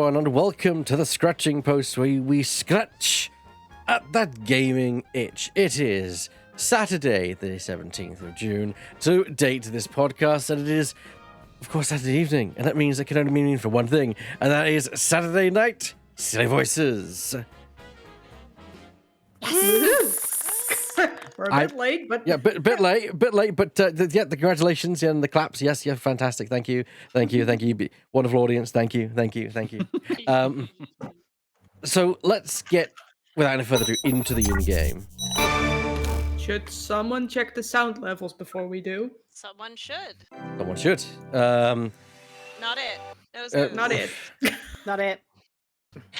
everyone, and welcome to the Scratching Post, where we scratch at that gaming itch. It is Saturday, the 17th of June, to date this podcast, and it is, of course, Saturday evening, and that means it can only mean for one thing, and that is Saturday night silly voices. We're a bit late, but yeah, bit late, but the congratulations and the claps. Yes, fantastic. Thank you. Wonderful audience. Thank you. So let's get, without any further ado, into the in-game. should someone check the sound levels before we do? Someone should. Someone should. Not it. Nose goes. Not it. Not it.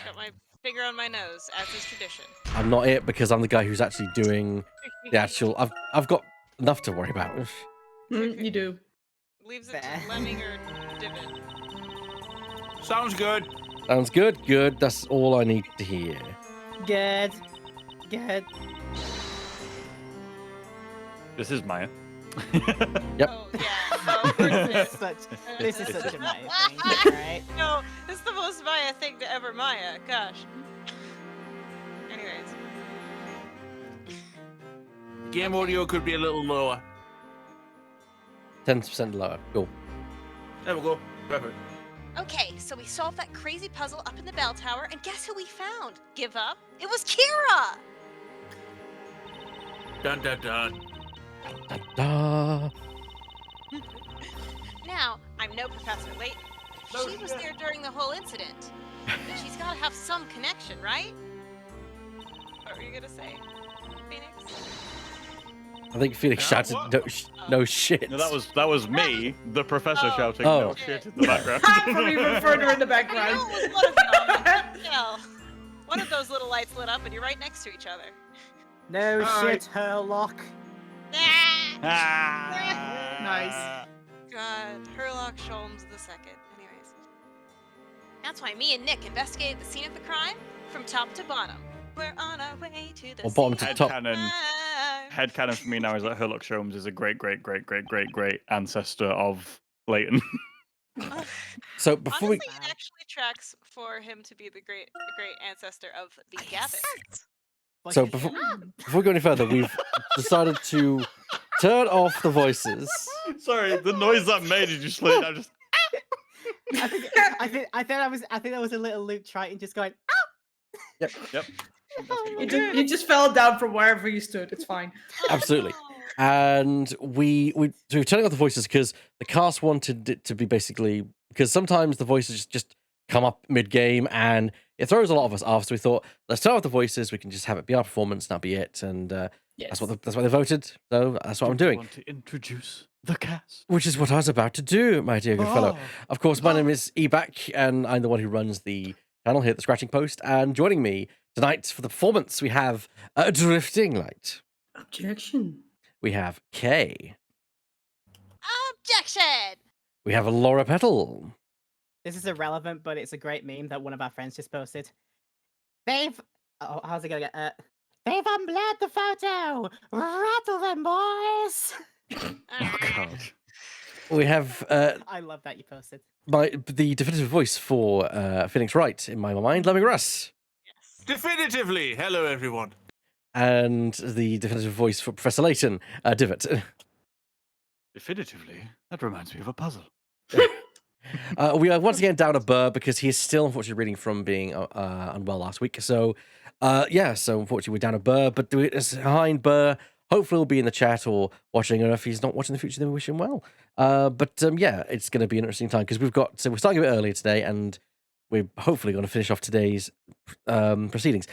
Got my finger on my nose, as is tradition. I'm not it because I'm the guy who's actually doing the actual. I've got enough to worry about. You do. Leaves it to Lemming or Divot. Sounds good. Sounds good. Good. That's all I need to hear. Good. This is Maya. Yep. Oh, yeah. Oh, This is such a Maya thing, right? No, this is the most Maya thing to ever Maya. Gosh. Anyways. Game audio could be a little lower. 10% lower. Cool. There we go. Perfect. Okay, so we solved that crazy puzzle up in the bell tower, and guess who we found? Give up? It was Kira! Dun dun dun. Da, da. Now, I'm no Professor Layton. She was there during the whole incident. She's got to have some connection, right? What were you gonna say, Phoenix? I think Felix shouted, no shit. No, that was me, the professor, shouting Oh. no shit in the background. From even further in the background. I know it was one of them. Yeah. One of those little lights lit up, and you're right next to each other. No Alright. shit, Herlock. Nice. God, Herlock Sholmes the second. Anyways, that's why me and Nick investigated the scene of the crime from top to bottom. We're on our way to the Or bottom scene to of top. the crime. Headcanon for me now is that Herlock Sholmes is a great ancestor of Layton. So before Honestly, it actually tracks for him to be the great ancestor of the Gabbins. So before we go any further, we've decided to turn off the voices. Sorry, the noise that made it just like I just. I think that was a little Luke Triton just going. Yep. You just fell down from wherever you stood. It's fine. Absolutely. And so we're turning off the voices because the cast wanted it to be basically, because sometimes the voices just come up mid-game and it throws a lot of us off. So we thought, let's turn off the voices. We can just have it be our performance, not be it. And Yes. that's what they voted. So that's what I'm doing. Want to introduce the cast? Which is what I was about to do, my dear good fellow. Of course, my name is Ebak, and I'm the one who runs the channel here at the Scratching Post. And joining me tonight for the performance, we have a Drifting Light. Objection. We have Kay. Objection! We have a LauraPetal. This is irrelevant, but it's a great meme that one of our friends just posted. They've. Oh, how's it going? They've unblurred the photo. Rattle them, boys. Oh god. We have I love that you posted. the definitive voice for Phoenix Wright in my mind, Lemming Russ. Yes. Definitively. Hello, everyone. And the definitive voice for Professor Layton, Divot. Definitively. That reminds me of a puzzle. We are once again down a Burr because he is still unfortunately reading from being unwell last week. So, so unfortunately we're down a Burr, but it's behind Burr. Hopefully he'll be in the chat or watching, and if he's not watching in the future, then we wish him well. It's going to be an interesting time because we're starting a bit earlier today, and we're hopefully going to finish off today's proceedings.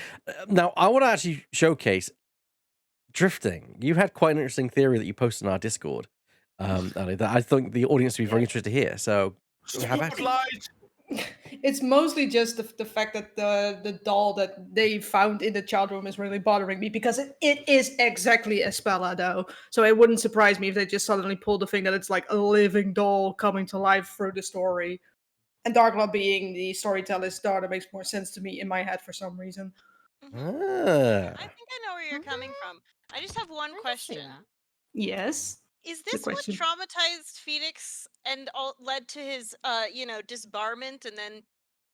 Now, I want to actually showcase drifting. You had quite an interesting theory that you posted on our Discord earlier that I think the audience would be very interested to hear. So, have at it. It's mostly just the fact that the doll that they found in the child room is really bothering me because it is exactly Espella though. So it wouldn't surprise me if they just suddenly pulled the thing that it's like a living doll coming to life through the story. And Darkla being the storyteller's daughter makes more sense to me in my head for some reason. I Ah. think I know where you're coming from. I just have one question. Yes. Is Good this what question. traumatized Phoenix and all led to his, disbarment and then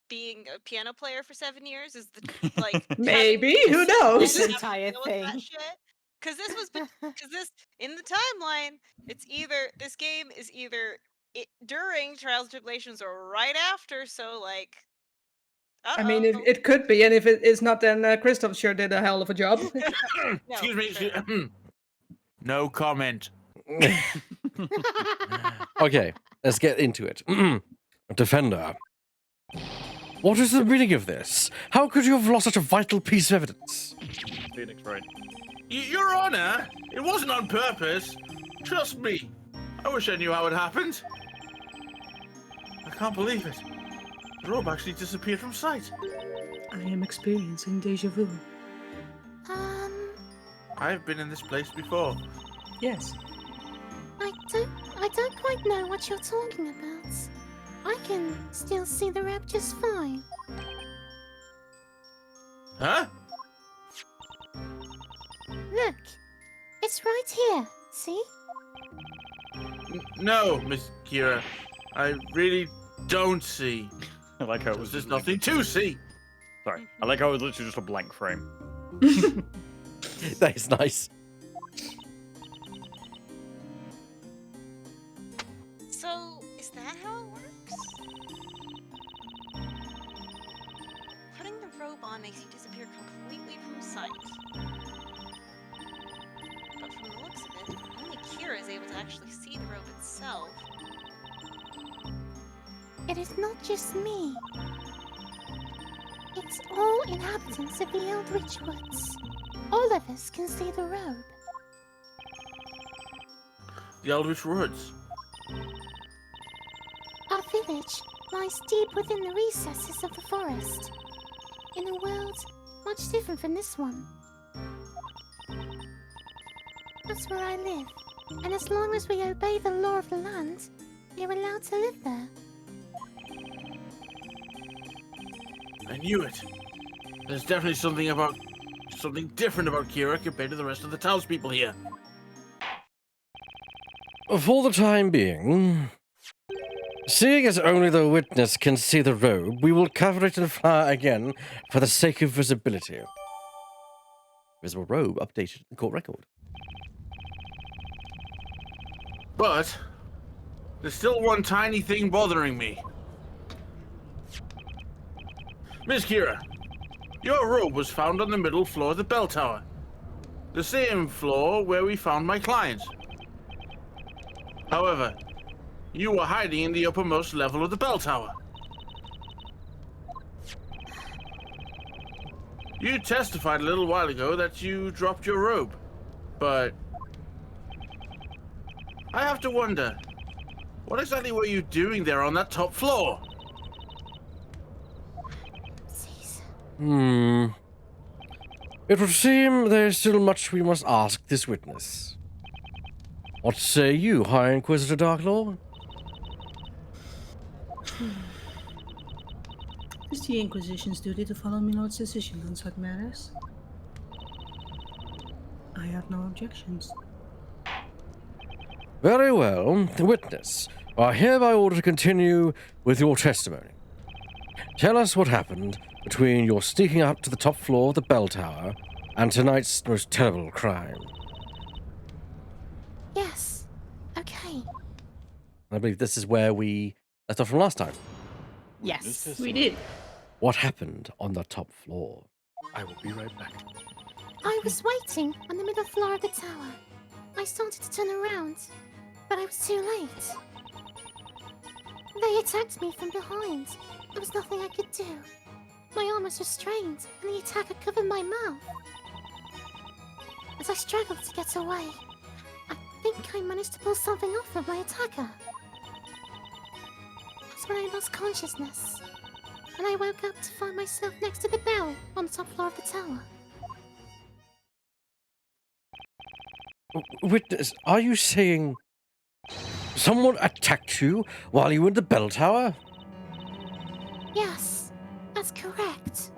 being a piano player for 7 years? Is the like Maybe, who having knows? This having to entire deal with that thing. shit? Because this in the timeline, it's either this game is either during Trials and Tribulations or right after. So like, I mean, uh-oh. it could be, and if it is not, then Christoph sure did a hell of a job. No, Excuse me. fair enough. No comment. Okay, let's get into it. Defender. What is the meaning of this? How could you have lost such a vital piece of evidence? Phoenix, right? Your Honor, it wasn't on purpose. Trust me. I wish I knew how it happened. I can't believe it. The robe actually disappeared from sight. I am experiencing deja vu. I've been in this place before. Yes. I don't quite know what you're talking about. I can still see the rope just fine. Huh? Look, it's right here, see? No, Miss Kira. I really don't see. I like how it was There's just nothing to see. Sorry, I like how it was literally just a blank frame. That is nice. So, is that how it works? Putting the robe on makes you disappear completely from sight. But from the looks of it, only Kira is able to actually see the robe itself. It is not just me. It's all inhabitants of the Eldritch Woods. All of us can see the robe. The Eldritch Woods. Our village lies deep within the recesses of the forest, in a world much different from this one. That's where I live, and as long as we obey the law of the land, we're allowed to live there. I knew it. There's definitely something different about Kira compared to the rest of the townspeople here. For the time being, seeing as only the witness can see the robe, we will cover it in flour again for the sake of visibility. Visible robe updated in court record. But there's still one tiny thing bothering me. Miss Kira, your robe was found on the middle floor of the bell tower. The same floor where we found my client. However, you were hiding in the uppermost level of the bell tower. You testified a little while ago that you dropped your robe, but I have to wonder, what exactly were you doing there on that top floor? Please. It would seem there is still much we must ask this witness. What say you, High Inquisitor Darklaw? It's the Inquisition's duty to follow my lord's decision on such matters. I have no objections. Very well. Witness, you are hereby ordered to continue with your testimony. Tell us what happened between your sneaking up to the top floor of the bell tower and tonight's most terrible crime. Yes. Okay. I believe this is where we left off from last time. Yes. We did. What happened on the top floor? I will be right back. I was waiting on the middle floor of the tower. I started to turn around, but I was too late. They attacked me from behind. There was nothing I could do. My arm was restrained, and the attacker covered my mouth. As I struggled to get away, I think I managed to pull something off of my attacker. That's when I lost consciousness, and I woke up to find myself next to the bell on the top floor of the tower. Witness, are you saying someone attacked you while you were in the bell tower? Yes, that's correct.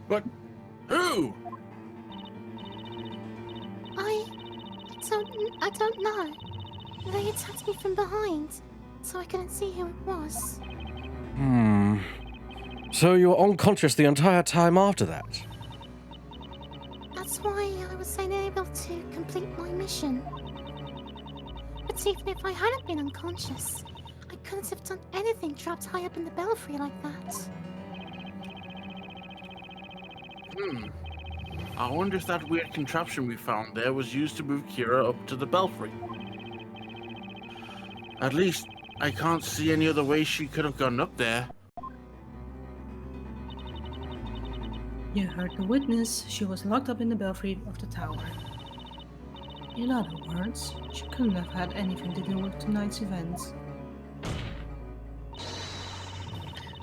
But who? I don't know. They attacked me from behind, so I couldn't see who it was. So you were unconscious the entire time after that? That's why I was unable to complete my mission. But even if I hadn't been unconscious, I couldn't have done anything trapped high up in the belfry like that. I wonder if that weird contraption we found there was used to move Kira up to the belfry. At least, I can't see any other way she could have gotten up there. You heard the witness. She was locked up in the belfry of the tower. In other words, she couldn't have had anything to do with tonight's events.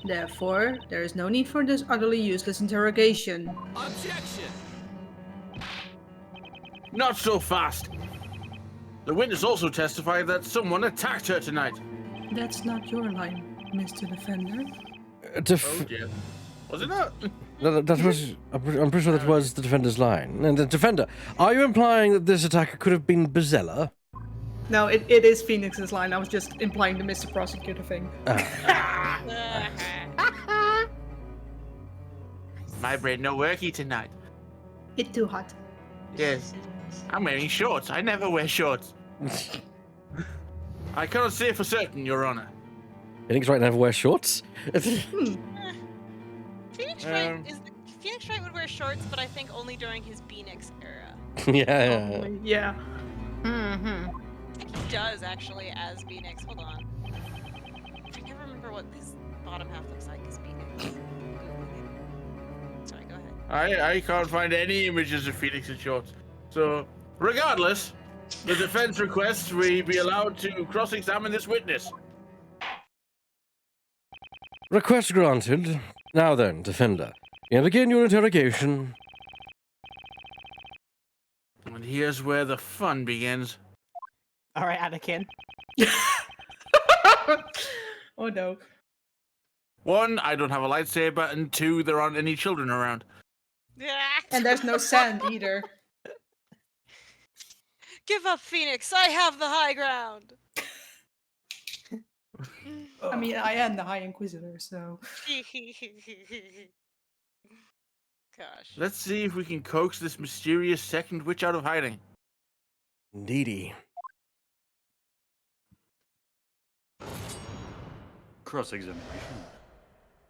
Therefore, there is no need for this utterly useless interrogation. Objection! Not so fast! The witness also testified that someone attacked her tonight. That's not your line, Mr. Defender. Oh dear. Was it not? That was. I'm pretty sure that was the defender's line. And the defender, are you implying that this attacker could have been Bezella? No, it is Phoenix's line. I was just implying the Mr. Prosecutor thing. My brain no worky tonight. It's too hot. Yes. I'm wearing shorts. I never wear shorts. I cannot say for certain, Your Honor. Phoenix Wright never wears shorts? Phoenix Wright Phoenix Wright would wear shorts, but I think only during his Phoenix era. Yeah. Probably, yeah. I think he does actually as Phoenix. Hold on. I can't remember what his bottom half looks like as Phoenix. Sorry, go ahead. I can't find any images of Phoenix in shorts. So, regardless, the defense requests we be allowed to cross-examine this witness. Request granted. Now then, defender, you begin your interrogation. And here's where the fun begins. All right, Anakin. Oh no. 1, I don't have a lightsaber, and 2, there aren't any children around. And there's no sand either. Give up, Phoenix. I have the high ground. I mean, I am the High Inquisitor, so. Gosh. Let's see if we can coax this mysterious second witch out of hiding. Indeedy. Cross-examination.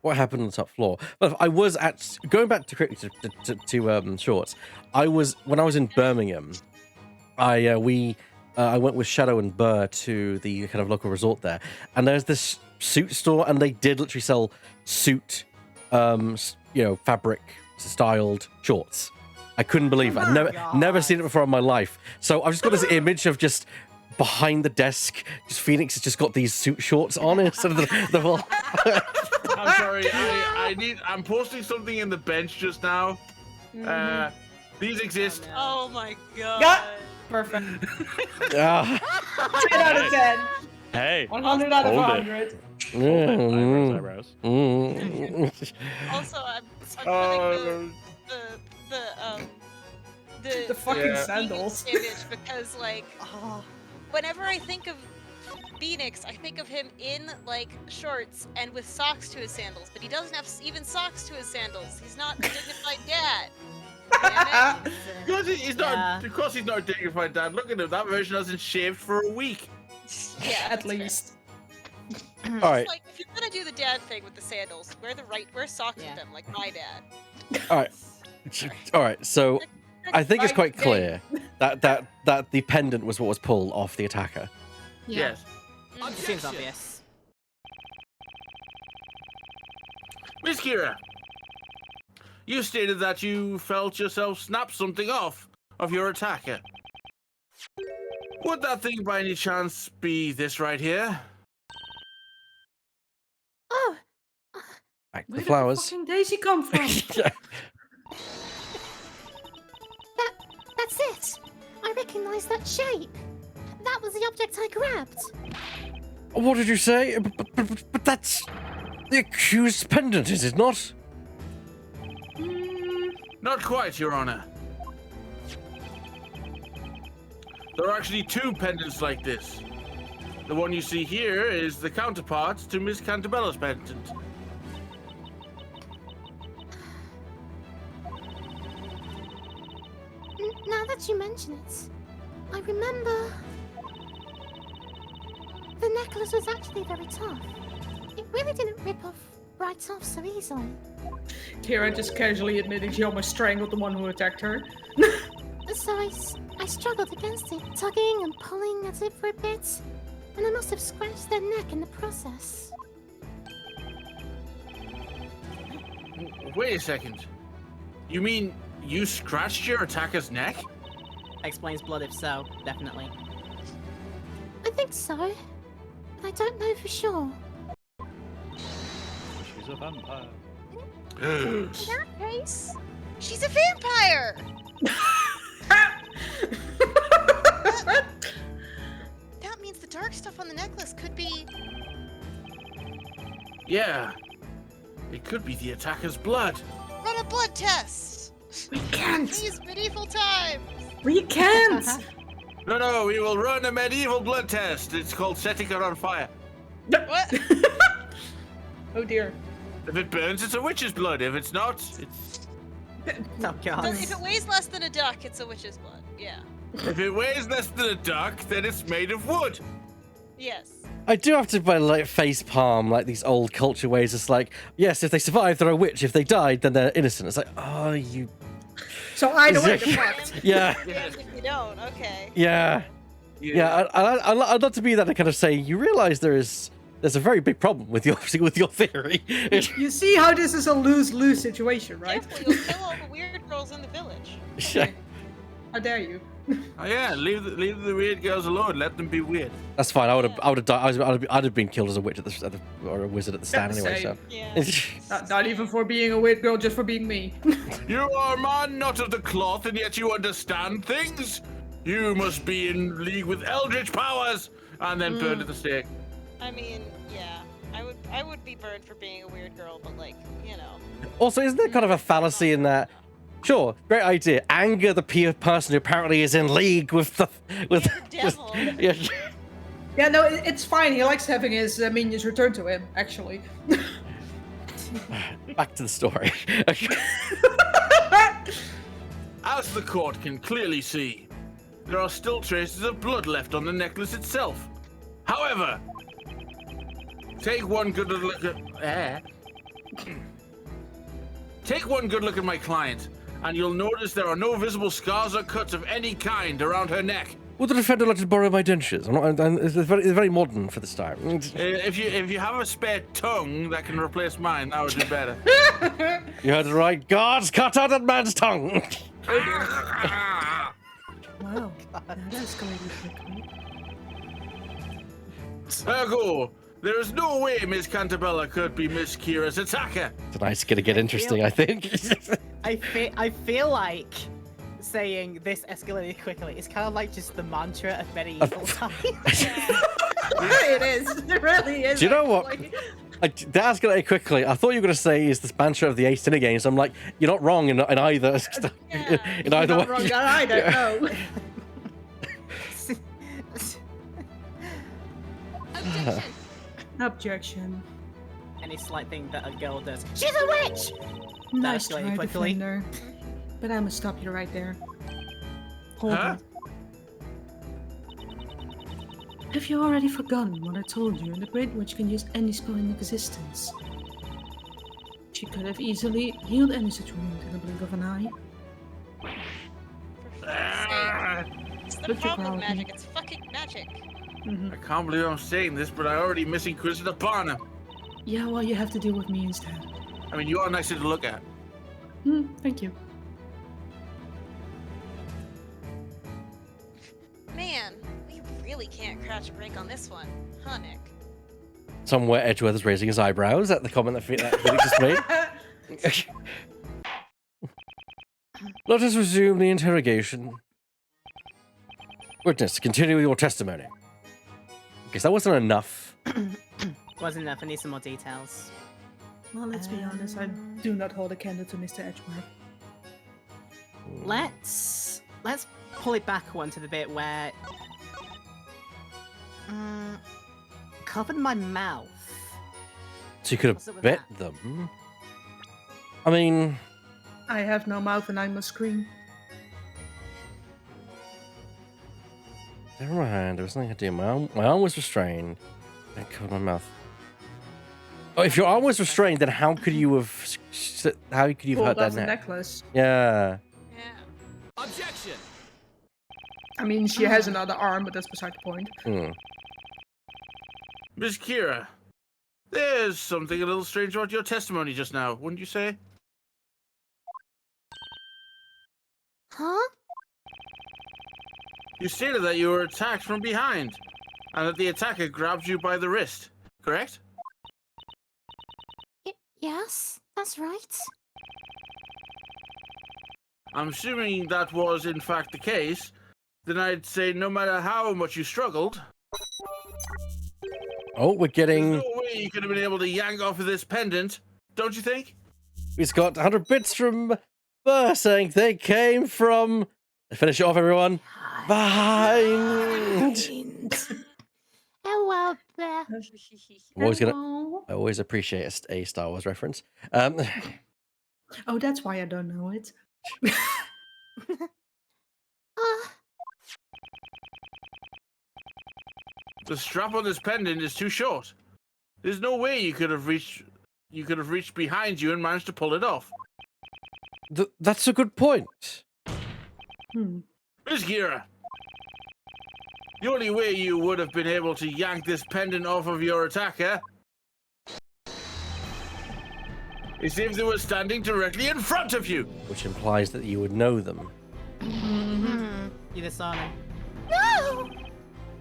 What happened on the top floor? Well, I was at going back to quickly to shorts. I was when I was in Birmingham. I went with Shadow and Burr to the kind of local resort there, and there's this suit store, and they did literally sell suit, fabric styled shorts. I couldn't believe it. I've never seen it before in my life. So I've just got this image of just behind the desk, just Phoenix has just got these suit shorts on instead of the whole. I'm sorry. I'm posting something in the bench just now. These exist. Oh my god. Yeah. Perfect. 10 out of 10. Hey. 100 out of hold 100. Eyebrows. Also, I'm feeling The fucking Yeah. sandals. image because whenever I think of Phoenix, I think of him in like shorts and with socks to his sandals, but he doesn't have even socks to his sandals. He's not a dignified dad. Damn it. Because he's not. Of course, he's not a dignified dad. Look at him. That version hasn't shaved for a week. Yeah, At that's fair. least. All right, Like, if you're gonna do the dad thing with the sandals, wear socks with them, like my dad. all right. So I think it's quite clear that the pendant was what was pulled off the attacker. Yes. Seems obvious. Miss Kira, you stated that you felt yourself snap something off of your attacker. Would that thing by any chance be this right here? Oh, Back to Where the did flowers. fucking Daisy come from? that's it. I recognize that shape. That was the object I grabbed. What did you say? But that's the accused's pendant, is it not? Not quite, Your Honor. There are actually 2 pendants like this. The one you see here is the counterpart to Miss Cantabella's pendant. Now that you mention it, I remember the necklace was actually very tough. It really didn't rip right off so easily. Kira just casually admitting she almost strangled the one who attacked her. So I struggled against it, tugging and pulling at it for a bit, and I must have scratched their neck in the process. Wait a second. You mean you scratched your attacker's neck? Explains blood if so, definitely. I think so, but I don't know for sure. She's a vampire. In that case, she's a vampire! That means the dark stuff on the necklace could be... Yeah. It could be the attacker's blood. Run a blood test! We can't! These medieval times! We can't! No, we will run a medieval blood test. It's called setting her on fire. What? Oh dear. If it burns, it's a witch's blood. If it's not, it's... Oh god. If it weighs less than a duck, it's a witch's blood. Yeah. If it weighs less than a duck, then it's made of wood. Yes. I do have to like face palm like these old culture ways. It's like, yes, if they survive, they're a witch. If they died, then they're innocent. It's like, oh, you. So either way, Is the it- fucked. Yeah, Damned if you don't, okay. yeah, yeah. I'd love to be that to kind of say, you realize there's a very big problem with your theory. You see how this is a lose-lose situation, right? Careful, you'll kill all the weird girls in the village. Yeah. How dare you? Oh yeah, leave the weird girls alone. Let them be weird. That's fine. I would have died. I'd have been killed as a witch or a wizard at the stand anyway. So. Yeah. Not even for being a weird girl, just for being me. You are a man not of the cloth, and yet you understand things. You must be in league with eldritch powers, and then burned at the stake. I mean, yeah. I would be burned for being a weird girl, but like, you know. Also, isn't there kind of a fallacy in that? Sure, great idea. Anger the person who apparently is in league with the devil. Yeah. Yeah, no, it's fine. He likes having his minions return to him, actually. Back to the story. As the court can clearly see, there are still traces of blood left on the necklace itself. However, take one good look at take one good look at my client, and you'll notice there are no visible scars or cuts of any kind around her neck. Would the defender like to borrow my dentures? It's very modern for this time. If you have a spare tongue that can replace mine, that would be better. You heard it right. Guards, cut out that man's tongue. Wow, that escalated quickly. Ergo, there is no way Miss Cantabella could be Miss Kira's attacker. Tonight's gonna get interesting, I think. I feel like saying this escalated quickly is kind of like just the mantra of medieval times. It is. It really is. Do you know what? actually. That escalated quickly. I thought you were going to say is the mantra of the Ace Attorney games. I'm like, you're not wrong in either. Yeah. In either Not way. wrong, I don't know. Objection. Objection. Any slight thing that a girl does. She's a witch! Nice escalated try, quickly. defender. But I'm gonna stop you right there. Hold Huh? on. Have you already forgotten what I told you? The Great Witch can use any spell in existence. She could have easily healed any such wound in the blink of an eye. It's the Put your problem growl with at me. magic. It's fucking magic. I can't believe I'm saying this, but I already miss Inquisitor Barnum. Yeah, well, you have to deal with me instead. I mean, you are nicer to look at. Thank you. Man, we really can't crouch a break on this one, huh, Nick? Somewhere Edgeworth is raising his eyebrows at the comment that Felix just made. Let us resume the interrogation. Witness, continue with your testimony. Okay, so that wasn't enough. Wasn't enough. I need some more details. Well, let's be honest, I do not hold a candle to Mr. Edgeworth. Let's pull it back one to the bit where covered my mouth. So you could What's up have with bit that? them. I mean, I have no mouth and I must scream. never mind. There was nothing I could do. My arm was restrained. I covered my mouth. Oh, if your arm was restrained, then how could you have? How could you have hurt Pulled off that the neck? necklace. Yeah. Yeah. Objection! I mean, she has another arm, but that's beside the point. Hmm. Miss Kira, there's something a little strange about your testimony just now, wouldn't you say? Huh? You stated that you were attacked from behind, and that the attacker grabbed you by the wrist, correct? Yes, that's right. I'm assuming that was in fact the case. Then I'd say no matter how much you struggled, Oh, we're there's getting. no way you could have been able to yank off of this pendant, don't you think? We've got 100 bits from Burr saying they came from. Finish it off, everyone. Behind. Oh, well, there. I'm always gonna. Oh. I always appreciate a Star Wars reference. Oh, that's why I don't know it. The strap on this pendant is too short. There's no way you could have reached behind you and managed to pull it off. That's a good point. Miss Kira, the only way you would have been able to yank this pendant off of your attacker is if they were standing directly in front of you. Which implies that you would know them. You dishonor. No!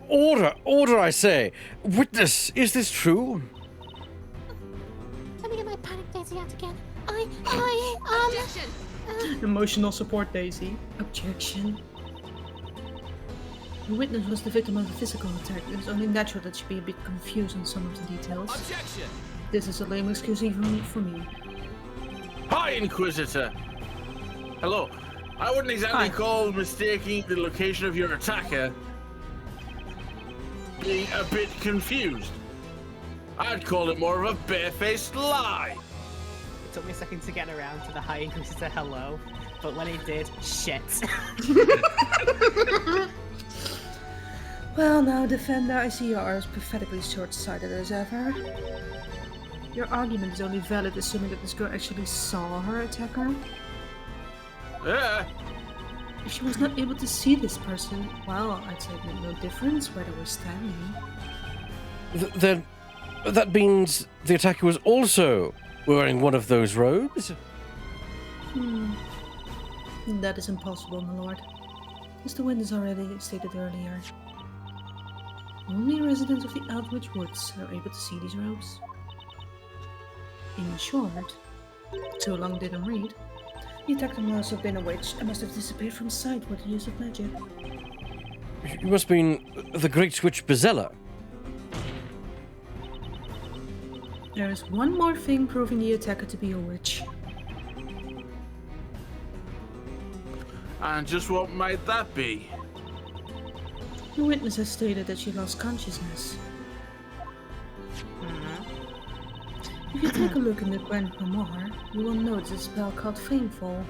Order, I say. Witness, is this true? Let me get my panic daisy out again. Objection! Emotional support, Daisy. Objection. The witness was the victim of a physical attack. It is only natural that she be a bit confused on some of the details. Objection! This is a lame excuse even for me. Hi, Inquisitor. Hello. I wouldn't exactly Hi. call mistaking the location of your attacker being a bit confused. I'd call it more of a barefaced lie. It took me a second to get around to the High Inquisitor hello, but when he did, shit. Well, now, Defender, I see you are as pathetically short-sighted as ever. Your argument is only valid assuming that this girl actually saw her attacker. Yeah. If she was not able to see this person, well, I'd say it made no difference where they were standing. Then that means the attacker was also wearing one of those robes? That is impossible, my lord. As the witness already stated earlier, only residents of the Eldritch Woods are able to see these robes. In short, too long didn't read. The attacker must have been a witch and must have disappeared from sight with the use of magic. You must mean the Great Witch Bezella. There is one more thing proving the attacker to be a witch. And just what might that be? The witness has stated that she lost consciousness. If you take a look in the Grand Grimoire, you will notice a spell called Fainfall.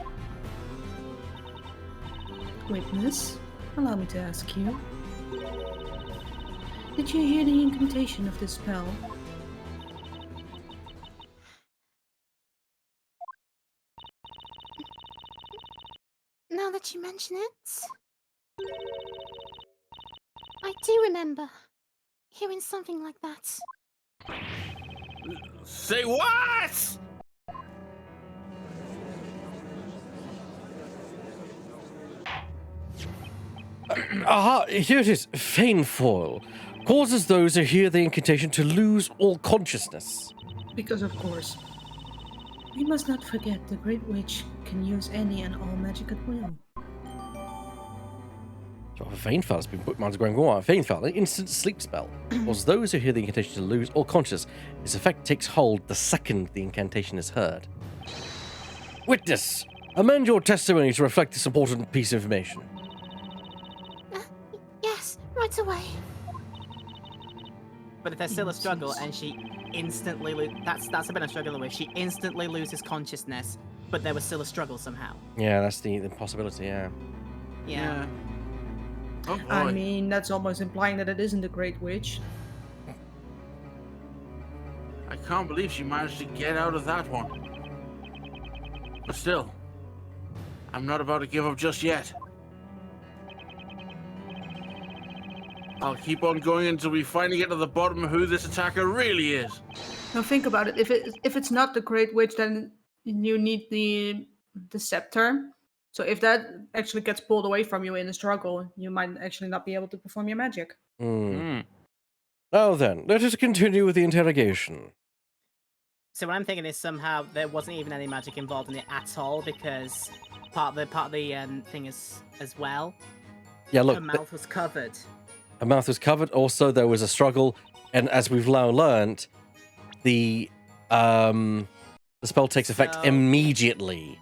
Witness, allow me to ask you. Did you hear the incantation of this spell? Now that you mention it, I do remember hearing something like that. Say what? Aha, here it is. Fainfall. Causes those who hear the incantation to lose all consciousness. Because of course. We must not forget the Great Witch can use any and all magic at will. So Fainfall has been bookmarked to Grand Grimoire. Fainfall, an instant sleep spell. Causes those who hear the incantation to lose all consciousness. Its effect takes hold the second the incantation is heard. Witness, amend your testimony to reflect this important piece of information. Yes, right away. But if there's still a struggle and she instantly that's a bit I'm struggling with. She instantly loses consciousness, but there was still a struggle somehow. Yeah, that's the possibility. Yeah. Yeah. Oh, boy. I mean, that's almost implying that it isn't the Great Witch. I can't believe she managed to get out of that one. But still, I'm not about to give up just yet. I'll keep on going until we finally get to the bottom of who this attacker really is. Now think about it. If it's not the Great Witch, then you need the scepter. So if that actually gets pulled away from you in a struggle, you might actually not be able to perform your magic. Now then, let us continue with the interrogation. So what I'm thinking is somehow there wasn't even any magic involved in it at all because part of the thing is as well. Yeah, look, Her mouth was covered. her mouth was covered. Also, there was a struggle, and as we've now learnt, the spell takes effect So- immediately.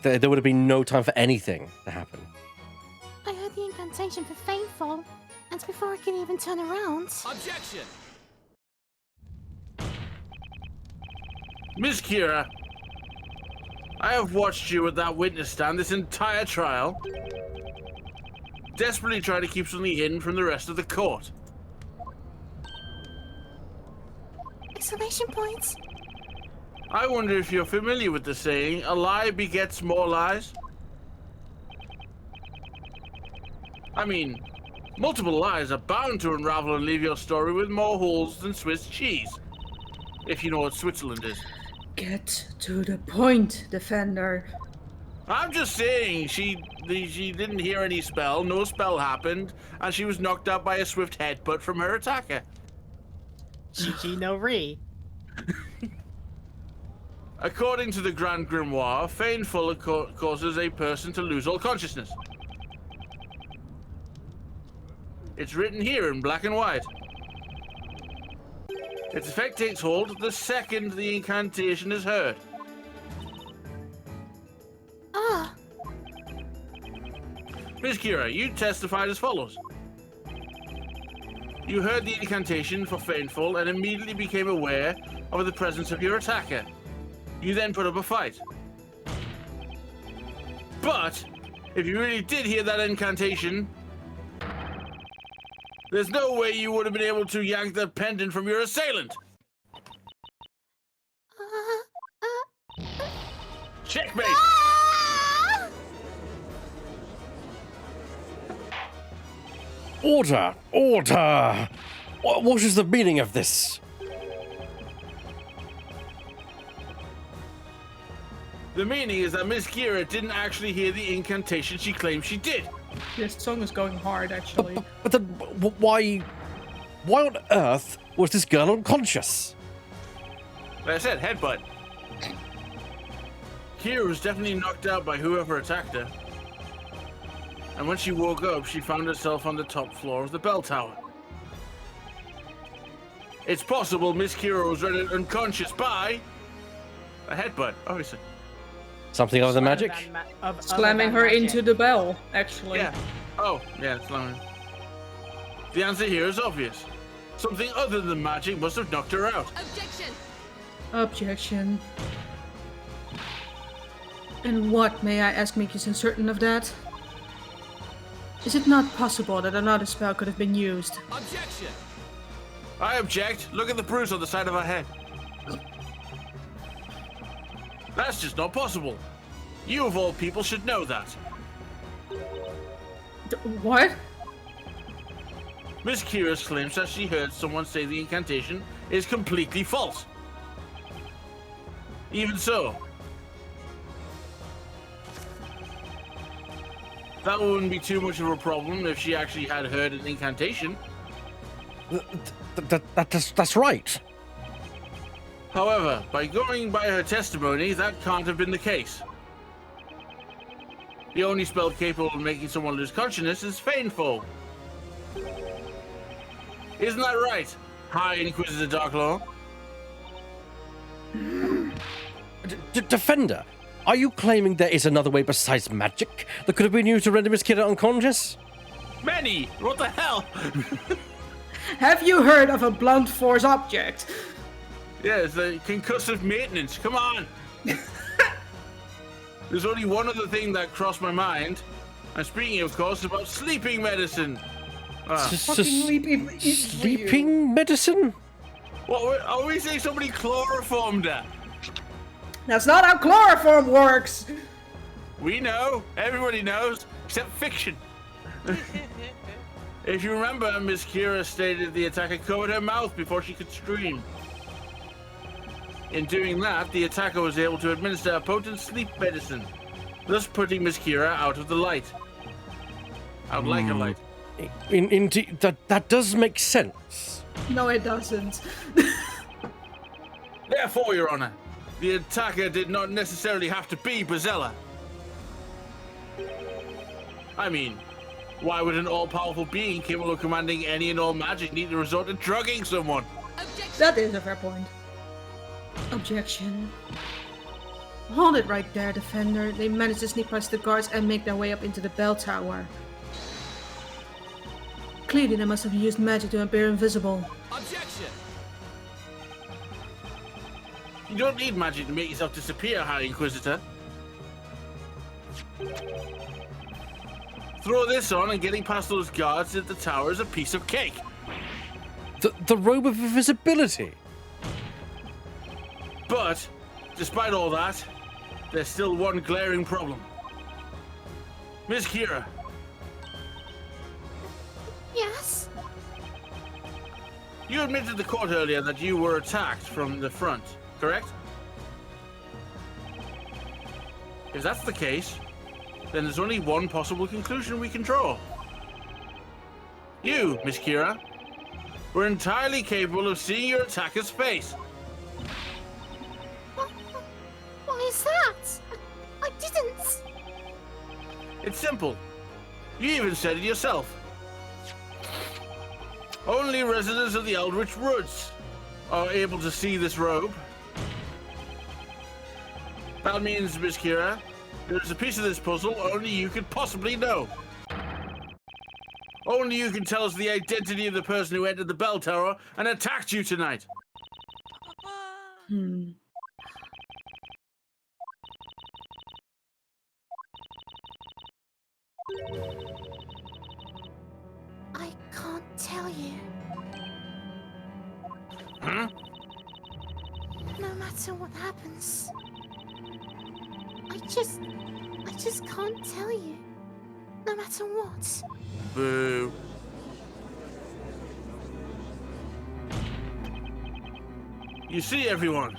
There would have been no time for anything to happen. I heard the incantation for Faithful, and before I could even turn around... Objection! Miss Kira, I have watched you at that witness stand this entire trial, desperately trying to keep something hidden from the rest of the court. Exclamation points! I wonder if you're familiar with the saying, a lie begets more lies? I mean, multiple lies are bound to unravel and leave your story with more holes than Swiss cheese. If you know what Switzerland is. Get to the point, Defender. I'm just saying, she didn't hear any spell, no spell happened, and she was knocked out by a swift headbutt from her attacker. Shiji no Ri. According to the Grand Grimoire, Faithful causes a person to lose all consciousness. It's written here in black and white. Its effect takes hold the second the incantation is heard. Ah, Miss Kira, you testified as follows. You heard the incantation for Faithful and immediately became aware of the presence of your attacker. You then put up a fight. But, if you really did hear that incantation, there's no way you would have been able to yank the pendant from your assailant. Checkmate! ah! Order! Order! What is the meaning of this? The meaning is that Miss Kira didn't actually hear the incantation she claimed she did. This song is going hard, actually. But then, why on earth was this girl unconscious? Like I said, headbutt. Kira was definitely knocked out by whoever attacked her. And when she woke up, she found herself on the top floor of the bell tower. It's possible Miss Kira was rendered unconscious by a headbutt, obviously. Something other than magic? Slamming her into the bell, actually. Yeah. Oh, yeah, slamming. The answer here is obvious. Something other than magic must have knocked her out. Objection! Objection. And what, may I ask, makes you so certain of that? Is it not possible that another spell could have been used? Objection! I object. Look at the bruise on the side of her head. That's just not possible. You of all people should know that. What? Miss Kira's claims that she heard someone say the incantation is completely false. Even so, that wouldn't be too much of a problem if she actually had heard an incantation. That's right. However, by going by her testimony, that can't have been the case. The only spell capable of making someone lose consciousness is Faithful. Isn't that right, High Inquisitor Darklaw? Defender, are you claiming there is another way besides magic that could have been used to render Miss Kira unconscious? Many! What the hell? Have you heard of a blunt force object? Yeah, it's the concussive maintenance. Come on. There's only one other thing that crossed my mind. I'm speaking, of course, about sleeping medicine. Fucking Sleeping medicine? What are we saying? Somebody chloroformed her. That's not how chloroform works. We know. Everybody knows, except fiction. If you remember, Miss Kira stated the attacker covered her mouth before she could scream. In doing that, the attacker was able to administer a potent sleep medicine, thus putting Miss Kira out of the light. Out like a light. Indeed, that does make sense. No, it doesn't. Therefore, Your Honor, the attacker did not necessarily have to be Brazella. I mean, why would an all-powerful being capable of commanding any and all magic need to resort to drugging someone? That is a fair point. Objection. Hold it right there, Defender. They managed to sneak past the guards and make their way up into the bell tower. Clearly, they must have used magic to appear invisible. Objection! You don't need magic to make yourself disappear, High Inquisitor. Throw this on and getting past those guards at the tower is a piece of cake. The robe of invisibility. But, despite all that, there's still one glaring problem. Miss Kira, Yes? you admitted to the court earlier that you were attacked from the front, correct? If that's the case, then there's only one possible conclusion we can draw. You, Miss Kira, were entirely capable of seeing your attacker's face. Why is that? I didn't. It's simple. You even said it yourself. Only residents of the Eldritch Woods are able to see this robe. That means, Miss Kira, there's a piece of this puzzle only you could possibly know. Only you can tell us the identity of the person who entered the bell tower and attacked you tonight. I can't tell you. Huh? No matter what happens. I just can't tell you. No matter what. Boo. You see, everyone,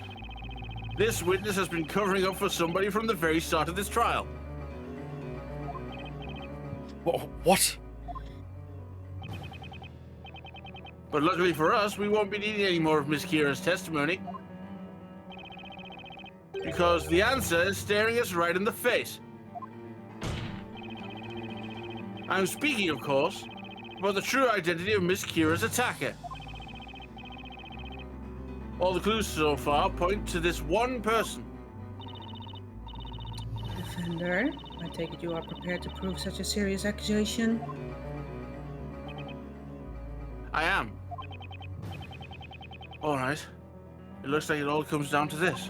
this witness has been covering up for somebody from the very start of this trial. What? But luckily for us, we won't be needing any more of Miss Kira's testimony. Because the answer is staring us right in the face. I'm speaking, of course, about the true identity of Miss Kira's attacker. All the clues so far point to this one person. Defender, I take it you are prepared to prove such a serious accusation? I am. All right. It looks like it all comes down to this.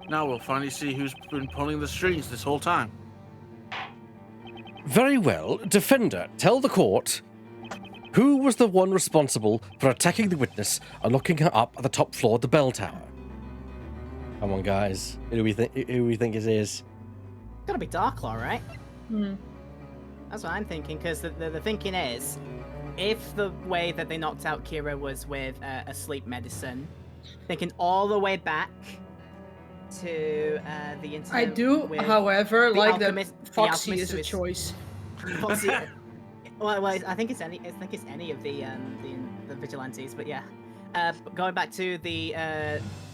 Now we'll finally see who's been pulling the strings this whole time. Very well. Defender, tell the court who was the one responsible for attacking the witness and locking her up at the top floor of the bell tower. Come on, guys. Who do we think it is? Gotta be Darklaw, right? That's what I'm thinking, because the thinking is, if the way that they knocked out Kira was with a sleep medicine, thinking all the way back to the incident. I do, however, the like that alchemist- the Foxy alchemist is a who is- choice. Foxy. well, I think it's any of the vigilantes, but yeah. Going back to the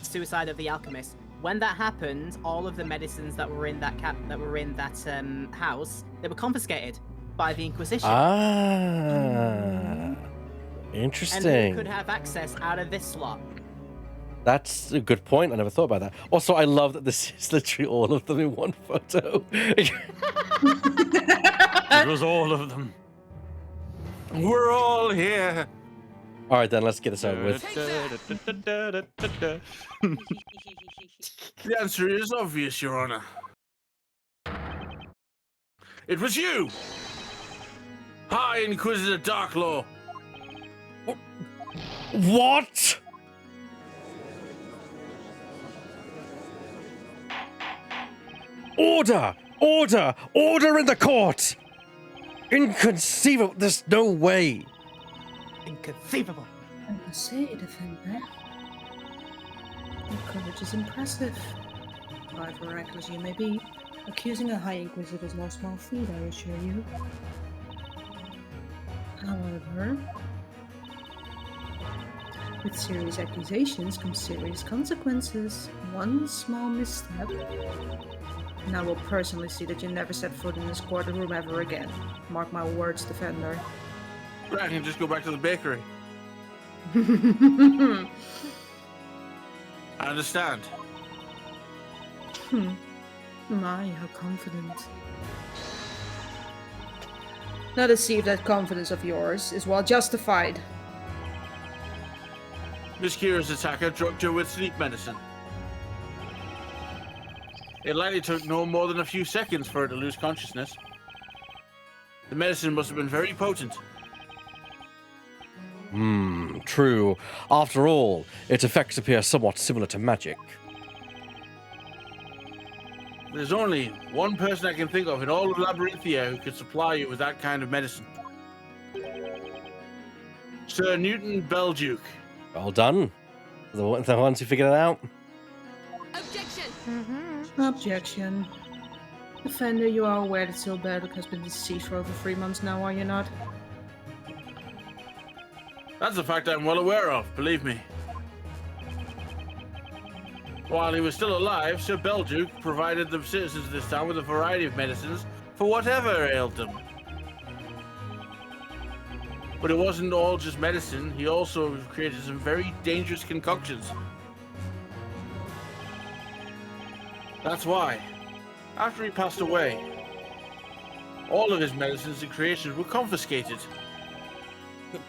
suicide of the alchemist, when that happened, all of the medicines that were in that house, they were confiscated by the Inquisition. Ah, And interesting. who could have access out of this slot? That's a good point. I never thought about that. Also, I love that this is literally all of them in one photo. It was all of them. We're all here. All right, then let's get this over with. The answer is obvious, Your Honor. It was you! High Inquisitor Darklaw. What? Order! Order! Order in the court! Inconceivable. There's no way. Inconceivable. I must say, Defender, your courage is impressive. However reckless you may be, accusing a High Inquisitor is no small feat, I assure you. However, with serious accusations come serious consequences. One small misstep, and I will personally see that you never set foot in this courtroom ever again. Mark my words, Defender. I can just go back to the bakery. I understand. My, how confident. Let us see if that confidence of yours is well justified. Miss Kira's attacker drugged her with sleep medicine. It likely took no more than a few seconds for her to lose consciousness. The medicine must have been very potent. True. After all, its effects appear somewhat similar to magic. There's only one person I can think of in all of Labyrinthia who could supply you with that kind of medicine. Sir Newton Belduke. Well done. The ones who figured it out. Objection. Defender, you are aware that Sil Belduke has been deceased for over 3 months now, are you not? That's a fact I'm well aware of, believe me. While he was still alive, Sir Belduke provided the citizens of this town with a variety of medicines for whatever ailed them. But it wasn't all just medicine, he also created some very dangerous concoctions. That's why, after he passed away, all of his medicines and creations were confiscated.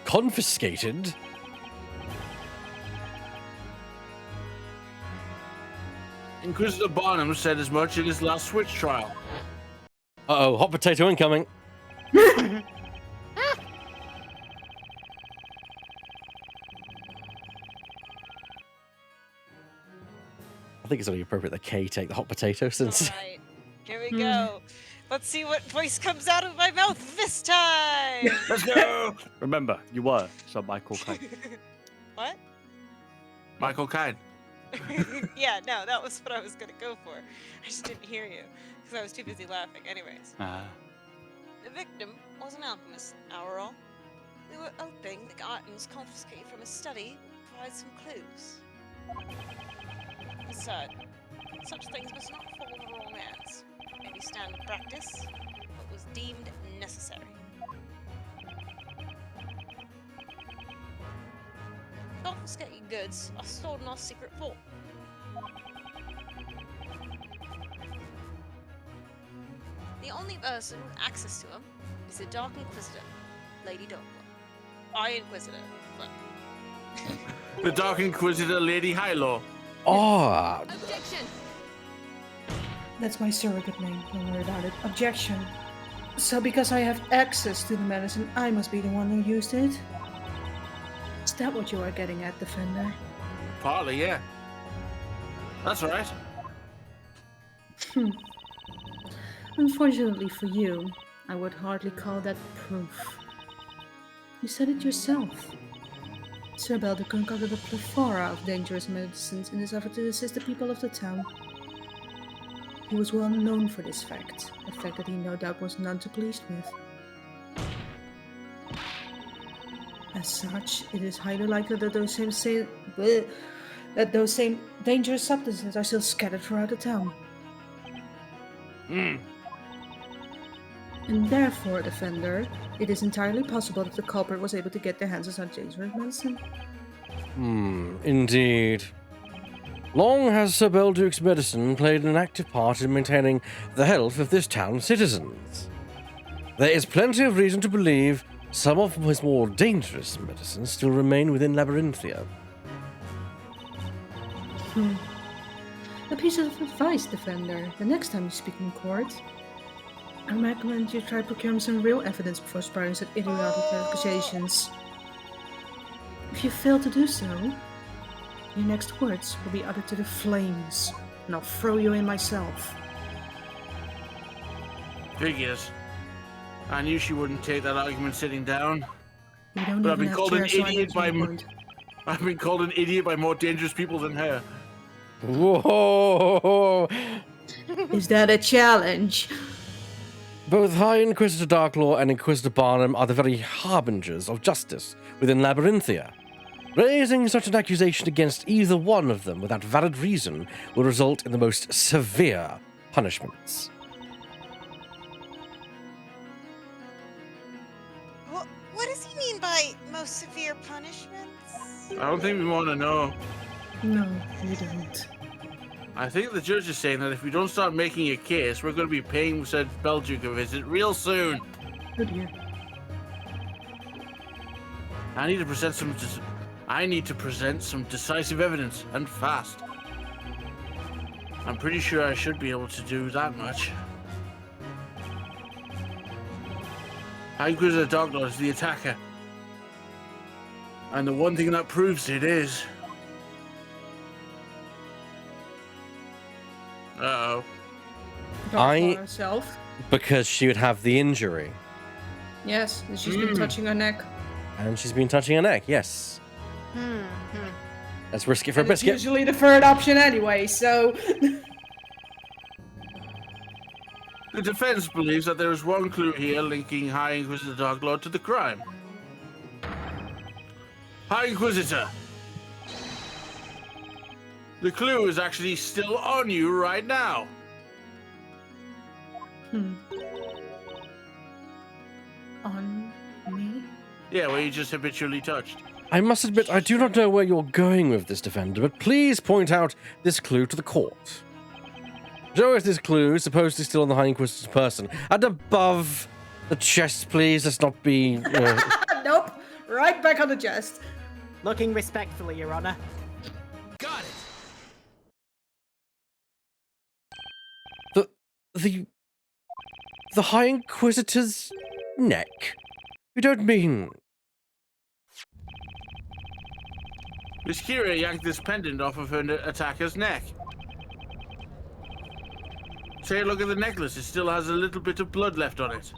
Confiscated? Inquisitor Barnum said as much in his last Switch trial. Uh-oh, hot potato incoming. I think it's only appropriate that Kay take the hot potato since... Alright, here we go. Let's see what voice comes out of my mouth this time! Let's go! Remember, you were Sir Michael Kite. What? Michael Caine. Yeah, no, that was what I was gonna go for. I just didn't hear you, because I was too busy laughing. Anyways. The victim was an alchemist, after all. We were hoping the items confiscated from his study would provide some clues. Besides, such things must not fall in the wrong hands. Maybe standard practice, but was deemed necessary. Confiscated goods are stored in our secret vault. The only person with access to them is the Dark Inquisitor, Lady Darklaw. High Inquisitor, but... The Dark Inquisitor, Lady Highlaw. Oh, Objection! That's my surrogate name, don't worry about it. Objection. So because I have access to the medicine, I must be the one who used it? Is that what you are getting at, Defender? Partly, yeah. That's right. Unfortunately for you, I would hardly call that proof. You said it yourself. Sir Belduke concocted a plethora of dangerous medicines in his effort to assist the people of the town. He was well known for this fact, a fact that he no doubt was none too pleased with. As such, it is highly likely that those same dangerous substances are still scattered throughout the town. And therefore, Defender, it is entirely possible that the culprit was able to get their hands on such dangerous medicine. Indeed. Long has Sir Belduke's medicine played an active part in maintaining the health of this town's citizens. There is plenty of reason to believe some of his more dangerous medicines still remain within Labyrinthia. A piece of advice, Defender. The next time you speak in court, I recommend you try procuring some real evidence before spouting such idiotic accusations. If you fail to do so, your next words will be uttered to the flames, and I'll throw you in myself. Figures. I knew she wouldn't take that argument sitting down. We don't But I've even been have called an chairs, so I idiot don't see by the point. I've been called an idiot by more dangerous people than her. Whoa! Is that a challenge? Both High Inquisitor Darklaw and Inquisitor Barnum are the very harbingers of justice within Labyrinthia. Raising such an accusation against either one of them without valid reason will result in the most severe punishments. What does he mean by most severe punishments? I don't think we want to know. No, you don't. I think the judge is saying that if we don't start making a case, we're going to be paying said Belgique a visit real soon. Oh dear. I need to present some decisive evidence, and fast. I'm pretty sure I should be able to do that much. High Inquisitor Darklaw is the attacker. And the one thing that proves it is... Uh-oh. Dark herself. Because she would have the injury. Yes, and she's been touching her neck. And she's been touching her neck, yes. Let's risk it for a And it's biscuit. usually the third option anyway, so... The defense believes that there is one clue here linking High Inquisitor Darklaw to the crime. High Inquisitor! The clue is actually still on you right now. On me? Yeah, where you just habitually touched. I must admit, I do not know where you're going with this, Defender, but please point out this clue to the court. Show us this clue, supposedly still on the High Inquisitor's person, and above the chest, please. Let's not be... Nope. Right back on the chest. Looking respectfully, Your Honor. Got it! The High Inquisitor's neck? You don't mean... Miss Kira yanked this pendant off of her attacker's neck. Take a look at the necklace. It still has a little bit of blood left on it.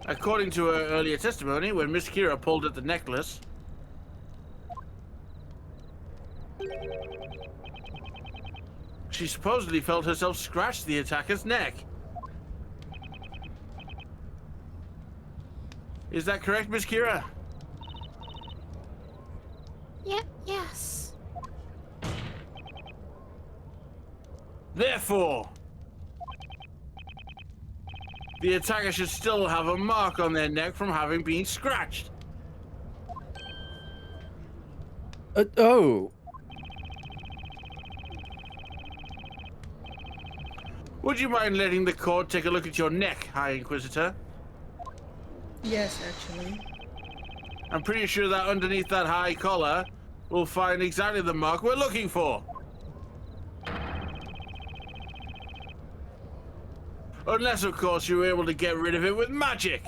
According to her earlier testimony, when Miss Kira pulled at the necklace, she supposedly felt herself scratch the attacker's neck. Is that correct, Miss Kira? Yes. Therefore, the attacker should still have a mark on their neck from having been scratched. Oh. Would you mind letting the court take a look at your neck, High Inquisitor? Yes, actually. I'm pretty sure that underneath that high collar, we'll find exactly the mark we're looking for. Unless, of course, you were able to get rid of it with magic.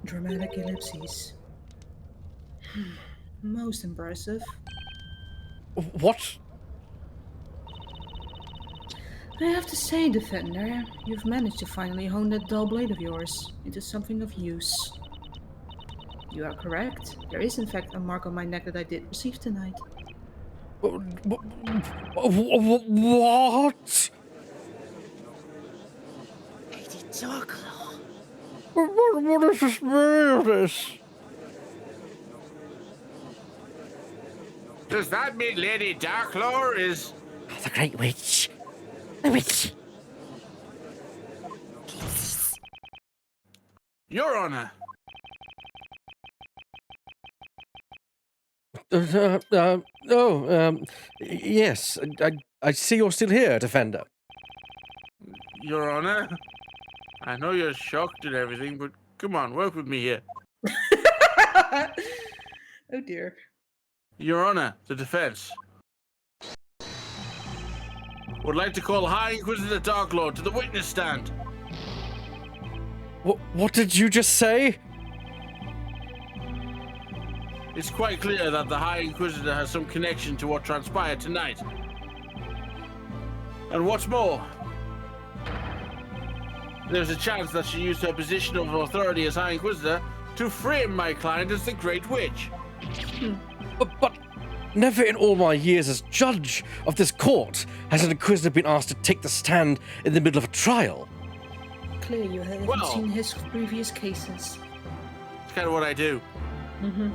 Dramatic ellipses. Most impressive. What? I have to say, Defender, you've managed to finally hone that dull blade of yours into something of use. You are correct. There is in fact a mark on my neck that I did receive tonight. What? Lady Darklaw. What is this meaning of this? Does that mean Lady Darklaw is... The Great Witch. The Witch. Your Honor, Yes. I see you're still here, Defender. Your Honor, I know you're shocked and everything, but come on, work with me here. Oh dear. Your Honor, the defense would like to call High Inquisitor Darklord to the witness stand. What did you just say? It's quite clear that the High Inquisitor has some connection to what transpired tonight. And what's more, there's a chance that she used her position of authority as High Inquisitor to frame my client as the Great Witch. But never in all my years as judge of this court has an Inquisitor been asked to take the stand in the middle of a trial. Clear, you haven't Well- seen his previous cases. It's kind of what I do. Mm-hmm.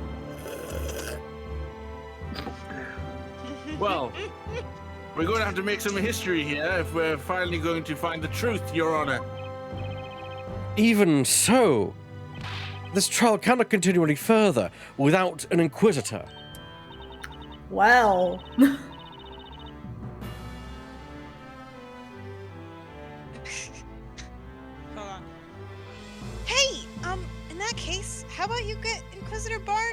Well, we're going to have to make some history here if we're finally going to find the truth, Your Honor. Even so, this trial cannot continue any further without an Inquisitor. Well. Hold on. Hey, in that case, how about you get Inquisitor Barn?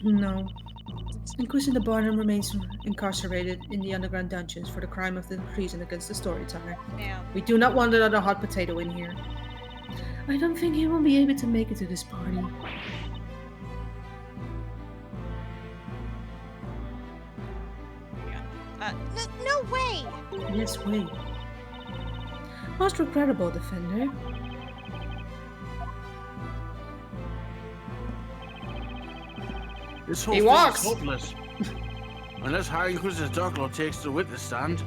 No. Inquisitor Barnum remains incarcerated in the underground dungeons for the crime of the treason against the storyteller. Damn. We do not want another hot potato in here. I don't think he will be able to make it to this party. No way! Yes, wait. Most regrettable, Defender. This whole He thing walks. is hopeless. Unless High Inquisitor Darklord takes the witness stand,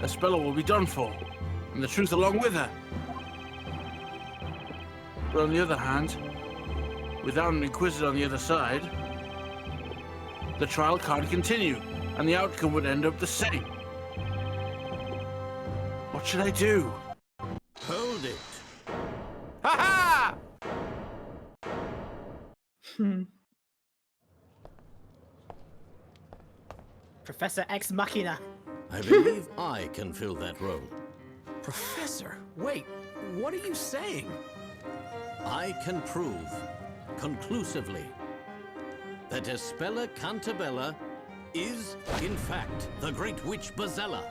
Espella will be done for, and the truth along with her. But on the other hand, without an Inquisitor on the other side, the trial can't continue, and the outcome would end up the same. What should I do? Hold it. Ha ha! Professor Ex Machina. I believe I can fill that role. Professor, wait, what are you saying? I can prove, conclusively, that Espella Cantabella is, in fact, the Great Witch Bazella.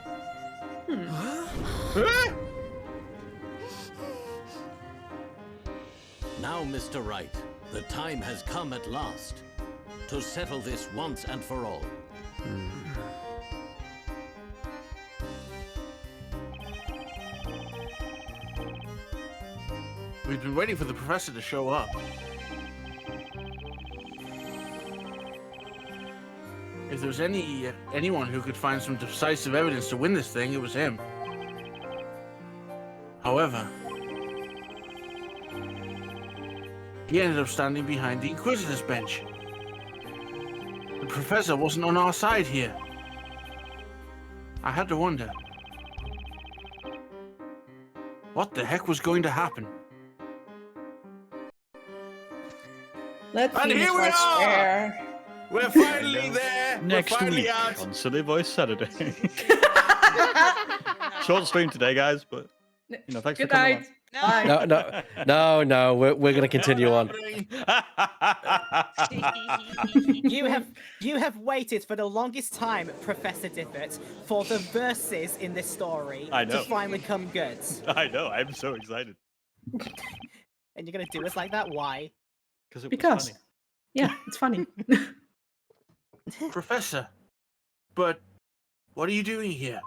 Now, Mr. Wright, the time has come at last to settle this once and for all. We've been waiting for the professor to show up. If there was anyone who could find some decisive evidence to win this thing, it was him. However, he ended up standing behind the Inquisitor's bench. The professor wasn't on our side here. I had to wonder, what the heck was going to happen? Let And Phoenix here we Wright are! swear. We're finally there! Next We're finally week out! on Silly Voice Saturday. Short stream today, guys, but thanks for Good coming night. Bye. No. We're gonna continue on. You have waited for the longest time, Professor Differt, for the verses in this story I know. to finally come good. I know, I'm so excited. And you're gonna do us like that? Why? Because it was Because. funny. Yeah, it's funny. Professor, but what are you doing here?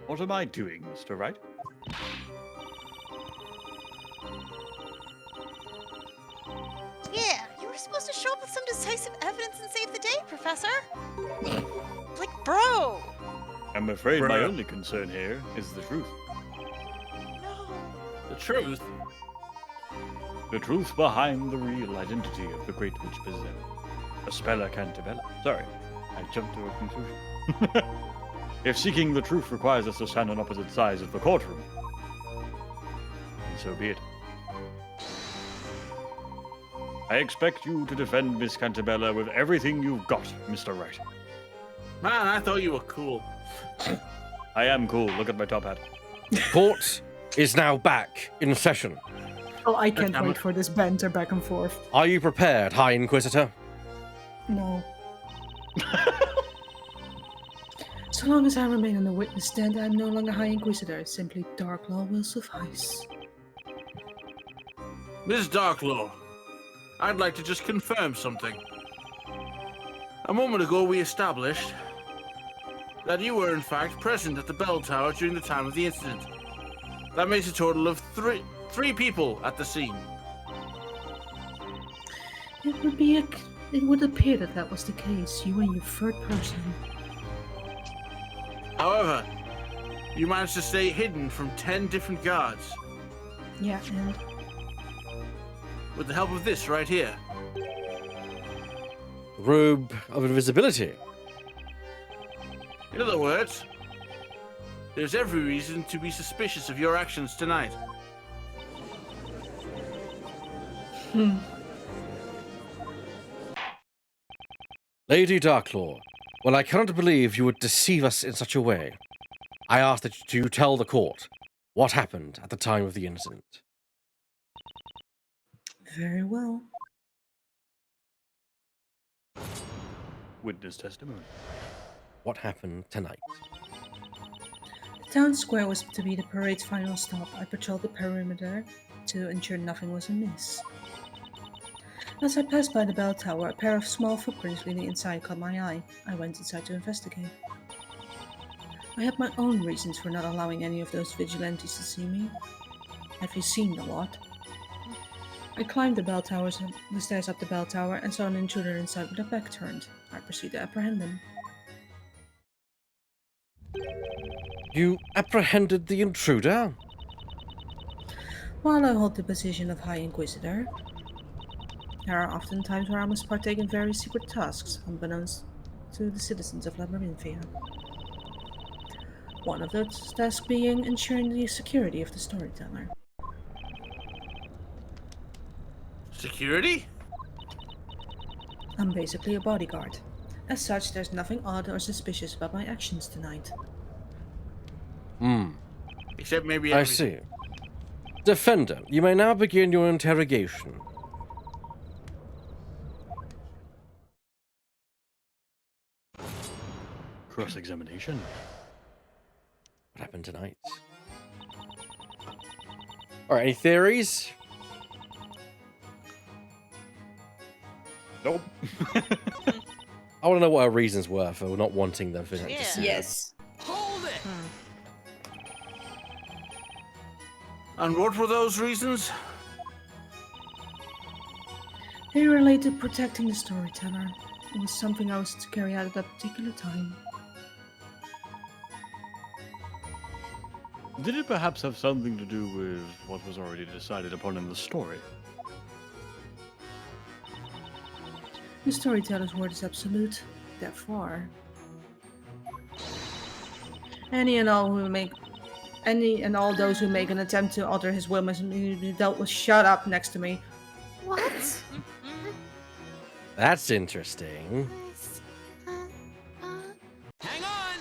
What am I doing, Mr. Wright? Yeah, you were supposed to show up with some decisive evidence and save the day, Professor. Like, bro. I'm afraid my Bruh. only concern here is the truth. No. The truth? The truth behind the real identity of the Great Witch Bazella. Espella Cantabella. Sorry, I jumped to a conclusion. If seeking the truth requires us to stand on opposite sides of the courtroom, then so be it. I expect you to defend Miss Cantabella with everything you've got, Mr. Wright. Man, I thought you were cool. I am cool. Look at my top hat. Court is now back in session. Oh, I can't damn wait it. for this banter back and forth. Are you prepared, High Inquisitor? No. So long as I remain on the witness stand, I am no longer High Inquisitor. Simply Dark Law will suffice. Ms. Darklaw, I'd like to just confirm something. A moment ago, we established that you were in fact present at the bell tower during the time of the incident. That makes a total of three people at the scene. It would appear that that was the case. You and your third person. However, you managed to stay hidden from 10 different guards Yeah, and with the help of this right here. Robe of invisibility. In other words, there's every reason to be suspicious of your actions tonight. Lady Darklaw, well, I cannot believe you would deceive us in such a way. I ask that you tell the court what happened at the time of the incident. very well. Witness testimony. What happened tonight? The town square was to be the parade's final stop. I patrolled the perimeter to ensure nothing was amiss. As I passed by the bell tower, a pair of small footprints leading inside caught my eye. I went inside to investigate. I had my own reasons for not allowing any of those vigilantes to see me. Have you seen the lot? I climbed the stairs up the bell tower and saw an intruder inside with a back turned. I proceeded to apprehend him. You apprehended the intruder? While I hold the position of High Inquisitor, there are often times where I must partake in very secret tasks, unbeknownst to the citizens of Labyrinthia. One of those tasks being ensuring the security of the storyteller. Security? I'm basically a bodyguard. As such, there's nothing odd or suspicious about my actions tonight. Except maybe I see. Defender, you may now begin your interrogation. Cross-examination. What happened tonight? Alright, any theories? Nope. I want to know what her reasons were for not wanting them to Yeah. see her. Yes. Hold it! And what were those reasons? They relate to protecting the storyteller. It was something I was to carry out at that particular time. Did it perhaps have something to do with what was already decided upon in the story? The storyteller's word is absolute, therefore. Any and all those who make an attempt to alter his will must be dealt with. Shut up next to me. What? That's interesting. Yes. Hang on!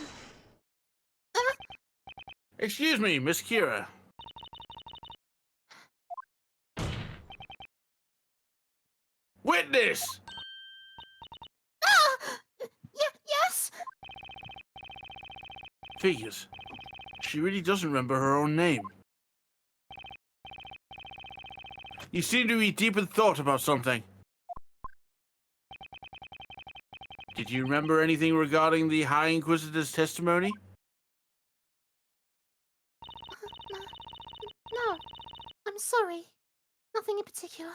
Excuse me, Miss Kira. Witness! Yes? Figures. She really doesn't remember her own name. You seem to be deep in thought about something. Did you remember anything regarding the High Inquisitor's testimony? No. I'm sorry. Nothing in particular.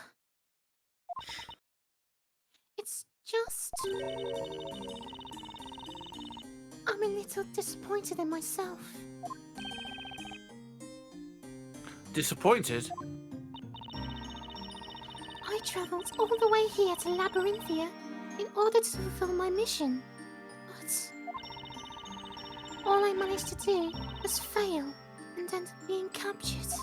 It's just... I'm a little disappointed in myself. Disappointed? I travelled all the way here to Labyrinthia in order to fulfill my mission. But all I managed to do was fail and end up being captured.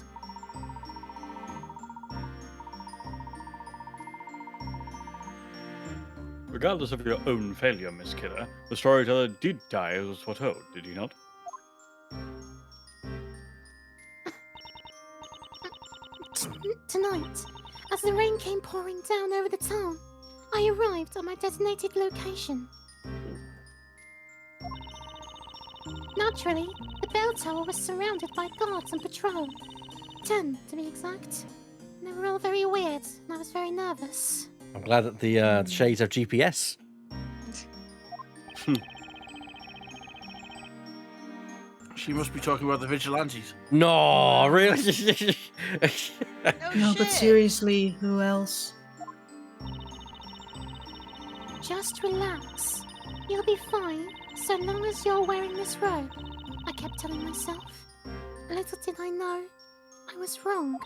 regardless of your own failure, Miss Killer, the storyteller did die as was foretold, did he not? Tonight, as the rain came pouring down over the town, I arrived at my designated location. Naturally, the bell tower was surrounded by guards and patrol. 10, to be exact. They were all very weird, and I was very nervous. I'm glad that the shades have GPS. She must be talking about the vigilantes. No, really? No, but shit. seriously, who else? Just relax. You'll be fine, so long as you're wearing this robe, I kept telling myself. Little did I know, I was wrong.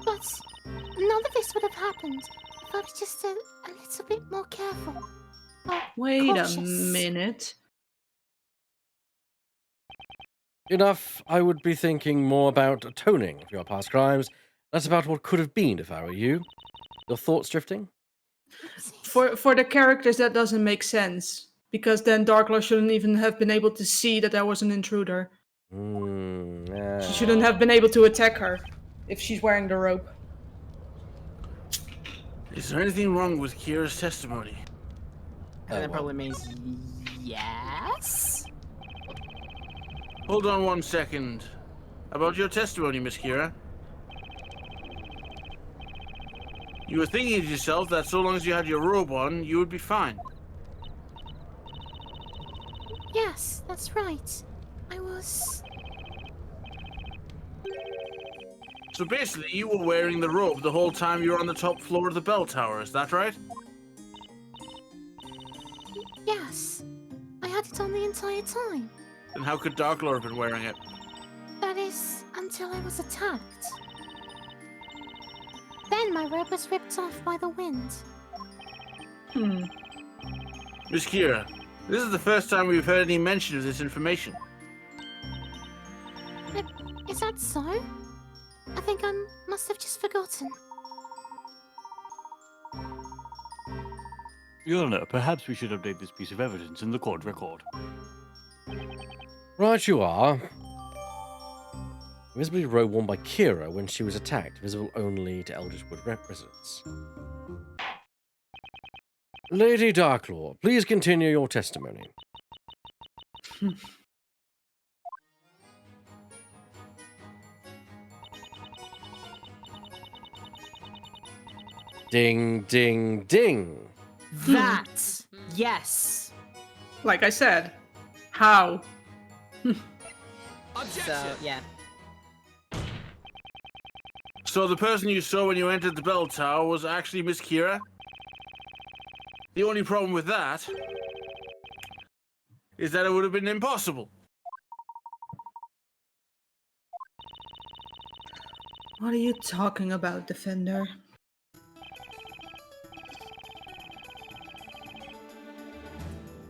But none of this would have happened if I was just a little bit more careful. Or Wait a cautious. minute. Enough, I would be thinking more about atoning for your past crimes. That's about what could have been if I were you. Your thoughts drifting? For the characters, that doesn't make sense. Because then Darklaw shouldn't even have been able to see that there was an intruder. Yeah. She shouldn't have been able to attack her if she's wearing the robe. Is there anything wrong with Kira's testimony? And that probably means yes. Hold on 1 second. About your testimony, Miss Kira. You were thinking to yourself that so long as you had your robe on, you would be fine. Yes, that's right. I was... So basically, you were wearing the robe the whole time you were on the top floor of the bell tower, is that right? Yes. I had it on the entire time. Then how could Darklaw have been wearing it? That is, until I was attacked. Then my robe was ripped off by the wind. Miss Kira, this is the first time we've heard any mention of this information. Is that so? I think I must have just forgotten. Your Honor, perhaps we should update this piece of evidence in the court record. Right you are. Visibly robe worn by Kira when she was attacked, visible only to Eldritchwood residents. Lady Darklaw, please continue your testimony. Ding, ding, ding. That yes. Like I said, how? So yeah. So the person you saw when you entered the bell tower was actually Miss Kira? The only problem with that is that it would have been impossible. What are you talking about, Defender?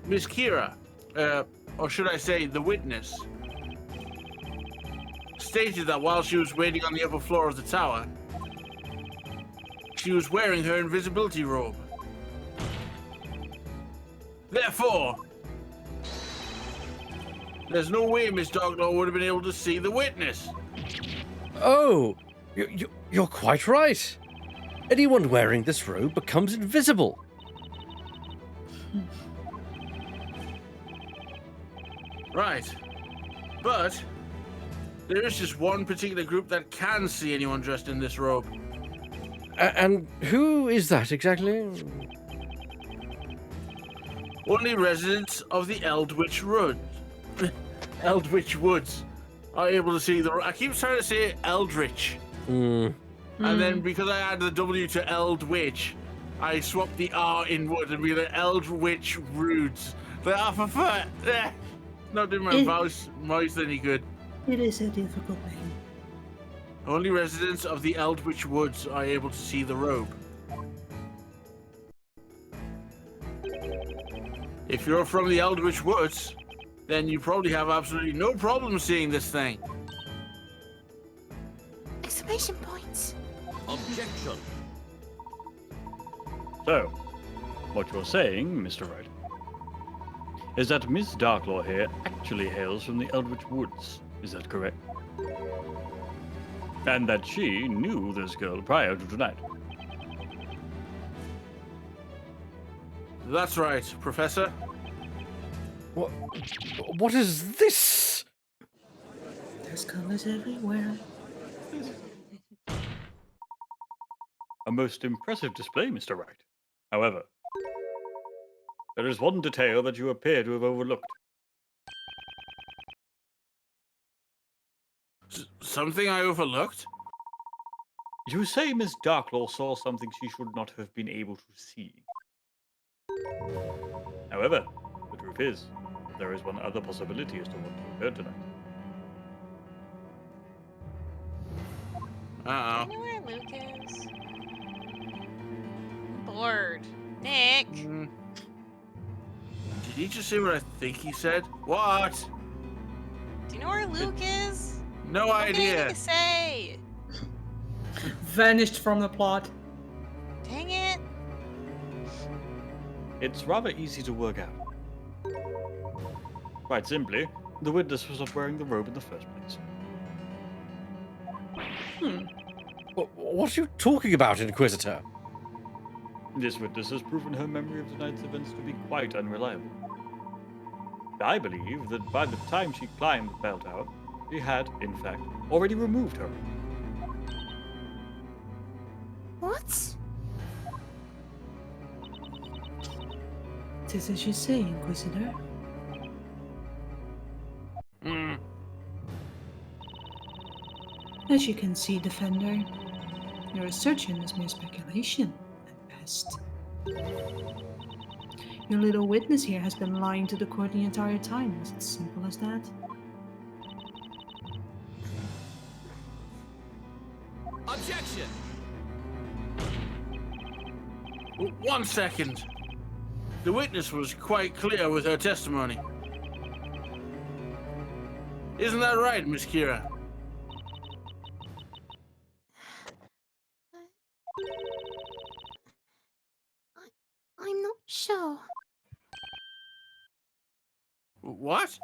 Miss Kira, or should I say the witness, stated that while she was waiting on the upper floor of the tower, she was wearing her invisibility robe. Therefore, there's no way Miss Darklaw would have been able to see the witness. Oh, you're quite right. Anyone wearing this robe becomes invisible. Right. But there is just one particular group that can see anyone dressed in this robe. And who is that exactly? Only residents of the Eldritch Woods. Eldritch Woods are able to see the... I keep trying to say Eldritch. And then because I added the W to Eldritch, I swapped the R in wood and be like Eldritch Woods. Not doing my mouse any good. It is a difficult name. Only residents of the Eldritch Woods are able to see the robe. If you're from the Eldritch Woods, then you probably have absolutely no problem seeing this thing. Exclamation point. Objection. So, what you're saying, Mr. Wright, is that Miss Darklaw here actually hails from the Eldritch Woods. Is that correct? And that she knew this girl prior to tonight. That's right, Professor. What is this? There's colors everywhere. A most impressive display, Mr. Wright. However, there is one detail that you appear to have overlooked. Something I overlooked? You say Miss Darklaw saw something she should not have been able to see. However, the truth is, there is one other possibility as to what occurred tonight. Uh-oh. Do you know where Luke is? I'm bored. Nick! Did he just say what I think he said? What? Do you know where Luke is? No What did idea. he say? Vanished from the plot. Dang it. It's rather easy to work out. Quite simply, the witness was not wearing the robe in the first place. What are you talking about, Inquisitor? This witness has proven her memory of tonight's events to be quite unreliable. I believe that by the time she climbed the bell tower, she had, in fact, already removed her. What? Tis as you say, Inquisitor. As you can see, Defender, your assertion is mere speculation, at best. Your little witness here has been lying to the court the entire time. Is it simple as that? Objection! 1 second. The witness was quite clear with her testimony. Isn't that right, Miss Kira? I'm not sure. What?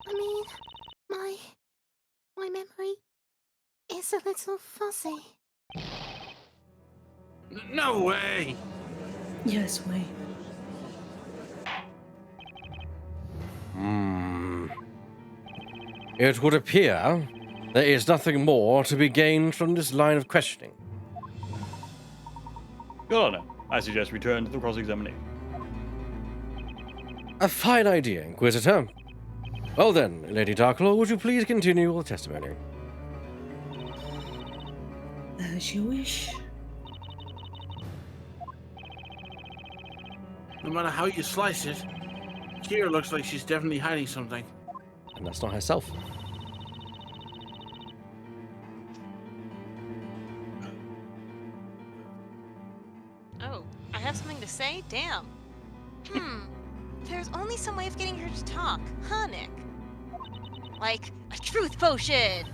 I mean, my memory is a little fuzzy. No way! Yes, wait. It would appear there is nothing more to be gained from this line of questioning. Your Honor, I suggest we turn to the cross-examination. A fine idea, Inquisitor. Well then, Lady Darklaw, would you please continue your testimony? As you wish. No matter how you slice it, Kira looks like she's definitely hiding something. And that's not herself. Oh, I have something to say? Damn. There's only some way of getting her to talk, huh, Nick? Like a truth potion!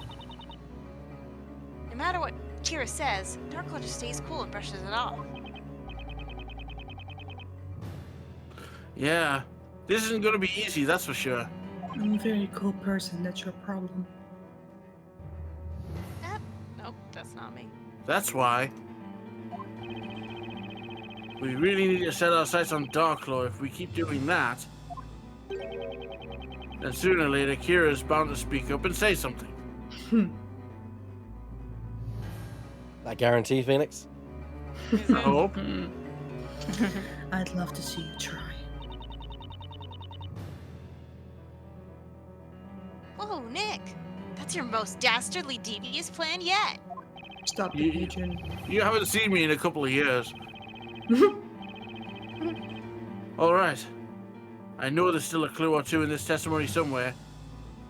No matter what Kira says, Darklaw just stays cool and brushes it off. Yeah, this isn't gonna be easy, that's for sure. I'm a very cool person, that's your problem. Nope, that's not me. That's why. We really need to set our sights on Darklaw. If we keep doing that, then sooner or later Kira's bound to speak up and say something. That guarantee, Phoenix? I hope. I'd love to see you try. Whoa, Nick! That's your most dastardly devious plan yet! Stop You- it, Adrian. You haven't seen me in a couple of years. All right. I know there's still a clue or two in this testimony somewhere,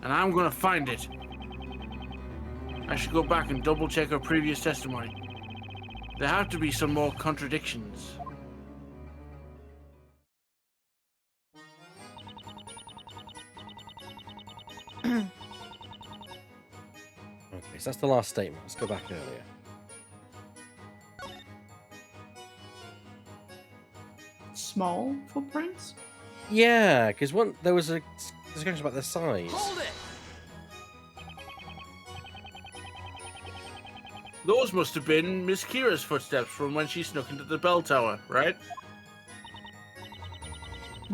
and I'm gonna find it. I should go back and double check her previous testimony. There have to be some more contradictions. Okay, so that's the last statement. Let's go back earlier. small footprints? Yeah, because there was a discussion about their size. Hold it! Those must have been Miss Kira's footsteps from when she snuck into the bell tower, right?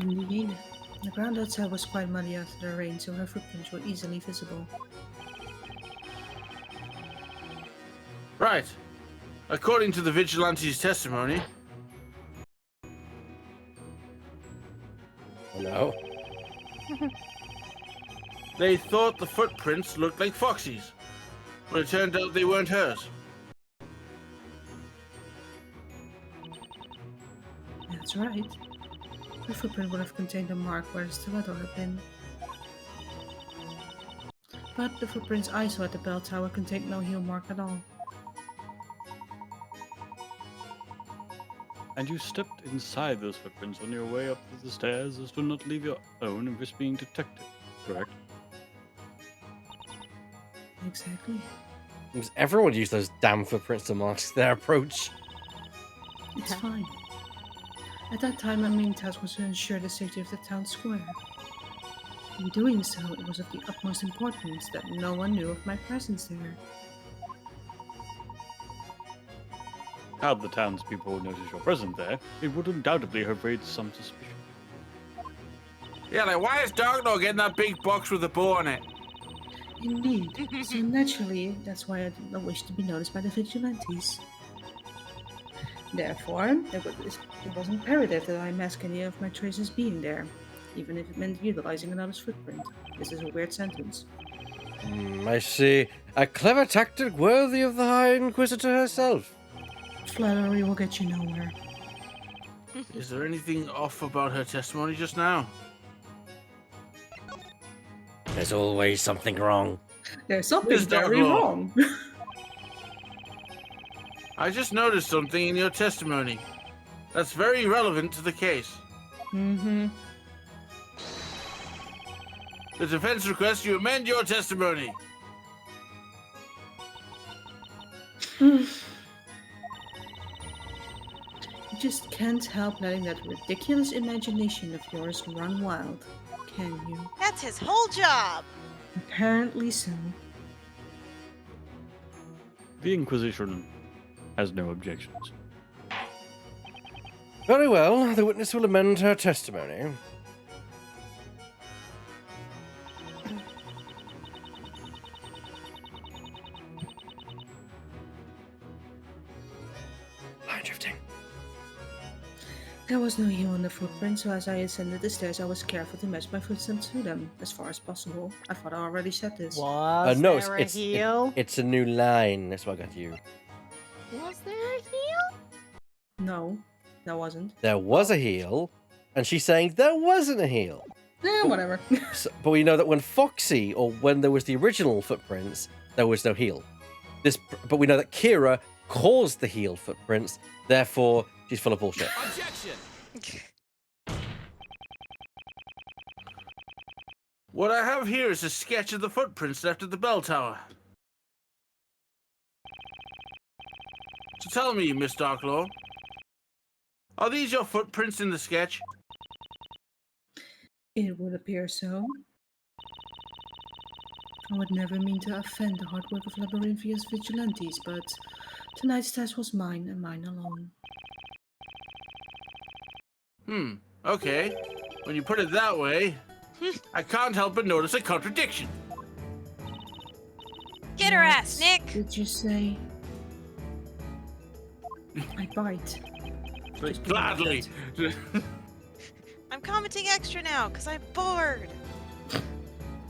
Indeed. The ground outside was quite muddy after the rain, so her footprints were easily visible. Right. According to the vigilante's testimony, Oh no. they thought the footprints looked like Foxy's, but it turned out they weren't hers. That's right. The footprint would have contained a mark where the stiletto had been. But the footprints I saw at the bell tower contained no heel mark at all. And you stepped inside those footprints on your way up the stairs as to not leave your own and risk being detected, correct? Exactly. Because everyone used those damn footprints to mark their approach. It's fine. At that time, my main task was to ensure the safety of the town square. In doing so, it was of the utmost importance that no one knew of my presence there. Had the townspeople noticed your presence there, it would undoubtedly have raised some suspicion. Yeah, like, why is Darknor getting that big box with a bow on it? Indeed. So naturally, that's why I did not wish to be noticed by the vigilantes. Therefore, it was imperative that I mask any of my traces being there, even if it meant utilizing another's footprint. This is a weird sentence. I see. A clever tactic worthy of the High Inquisitor herself. Flattery will get you nowhere. Is there anything off about her testimony just now? There's always something wrong. There's something Miss very Darknor. wrong. I just noticed something in your testimony that's very relevant to the case. Mm-hmm. The defense requests you amend your testimony. You just can't help letting that ridiculous imagination of yours run wild, can you? That's his whole job. Apparently so. The Inquisition has no objections. Very well, the witness will amend her testimony. Line drifting. There was no heel on the footprint, so as I ascended the stairs, I was careful to match my footsteps to them, as far as possible. I thought I already said this. Was No, there a heel? it's a new line. That's what I got you. Was there a heel? No, there wasn't. There was a heel, and she's saying there wasn't a heel. Whatever. But we know that when Foxy, or when there was the original footprints, there was no heel. But we know that Kira caused the heel footprints, therefore she's full of bullshit. Objection! What I have here is a sketch of the footprints left at the bell tower. So tell me, Miss Darklaw, are these your footprints in the sketch? It would appear so. I would never mean to offend the hard work of Labyrinthia's vigilantes, but tonight's task was mine and mine alone. Okay. When you put it that way, I can't help but notice a contradiction. Get her ass, Nick! Did you say? I bite. Just Gladly. I'm commenting extra now, because I'm bored.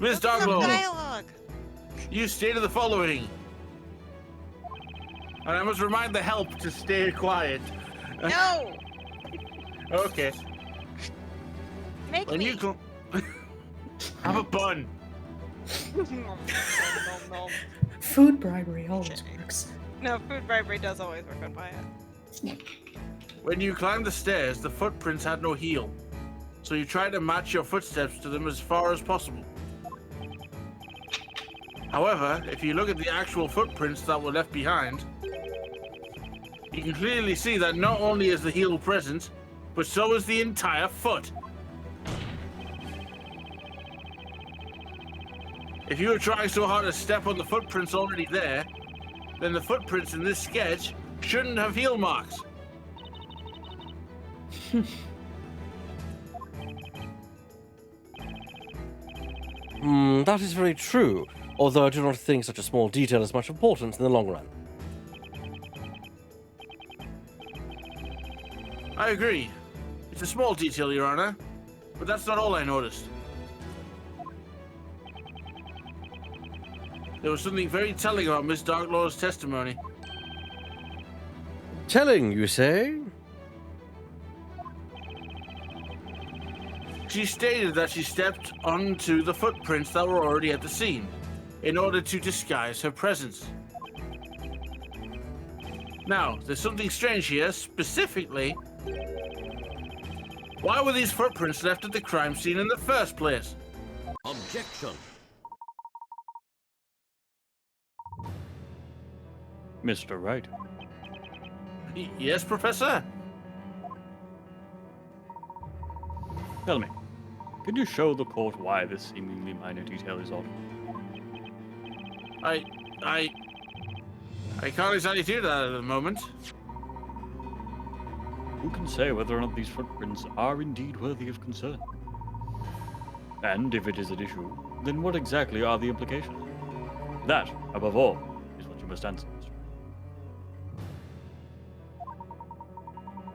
Miss Look up Darklaw, dialogue. you stated the following. And I must remind the help to stay quiet. No! Okay. Make When me. you have a bun. Food bribery always works. No, food bribery does always work on my end. When you climbed the stairs, the footprints had no heel. So you tried to match your footsteps to them as far as possible. However, if you look at the actual footprints that were left behind, you can clearly see that not only is the heel present, but so is the entire foot. If you were trying so hard to step on the footprints already there, then the footprints in this sketch shouldn't have heel marks. That is very true, although I do not think such a small detail has much importance in the long run. I agree. It's a small detail, Your Honor, but that's not all I noticed. There was something very telling about Miss Darklaw's testimony. Telling, you say? She stated that she stepped onto the footprints that were already at the scene in order to disguise her presence. Now, there's something strange here, specifically, why were these footprints left at the crime scene in the first place? Objection. Mr. Wright. Yes, Professor? Tell me, can you show the court why this seemingly minor detail is odd? I can't exactly do that at the moment. Who can say whether or not these footprints are indeed worthy of concern? And if it is an issue, then what exactly are the implications? That, above all, is what you must answer, Mr.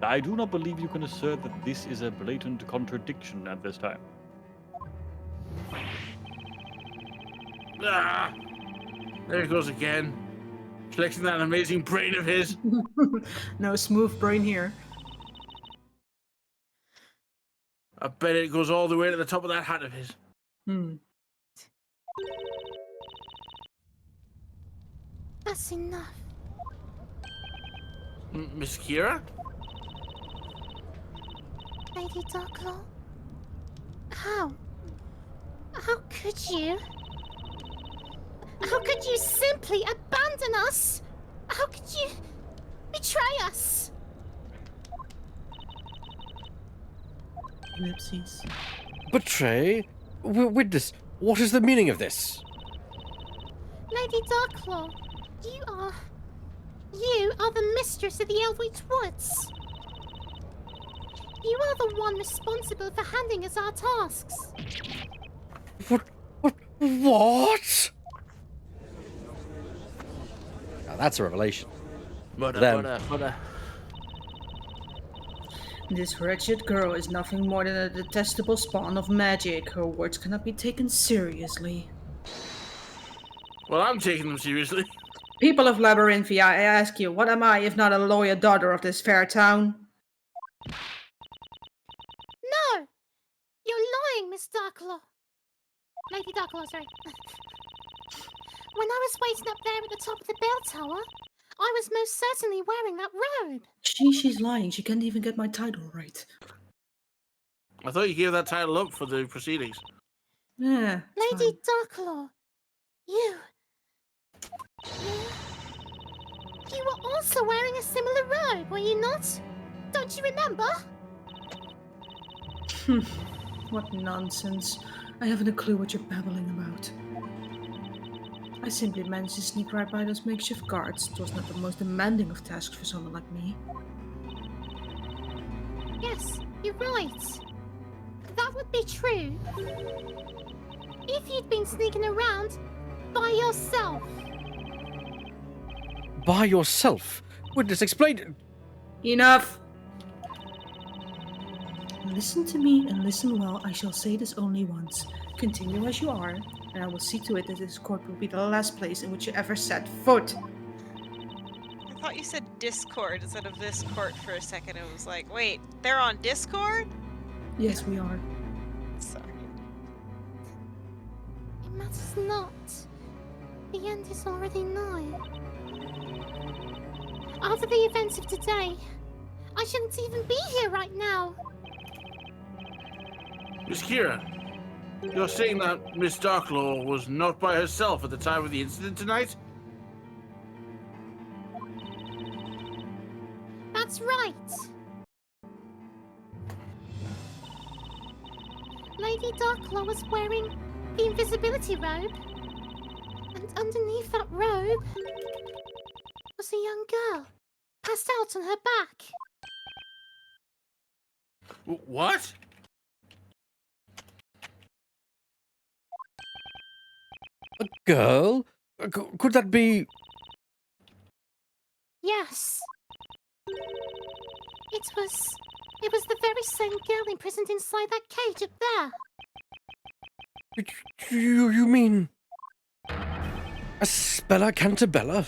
I do not believe you can assert that this is a blatant contradiction at this time. Ah, there he goes again. Flexing that amazing brain of his. No smooth brain here. I bet it goes all the way to the top of that hat of his. That's enough. Miss Kira? Lady Darklaw? How? How could you? How could you simply abandon us? How could you betray us? Ellipses. Betray? Witness, what is the meaning of this? Lady Darklaw, you are the mistress of the Eldritch Woods. You are the one responsible for handing us our tasks. What? Now that's a revelation. Butter. This wretched girl is nothing more than a detestable spawn of magic. Her words cannot be taken seriously. Well, I'm taking them seriously. People of Labyrinthia, I ask you, what am I if not a loyal daughter of this fair town? No! You're lying, Miss Darklaw. Lady Darklaw, sorry. When I was waiting up there at the top of the bell tower, I was most certainly wearing that robe. She's lying. She can't even get my title right. I thought you gave that title up for the proceedings. Yeah. Lady Darklaw, you were also wearing a similar robe, were you not? Don't you remember? What nonsense. I haven't a clue what you're babbling about. I simply managed to sneak right by those makeshift guards. It was not the most demanding of tasks for someone like me. Yes, you're right. That would be true. If you'd been sneaking around by yourself. By yourself? Witness, explain. Enough! Listen to me and listen well. I shall say this only once. Continue as you are, and I will see to it that this court will be the last place in which you ever set foot. I thought you said Discord instead of this court for a second. It was like, wait, they're on Discord? Yes, we are. Sorry. It matters not. The end is already nigh. After the events of today, I shouldn't even be here right now. Miss Kira, you're saying that Miss Darklaw was not by herself at the time of the incident tonight? That's right. Lady Darklaw was wearing the invisibility robe. And underneath that robe was a young girl, passed out on her back. What? A girl? Could that be? Yes. It was the very same girl imprisoned inside that cage up there. You mean a Spella Cantabella?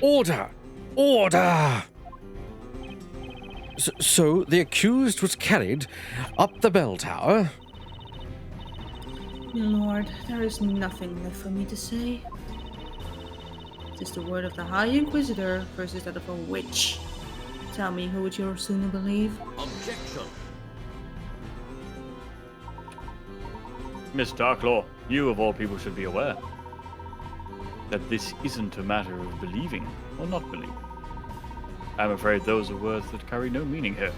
Order! Order! So the accused was carried up the bell tower? My lord, there is nothing left for me to say. It is the word of the High Inquisitor versus that of a witch. Tell me, who would you sooner believe? Objection. Miss Darklaw, you of all people should be aware that this isn't a matter of believing or not believing. I'm afraid those are words that carry no meaning here.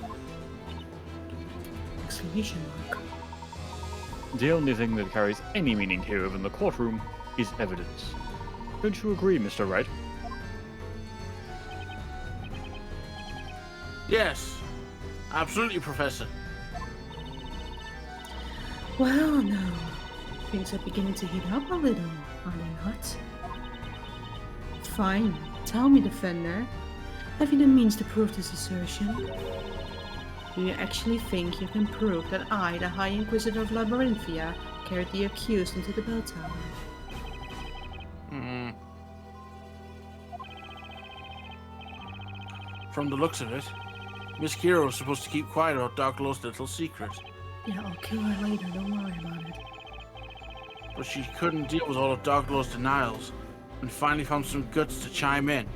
Exclamation mark. The only thing that carries any meaning here in the courtroom is evidence. Don't you agree, Mr. Wright? Yes. Absolutely, Professor. Well, now, things are beginning to heat up a little, are they not? Fine. Tell me, Defender. Have you the means to prove this assertion? Do you actually think you can prove that I, the High Inquisitor of Labyrinthia, carried the accused into the bell tower? From the looks of it, Miss Kira was supposed to keep quiet about Darklaw's little secret. Yeah, I'll kill her later, don't worry about it. But she couldn't deal with all of Darklaw's denials, and finally found some guts to chime in.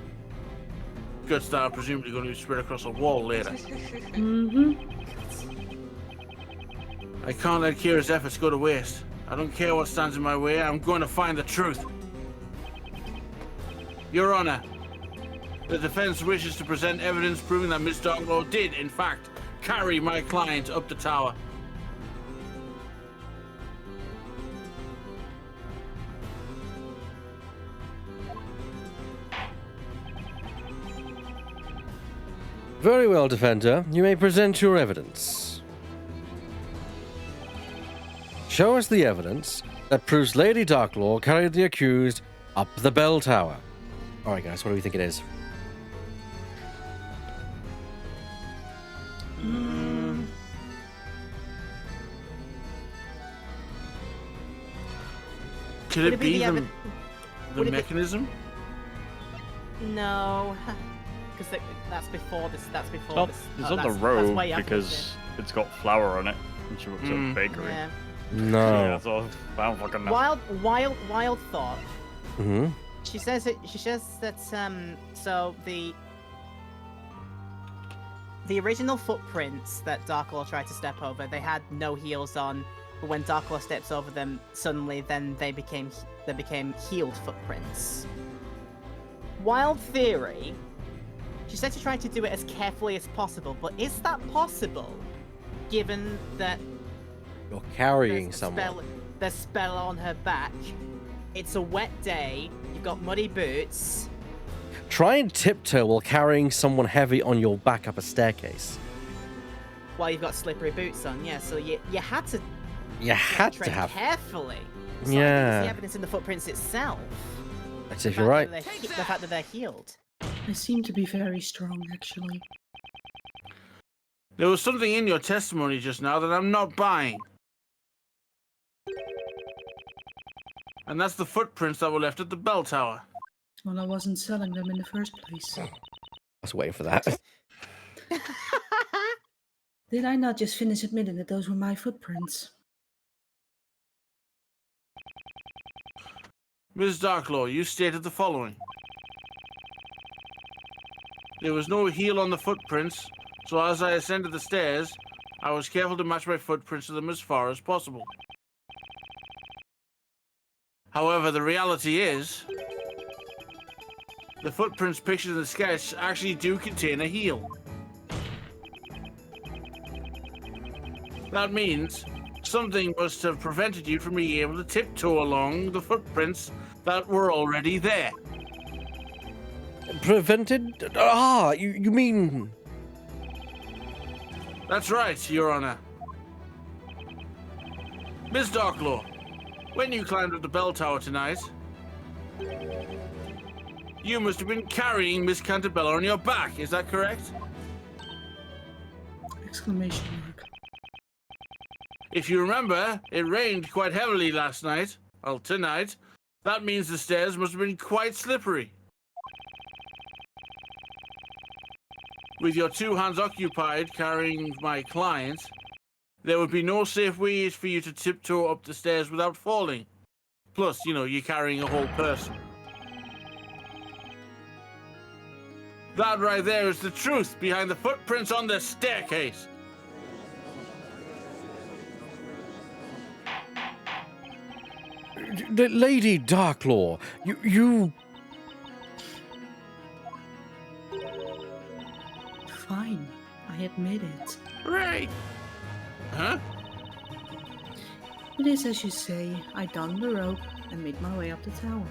Guts that are presumably going to be spread across a wall later. I can't let Kira's efforts go to waste. I don't care what stands in my way, I'm going to find the truth. Your Honor, the defense wishes to present evidence proving that Miss Darklaw did, in fact, carry my client up the tower. Very well, Defender. You may present your evidence. Show us the evidence that proves Lady Darklaw carried the accused up the bell tower. Alright, guys, what do we think it is? Could it be the Would it be- mechanism? No, because that's before this. That's before It's not, this. it's oh, not the that's robe way after because it's got flour on it, and she works at a bakery. Yeah. No. Yeah, so I don't fucking know. Wild thought. Mm-hmm. She says that so the original footprints that Darklaw tried to step over, they had no heels on, but when Darklaw steps over them, suddenly then they became healed footprints. Wild theory. She said she tried to do it as carefully as possible, but is that possible given that You're carrying there's a someone. there's spell on her back? It's a wet day, you've got muddy boots. Try and tiptoe while carrying someone heavy on your back up a staircase. While you've got slippery boots on, yeah. So you had to You had to tread have. carefully. So I think it's Yeah. the evidence in the footprints itself. That's if you're right. The fact that they're healed. I seem to be very strong, actually. There was something in your testimony just now that I'm not buying. And that's the footprints that were left at the bell tower. Well, I wasn't selling them in the first place. I was waiting for that. Did I not just finish admitting that those were my footprints? Ms. Darklaw, you stated the following. There was no heel on the footprints, so as I ascended the stairs, I was careful to match my footprints to them as far as possible. However, the reality is, the footprints pictured in the sketch actually do contain a heel. That means something must have prevented you from being able to tiptoe along the footprints that were already there. Prevented? Ah, you mean... That's right, Your Honor. Miss Darklaw, when you climbed up the bell tower tonight, you must have been carrying Miss Cantabella on your back, is that correct? Exclamation mark. If you remember, it rained quite heavily last night. Well, tonight. That means the stairs must have been quite slippery. With your two hands occupied carrying my client, there would be no safe ways for you to tiptoe up the stairs without falling. Plus, you know, you're carrying a whole person. That right there is the truth behind the footprints on the staircase. Lady Darklaw, you... Fine, I admit it. Right. Huh? It is as you say, I donned the rope and made my way up the tower.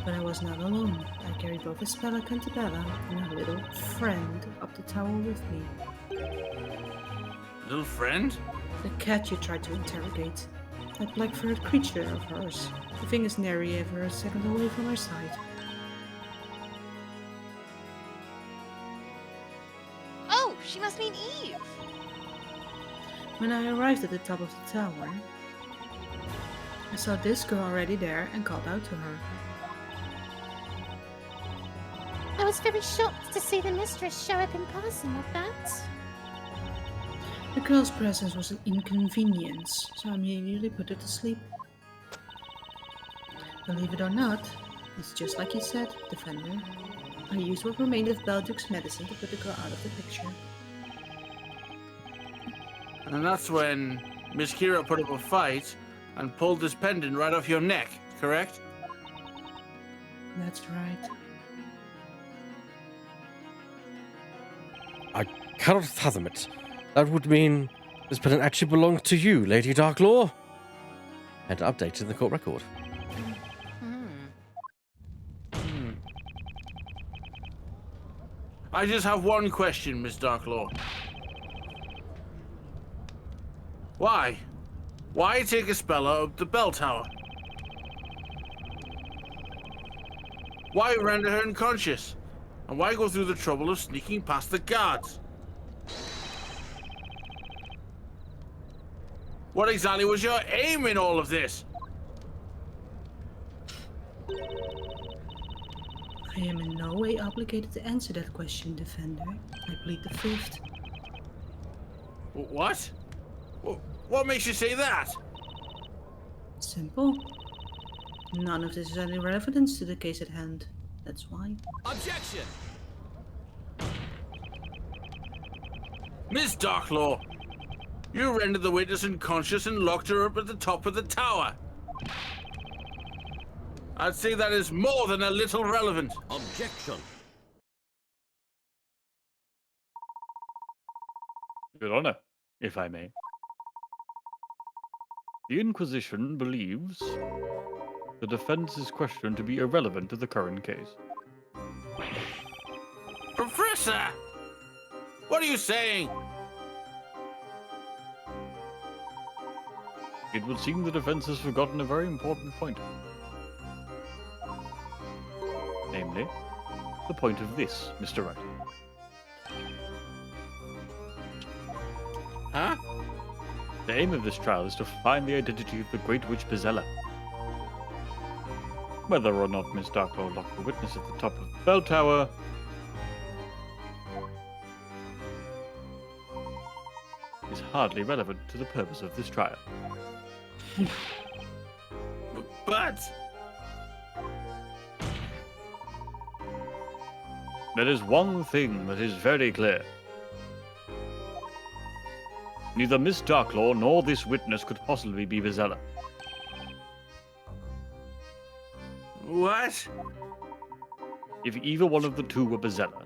But I was not alone. I carried both Espella Cantabella and her little friend up the tower with me. Little friend? The cat you tried to interrogate. That black-furred creature of hers. The thing is nary ever a second away from her side. Oh, she must mean Eve. When I arrived at the top of the tower, I saw this girl already there and called out to her. I was very shocked to see the mistress show up in person like that. The girl's presence was an inconvenience, so I immediately put her to sleep. Believe it or not, it's just like you said, Defender. I used what remained of Belduc's medicine to put the girl out of the picture. And that's when Miss Kira put up a fight and pulled this pendant right off your neck, correct? That's right. I cannot fathom it. That would mean this pendant actually belonged to you, Lady Darklaw. And updated in the court record. I just have one question, Miss Darklaw. Why? Why take Espella up the bell tower? Why render her unconscious? And why go through the trouble of sneaking past the guards? What exactly was your aim in all of this? I am in no way obligated to answer that question, Defender. I plead the fifth. What? What makes you say that? Simple. None of this has any relevance to the case at hand. That's why. Objection! Miss Darklaw, you rendered the witness unconscious and locked her up at the top of the tower. I'd say that is more than a little relevant. Objection. Your Honor, if I may. The Inquisition believes the defense's question to be irrelevant to the current case. Professor! What are you saying? It would seem the defense has forgotten a very important point. Namely, the point of this, Mr. Wright. Huh? The aim of this trial is to find the identity of the Great Witch Bezella. Whether or not Miss Darklaw locked the witness at the top of the bell tower is hardly relevant to the purpose of this trial. But... There is one thing that is very clear. Neither Miss Darklaw nor this witness could possibly be Bezella. What? If either one of the two were Bezella,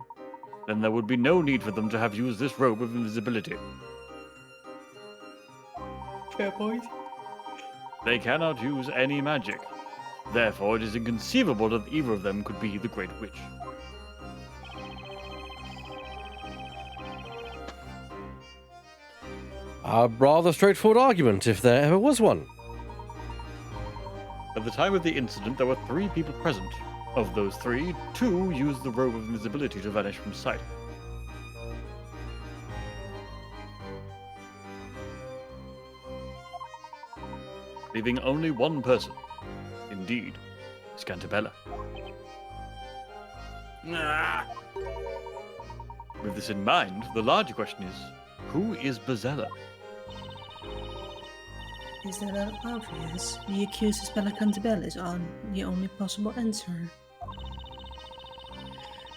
then there would be no need for them to have used this robe of invisibility. Fair point. They cannot use any magic. Therefore, it is inconceivable that either of them could be the Great Witch. A rather straightforward argument, if there ever was one. At the time of the incident, there were 3 people present. Of those 3, 2 used the robe of invisibility to vanish from sight. Leaving only one person. Indeed, Scantabella. Ah, With this in mind, the larger question is, who is Bazella? Is that not obvious? The accused Spella Cantabella is the only possible answer.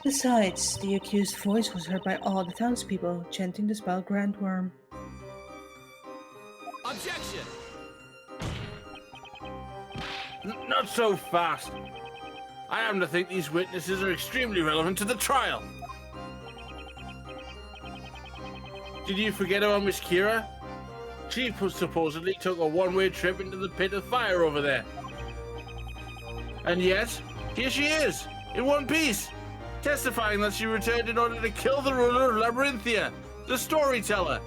Besides, the accused's voice was heard by all the townspeople, chanting the spell Grand Worm. Objection! not so fast. I happen to think these witnesses are extremely relevant to the trial. Did you forget about Miss Kira? She supposedly took a one-way trip into the pit of fire over there. And yet, here she is, in one piece, testifying that she returned in order to kill the ruler of Labyrinthia, the storyteller.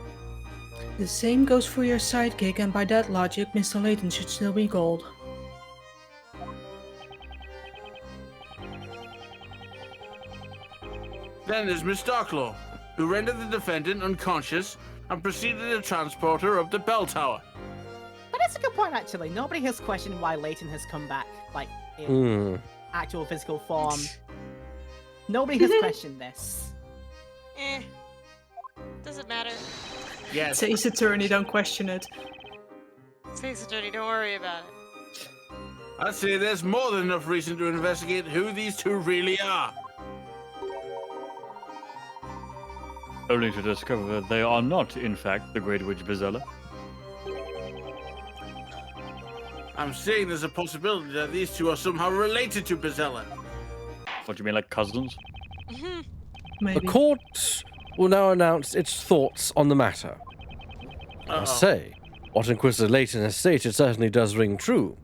The same goes for your sidekick, and by that logic, Mr. Layton should still be gold. Then there's Miss Darklaw, who rendered the defendant unconscious and proceeded to transport her up the bell tower. But that's a good point, actually. Nobody has questioned why Layton has come back, like, in actual physical form. Nobody has questioned this. Doesn't matter. Yes. It's Ace Attorney, don't question it. It's Ace Attorney, don't worry about it. I'd say there's more than enough reason to investigate who these two really are. Only to discover that they are not, in fact, the Great Witch Bazella. I'm saying there's a possibility that these two are somehow related to Bazella. What do you mean, like cousins? The Maybe. court will now announce its thoughts on the matter. I Uh-oh. say, what Inquisitor Layton has stated certainly does ring true.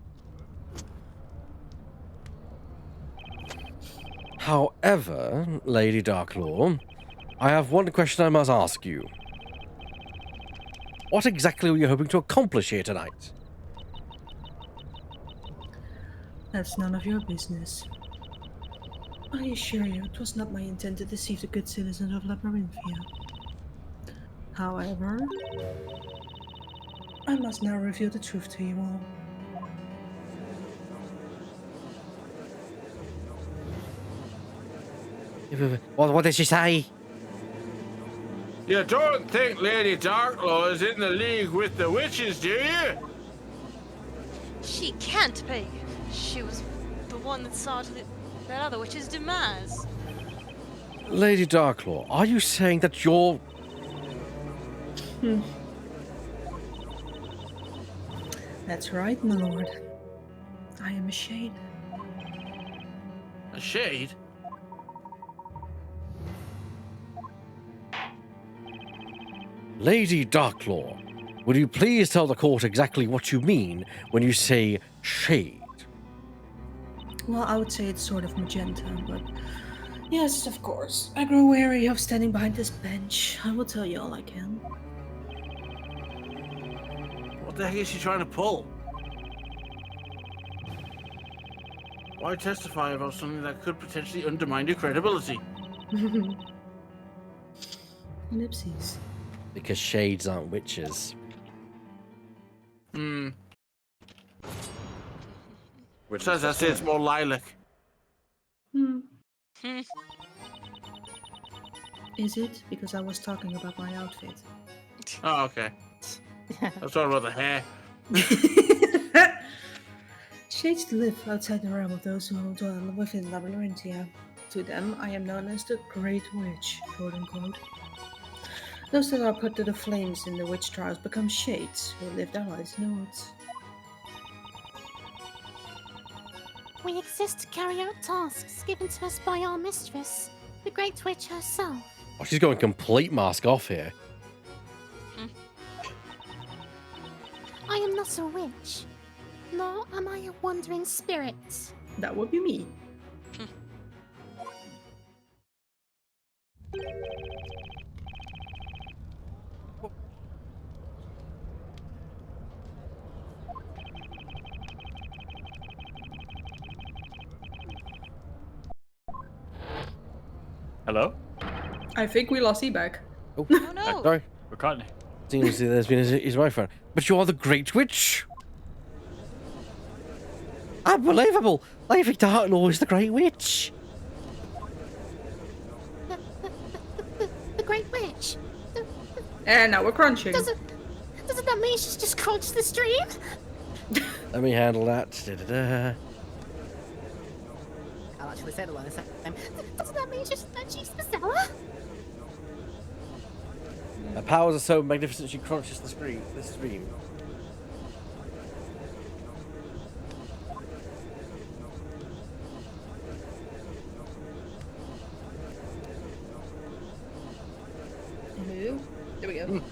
However, Lady Darklaw, I have one question I must ask you. What exactly were you hoping to accomplish here tonight? That's none of your business. I assure you, it was not my intent to deceive the good citizens of Labyrinthia. However, I must now reveal the truth to you all. What did she say? You don't think Lady Darklaw is in the league with the witches, do you? She can't be. She was the one that saw to that other witch's demise. Lady Darklaw, are you saying that you're... That's right, my lord. I am a shade. A shade? Lady Darklaw, will you please tell the court exactly what you mean when you say shade? Well, I would say it's sort of magenta, but yes, of course. I grow weary of standing behind this bench. I will tell you all I can. What the heck is she trying to pull? Why testify about something that could potentially undermine your credibility? Ellipses. Because shades aren't witches. Which says I say it's more lilac. Is it? Because I was talking about my outfit. Oh, okay. I was talking about the hair. Shades live outside the realm of those who dwell within Labyrinthia. To them, I am known as the Great Witch, quote unquote. Those that are put to the flames in the witch trials become shades who live their lives in the woods. We exist to carry out tasks given to us by our mistress, the Great Witch herself. Oh, she's going complete mask off here. not a witch, nor am I a wandering spirit. That would be me. Hello? I think we lost Ebag. Oh no! Sorry. McCartney. Seems there's been his microphone. But you are the Great Witch. Unbelievable! Lady Darklaw is the Great Witch. The Great Witch. And now we're crunching. Doesn't that mean she's just crunched the stream? Let me handle that. Da-da-da. I'll actually say the one this time. Doesn't that mean she's Marcella? Her powers are so magnificent she crunches the stream. Hello? There we go.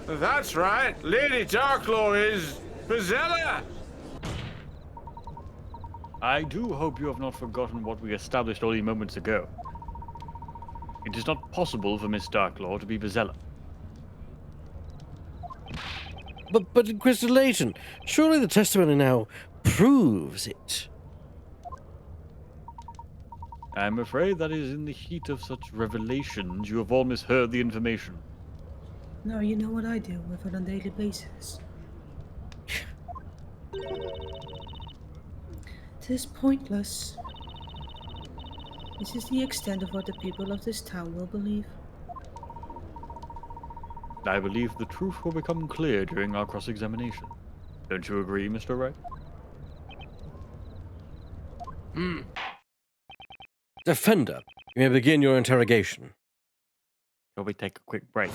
That's right. Lady Darklaw is Bazella. I do hope you have not forgotten what we established only moments ago. It is not possible for Miss Darklaw to be Bazella. But Crystal Layton, surely the testimony now proves it. I'm afraid that is in the heat of such revelations you have all misheard the information. No, you know what I deal with on a daily basis. It is pointless. This is the extent of what the people of this town will believe. I believe the truth will become clear during our cross-examination. Don't you agree, Mr. Wright? Defender, you may begin your interrogation. Shall we take a quick break?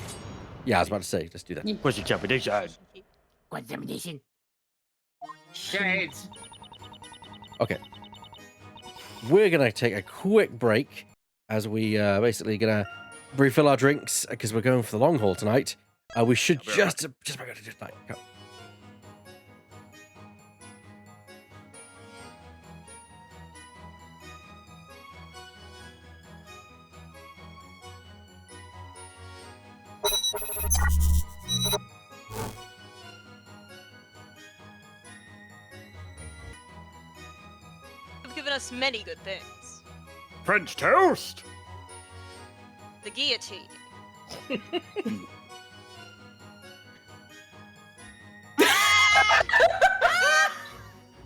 Yeah, I was about to say, let's do that. Cross-examination. Examination. Shades. Okay. We're going to take a quick break as we basically going to refill our drinks because we're going for the long haul tonight. We should just about go to tonight. Go. You've given us many good things. French toast! The guillotine.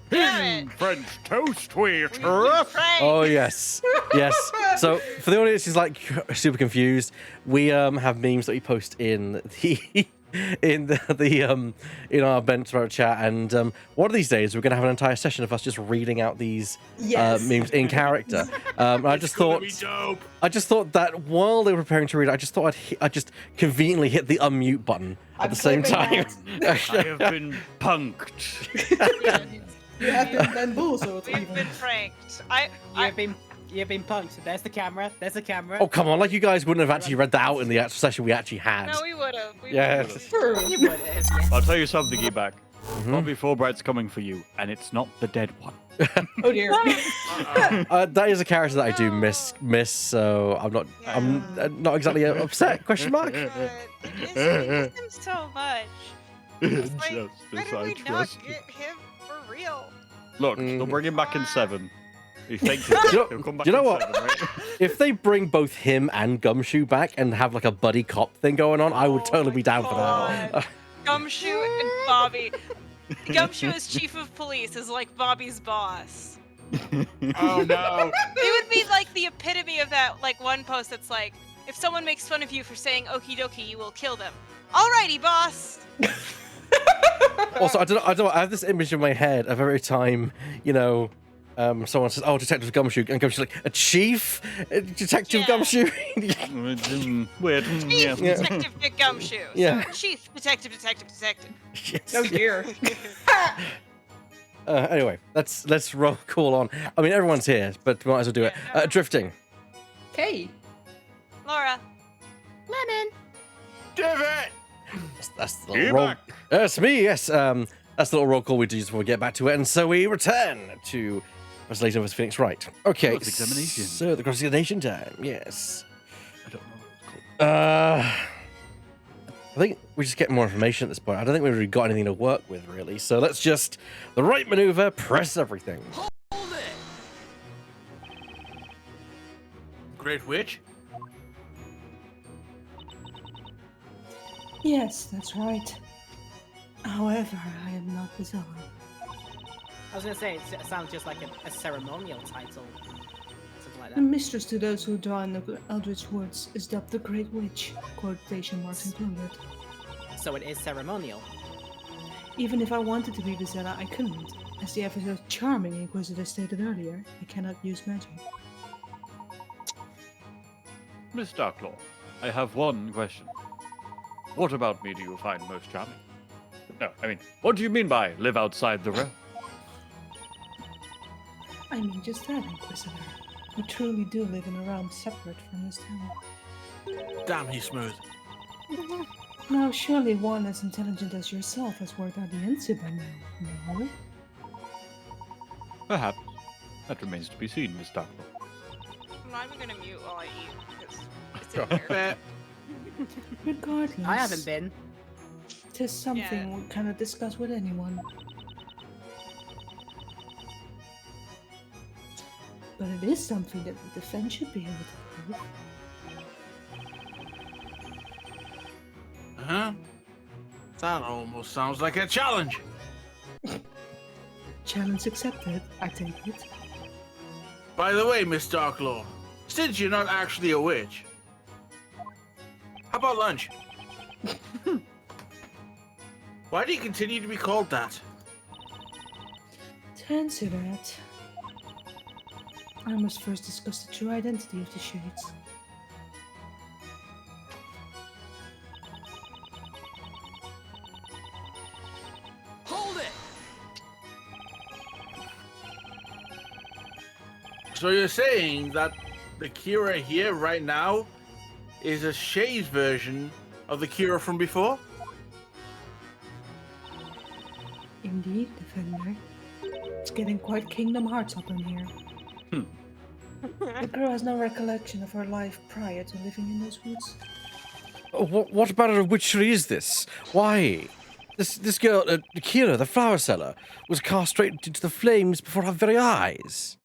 Damn it. French toast, waiter! Oh yes, yes. So for the audience who's like super confused, we have memes that we post in the in our bench chat, and one of these days we're gonna have an entire session of us just reading out these memes in character. I just thought that while they were preparing to read, I just thought I'd just conveniently hit the unmute button at the same time. I have been punked. You have been bamboozled. We've been pranked. You've been punked. There's the camera. There's the camera. Oh come on! Like you guys wouldn't have actually read that out in the actual session we actually had. No, we would have. Yeah. True. You would have, yeah. I'll tell you something, Ebak. Bobby Fulbright's coming for you, and it's not the dead one. Oh dear. That is a character that I do miss. So I'm not exactly upset. Question mark. You miss him so much. It's like, why did we not get him for real? Look, they'll bring him back in 7. He thinks he'll come back you know in what? 7, right? If they bring both him and Gumshoe back and have like a buddy cop thing going on, I would totally be down for that. Gumshoe and Bobby. Gumshoe as chief of police is like Bobby's boss. Oh no! It would be like the epitome of that like one post that's like, if someone makes fun of you for saying okie dokie, you will kill them. Alrighty, boss. Also, I don't know. I have this image in my head of every time, someone says, "Oh, Detective Gumshoe," and Gumshoe's like, "A chief, Detective Yeah. Gumshoe." Weird. Chief Yeah. Detective Dick Gumshoe. Yeah. So, Chief Detective. Yes. Oh dear. Anyway, let's roll call on. I mean, everyone's here, but we might as well do it. Drifting. Okay. Laura. Lemon. Divot! That's the Be little roll. back. That's me, yes. That's the little roll call we do just before we get back to it. And so we return to Professor Layton vs. Phoenix Wright. Okay. Cross-examination. So the cross-examination time, yes. I don't know what it's called. I think we just get more information at this point. I don't think we've really got anything to work with, really. So let's just, the right maneuver, press everything. Hold it! Great Witch? Yes, that's right. However, I am not Bizarre. I was gonna say, it sounds just like a ceremonial title. Something like The that. mistress to those who draw in the Eldritch Woods is dubbed the Great Witch, quotation marks included. So it is ceremonial. Even if I wanted to be Bizarre, I couldn't. As the ever so charming Inquisitor stated earlier, I cannot use magic. Miss Darklaw, I have one question. What about me do you find most charming? No, I mean, what do you mean by live outside the realm? I mean just that, Inquisitor. We truly do live in a realm separate from this town. Damn, he's smooth. Now, surely one as intelligent as yourself has worked out the answer by now, no? Perhaps. That remains to be seen, Miss Darklaw. I'm not even gonna mute while I eat because it's in here. Fair. Regardless, I haven't been. Tis something we cannot discuss with anyone. But it is something that the defense should be able to prove. Huh? That almost sounds like a challenge. Challenge accepted, I take it. By the way, Miss Darklaw, since you're not actually a witch, how about lunch? Why do you continue to be called that? To answer that, I must first discuss the true identity of the shades. Hold it! So you're saying that the Kira here right now is a Shay's version of the Kira from before? Indeed, Defender. It's getting quite Kingdom Hearts up in here. The girl has no recollection of her life prior to living in those woods. What about a witchery is this? Why? This girl, Kira, the flower seller, was cast straight into the flames before our very eyes.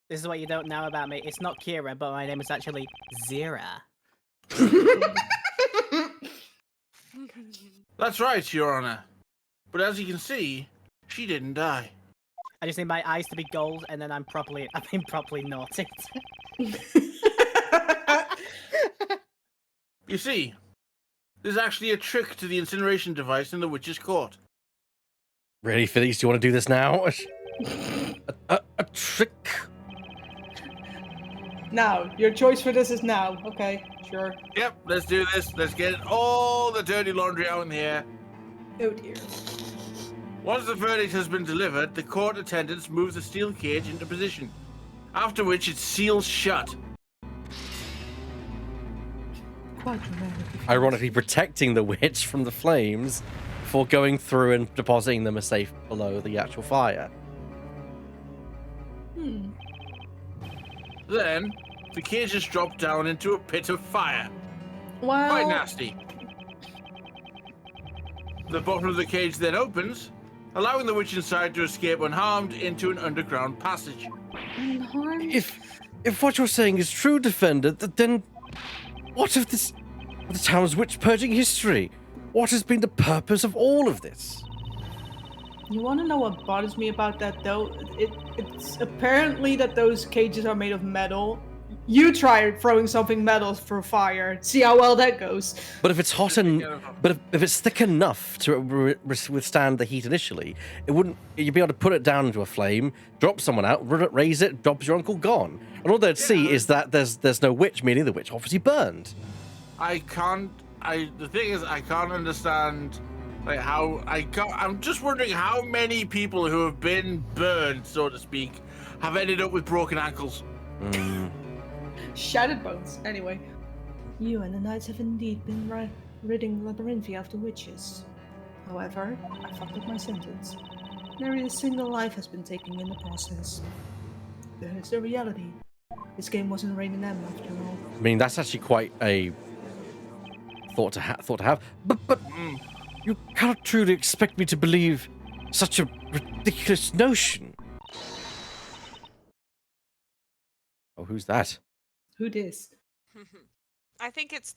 This is what you don't know about me. It's not Kira, but my name is actually Zira. That's right, Your Honor. But as you can see, she didn't die. I just need my eyes to be gold, and then I've been properly naughty. You see, there's actually a trick to the incineration device in the witch's court. Really, Felix? Do you want to do this now? a trick? Now, your choice for this is now. Okay, sure. Yep, let's do this. Let's get all the dirty laundry out in here. Oh dear. Once the verdict has been delivered, the court attendants move the steel cage into position, after which it seals shut. Quite dramatic. Ironically protecting the witch from the flames before going through and depositing them as safe below the actual fire. Then, the cage is dropped down into a pit of fire. Well, Quite nasty. The bottom of the cage then opens, allowing the witch inside to escape unharmed into an underground passage. Unharmed? If what you're saying is true, Defender, then what of this? The town's witch purging history? What has been the purpose of all of this? You want to know what bothers me about that, though? It's apparently that those cages are made of metal. You try throwing something metal through fire. See how well that goes. But if it's hot and but if it's thick enough to withstand the heat initially, it wouldn't. You'd be able to put it down into a flame, drop someone out, raise it, Dob's your uncle gone, and all they'd see is that there's no witch, meaning the witch obviously burned. The thing is, I can't understand, like, how, I'm just wondering how many people who have been burned, so to speak, have ended up with broken ankles. Shattered bones. Anyway. You and the knights have indeed been ridding Labyrinthia of the witches. However, I fucked up my sentence. Nary a single life has been taken in the process. There's the reality. This game wasn't raining them after all. I mean, that's actually quite a thought to have. But you cannot truly expect me to believe such a ridiculous notion. Oh, who's that? Who dis? I think it's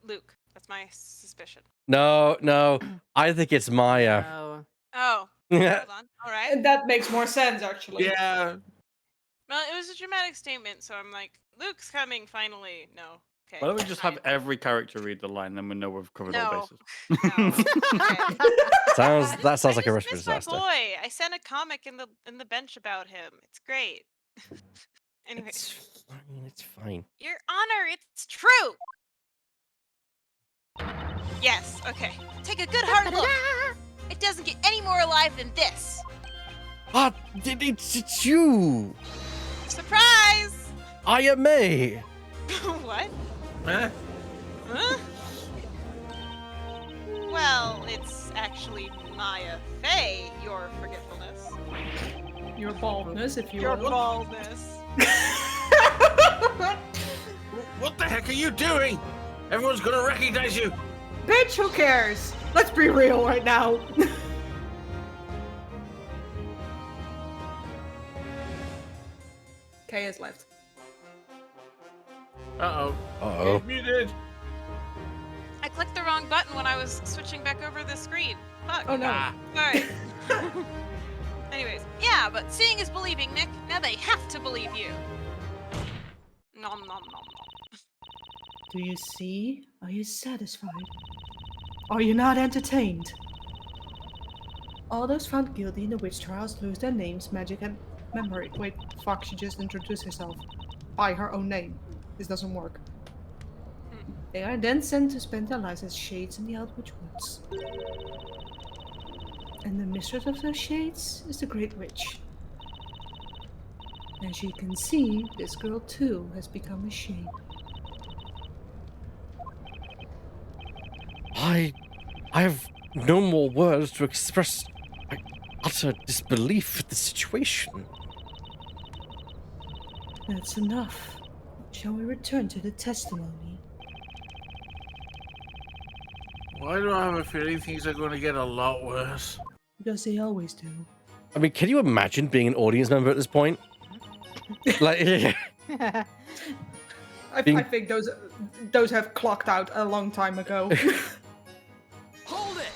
Luke. That's my suspicion. No. I think it's Maya. Oh. Oh, Yeah. hold on. All right. And that makes more sense, actually. Yeah. Well, it was a dramatic statement, so I'm like, Luke's coming finally. No. Okay. Why don't we just have fine. every character read the line, then we know we've covered all No. bases. No. Okay. That sounds like a I recipe just miss disaster. my boy. I sent a comic in the bench about him. It's great. Anyway, It's fine. Your Honor, it's true. Yes. Okay. Take a good hard look. It doesn't get any more alive than this. Ah, it's you! Surprise! I am May! What? Huh? Huh? Well, it's actually Maya Fey, your forgetfulness. Your baldness, if you Your will. baldness. What the heck are you doing? Everyone's gonna recognize you. Bitch, who cares? Let's be real right now. Kay has left. Uh-oh. Uh-oh. Muted. I clicked the wrong button when I was switching back over the screen. Fuck. Oh no. Sorry. Anyways, yeah, but seeing is believing, Nick. Now they have to believe you. Nom nom nom nom. Do you see? Are you satisfied? Are you not entertained? All those found guilty in the witch trials lose their names, magic, and memory. Wait, fuck, she just introduced herself by her own name. This doesn't work. They are then sent to spend their lives as shades in the Eldritch Woods. And the mistress of those shades is the Great Witch. As you can see, this girl too has become a shade. I have no more words to express my utter disbelief at the situation. That's enough. Shall we return to the testimony? Why do I have a feeling things are going to get a lot worse? Because they always do. I mean, can you imagine being an audience member at this point? Like, I think those have clocked out a long time ago. Hold it!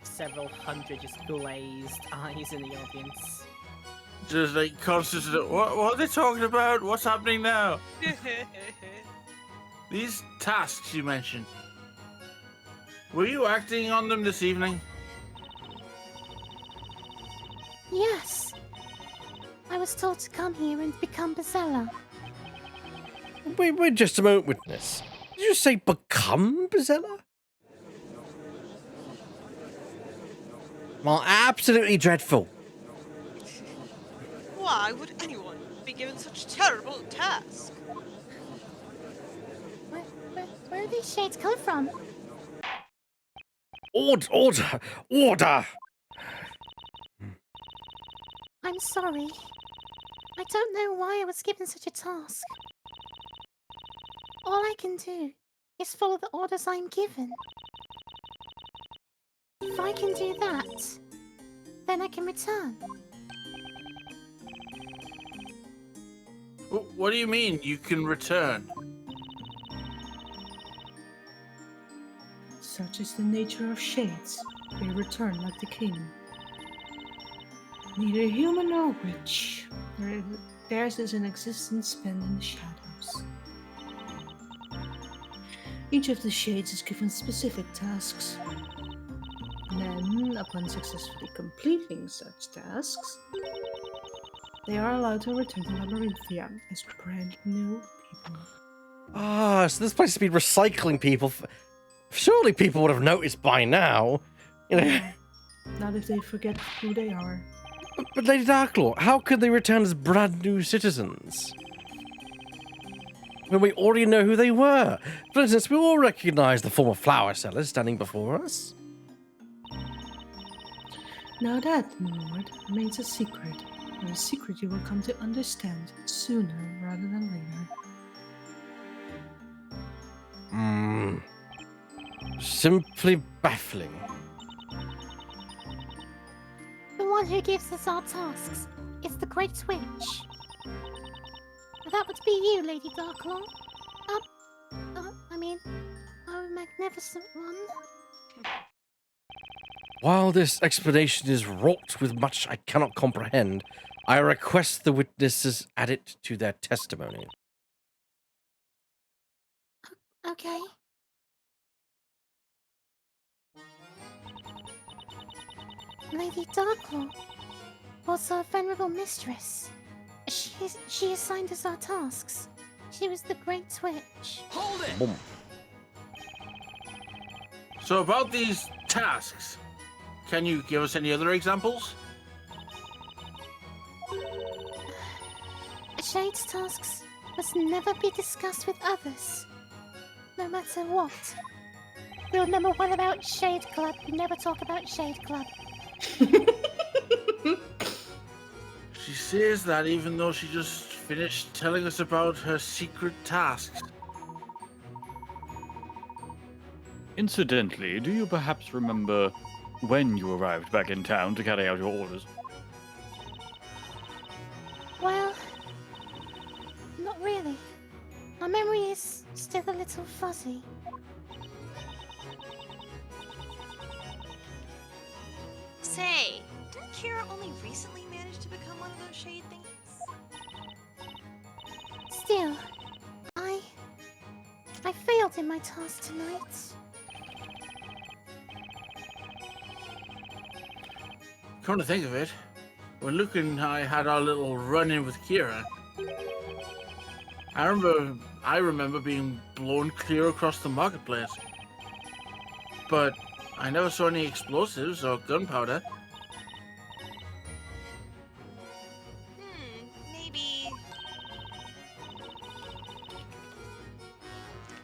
Several hundred just glazed eyes in the audience. Just like constant. What are they talking about? What's happening now? These tasks you mentioned. Were you acting on them this evening? Yes. I was told to come here and become Bazella. wait just a moment, witness. Did you say become Bazella? Well, absolutely dreadful. Why would anyone be given such a terrible task? Where do these shades come from? Order! I'm sorry. I don't know why I was given such a task. All I can do is follow the orders I'm given. If I can do that, then I can return. What do you mean you can return? Such is the nature of shades. They return like the king. Neither human nor witch. Theirs is an existence spent in the shadows. Each of the shades is given specific tasks. Then, upon successfully completing such tasks, they are allowed to return to Labyrinthia as brand new people. Ah, so this place has been recycling people. Surely people would have noticed by now. You know. Not if they forget who they are. But Lady Darklaw, how could they return as brand new citizens? when we already know who they were? For instance, we all recognize the former flower sellers standing before us. Now that, my lord, remains a secret. A secret you will come to understand sooner rather than later. Simply baffling. The one who gives us our tasks is the Great Witch. That would be you, Lady Darklaw. Oh, magnificent one. While this explanation is wrought with much I cannot comprehend, I request the witnesses add it to their testimony. Okay. Lady Darklaw was our venerable mistress. She assigned us our tasks. She was the Great Witch. Hold it! Boom. So about these tasks, can you give us any other examples? Shade's tasks must never be discussed with others, no matter what. Rule number 1 about Shade Club: you never talk about Shade Club. She says that even though she just finished telling us about her secret tasks. Incidentally, do you perhaps remember when you arrived back in town to carry out your orders? Well, not really. My memory is still a little fuzzy. Say, didn't Kira only recently manage to become one of those shade things? Still, I failed in my task tonight. Come to think of it, when Luke and I had our little run-in with Kira, I remember being blown clear across the marketplace. But I never saw any explosives or gunpowder. Maybe...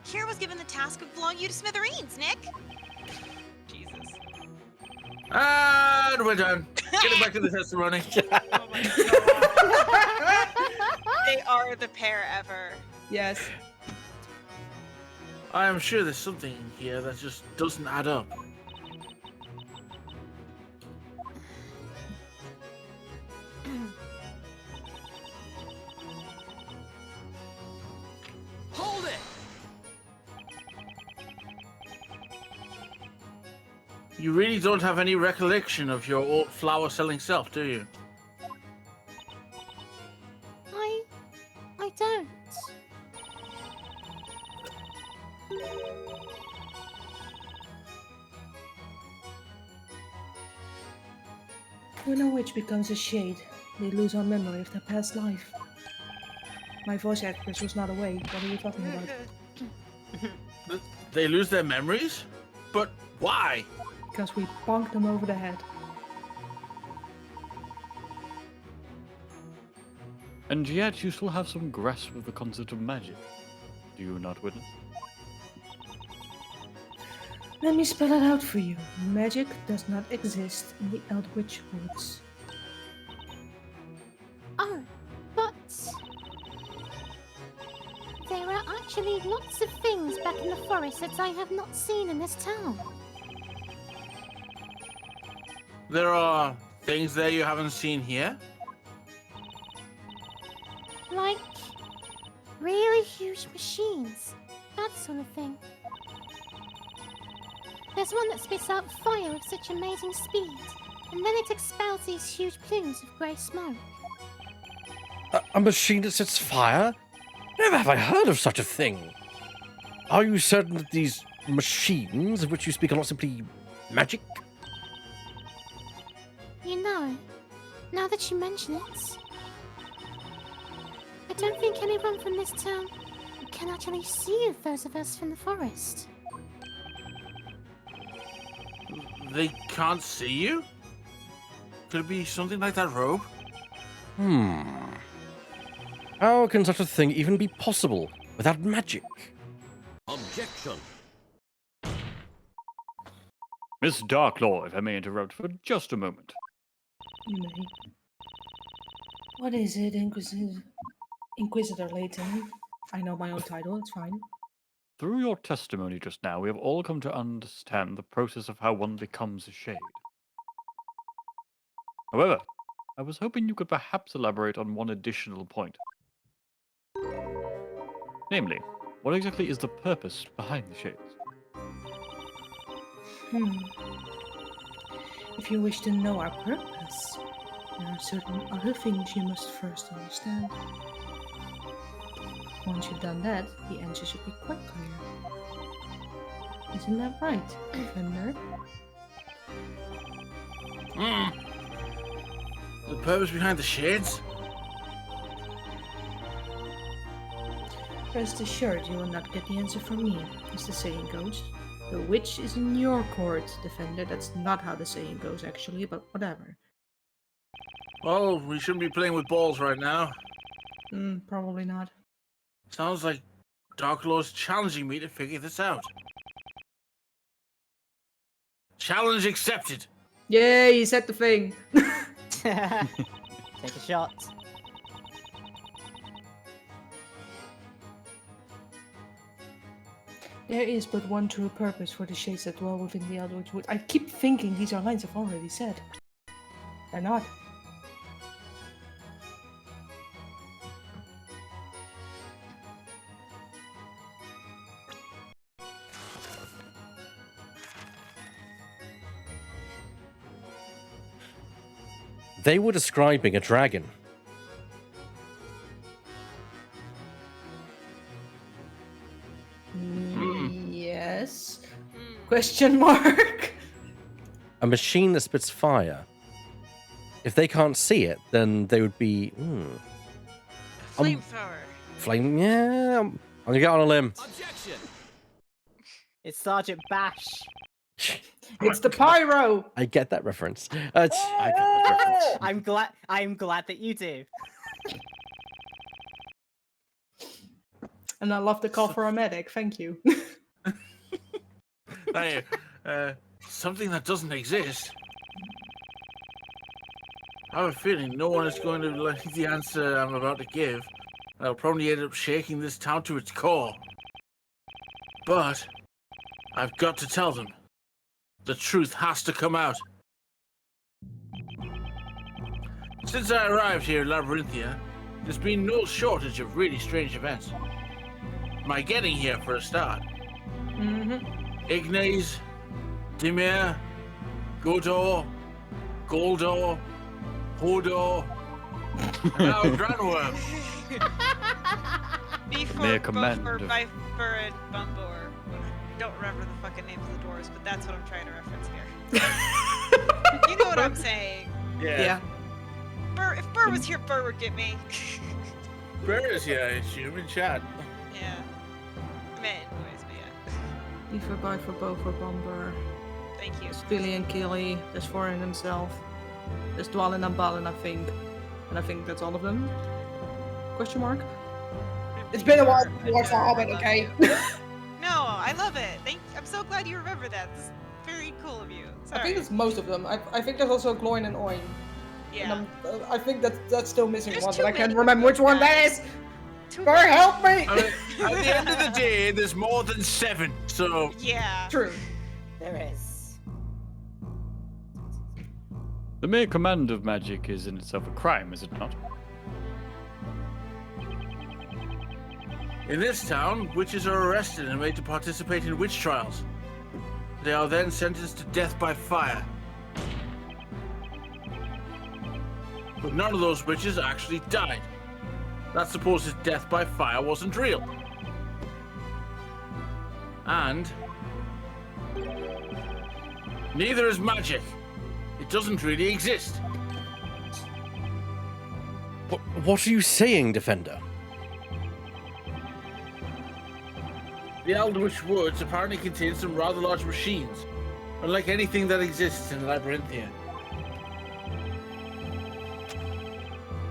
Kira was given the task of blowing you to smithereens, Nick! Jesus. And we're done. Getting back to the testimony. Oh my god. They are the pair ever. Yes. I am sure there's something here that just doesn't add up. Hold it! You really don't have any recollection of your old flower-selling self, do you? I don't. When a witch becomes a shade, they lose our memory of their past life. My voice actress was not away. What are you talking about? They lose their memories? But why? Because we bonked them over the head. And yet you still have some grasp of the concept of magic. Do you not, witness? Let me spell it out for you. Magic does not exist in the Eldritch Woods. Oh, but there are actually lots of things back in the forest that I have not seen in this town. There are things there you haven't seen here? Like really huge machines, that sort of thing. There's one that spits out fire with such amazing speed, and then it expels these huge plumes of grey smoke. A machine that sets fire? Never have I heard of such a thing. Are you certain that these machines of which you speak are not simply magic? You know, now that you mention it, I don't think anyone from this town can actually see those of us from the forest. They can't see you? Could it be something like that robe? How can such a thing even be possible? without magic. Objection. Miss Darklaw, if I may interrupt for just a moment. You may. What is it, Inquisitor Layton? I know my own title, it's fine. Through your testimony just now, we have all come to understand the process of how one becomes a shade. However, I was hoping you could perhaps elaborate on one additional point. Namely, what exactly is the purpose behind the shades? If you wish to know our purpose, there are certain other things you must first understand. Once you've done that, the answer should be quite clear. Isn't that right, Defender? The purpose behind the shades? Rest assured you will not get the answer from me, as the saying goes. The witch is in your court, Defender. That's not how the saying goes, actually, but whatever. Well, we shouldn't be playing with balls right now. Probably not. Sounds like Darklaw's challenging me to figure this out. Challenge accepted. Yeah, you said the thing. Take a shot. There is but one true purpose for the shades that dwell within the Eldritch Wood. I keep thinking these are lines I've already said. They're not. They were describing a dragon. Yes. Question mark. A machine that spits fire. If they can't see it, then they would be. Flamethrower. Flame. Yeah. I'm gonna get on a limb. Objection. It's Sergeant Bash. It's the pyro. I get that reference. I get that reference. I'm glad that you do. And I love the call for a medic. Thank you. Hey, something that doesn't exist. I have a feeling no one is going to like the answer I'm about to give. I'll probably end up shaking this town to its core. But I've got to tell them. The truth has to come out. Since I arrived here in Labyrinthia, there's been no shortage of really strange events. My getting here, for a start. Ignace, Dimir, Godor, Goldor, Hodor, and now Granworm. Mere Before command Buffer, of- Viper, and Bumbor. Don't remember the fucking names of the doors, but that's what I'm trying to reference here. You know what I'm saying. Yeah. Burr, if Burr was here, Burr would get me. Where is here, I assume, in chat? Yeah. I meant anyways, but yeah. Beaver, Viper, Bofer, Bomber. Thank you. There's Billy and Keely. There's Foreign himself. There's Dwalin and Balin, I think. And I think that's all of them. Question mark? It's been a while since I watched The Hobbit, okay? No, I love it. I'm so glad you remember that. It's very cool of you. I Sorry. think it's most of them. I think there's also Gloin and Oin. Yeah. And I think that's still missing There's one, too but I can't many remember which one that guys. is. Too Burr, many. help me! I mean, at the end of the day, there's more than 7, so... Yeah. True. There is. The mere command of magic is in itself a crime, is it not? In this town, witches are arrested and made to participate in witch trials. They are then sentenced to death by fire. But none of those witches actually died. That supposed death by fire wasn't real. And neither is magic. It doesn't really exist. What are you saying, Defender? The Eldritch Woods apparently contain some rather large machines, unlike anything that exists in Labyrinthia.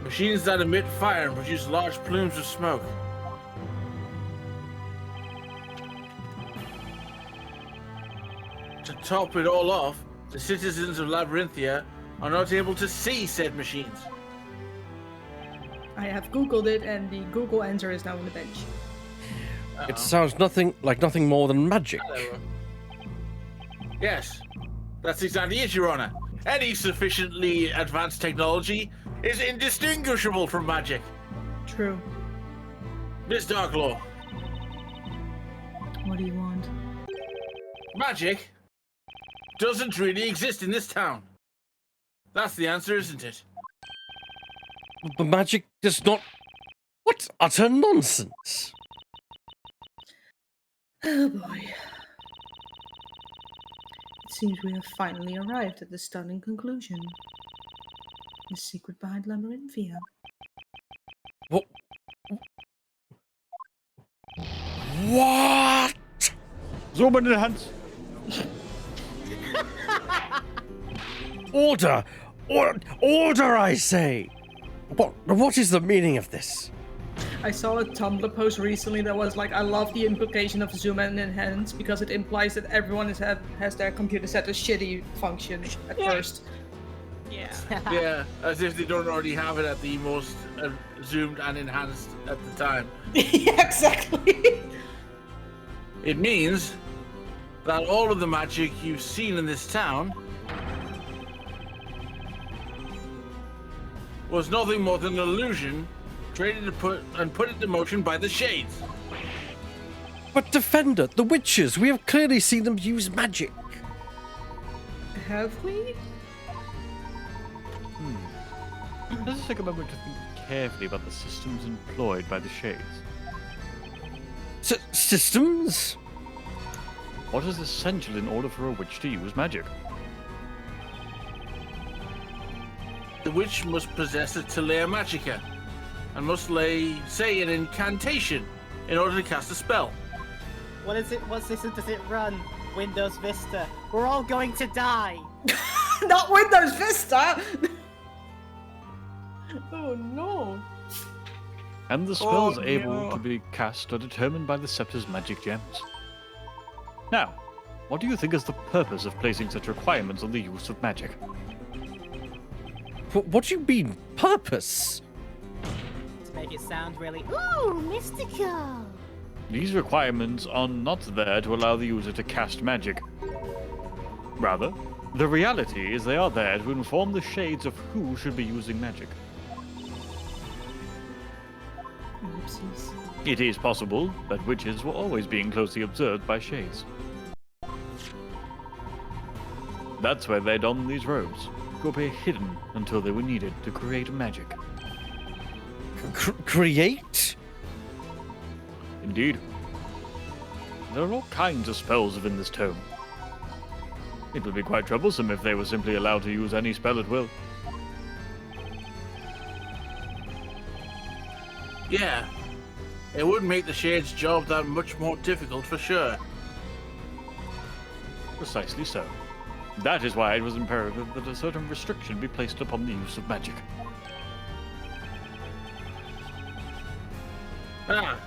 Machines that emit fire and produce large plumes of smoke. To top it all off, the citizens of Labyrinthia are not able to see said machines. I have Googled it, and the Google answer is now on the bench. It sounds nothing more than magic. Hello. Yes, that's exactly it, Your Honor. Any sufficiently advanced technology is indistinguishable from magic. True. Miss Darklaw, What do you want? magic doesn't really exist in this town. That's the answer, isn't it? But magic does not. What utter nonsense! Oh boy. It seems we have finally arrived at the stunning conclusion. The secret behind Labyrinthia. What? What? Zoom in, Hans. Order! Order, I say! What is the meaning of this? I saw a Tumblr post recently that was like, I love the implication of zoom and enhance because it implies that everyone has their computer set to shitty function at first. Yeah. Yeah, as if they don't already have it at the most zoomed and enhanced at the time. Yeah, exactly. It means that all of the magic you've seen in this town was nothing more than an illusion created to put into motion by the shades. But Defender, the witches, we have clearly seen them use magic. Have we? Let's take a moment to think carefully about the systems employed by the shades. Systems? What is essential in order for a witch to use magic? The witch must possess a Telea Magica and must say an incantation in order to cast a spell. What is it? What system does it run? Windows Vista. We're all going to die. Not Windows Vista! Oh no. And the spells Oh, able no. to be cast are determined by the scepter's magic gems. Now, what do you think is the purpose of placing such requirements on the use of magic? What do you mean, purpose? To make it sound really. Ooh, mystical. These requirements are not there to allow the user to cast magic. Rather, the reality is they are there to inform the shades of who should be using magic. Oopsies. It is possible that witches were always being closely observed by shades. That's why they donned these robes, to appear hidden until they were needed to create magic. Create? Indeed. There are all kinds of spells within this tome. It would be quite troublesome if they were simply allowed to use any spell at will. Yeah, it would make the Shade's job that much more difficult for sure. Precisely so. That is why it was imperative that a certain restriction be placed upon the use of magic. Ah,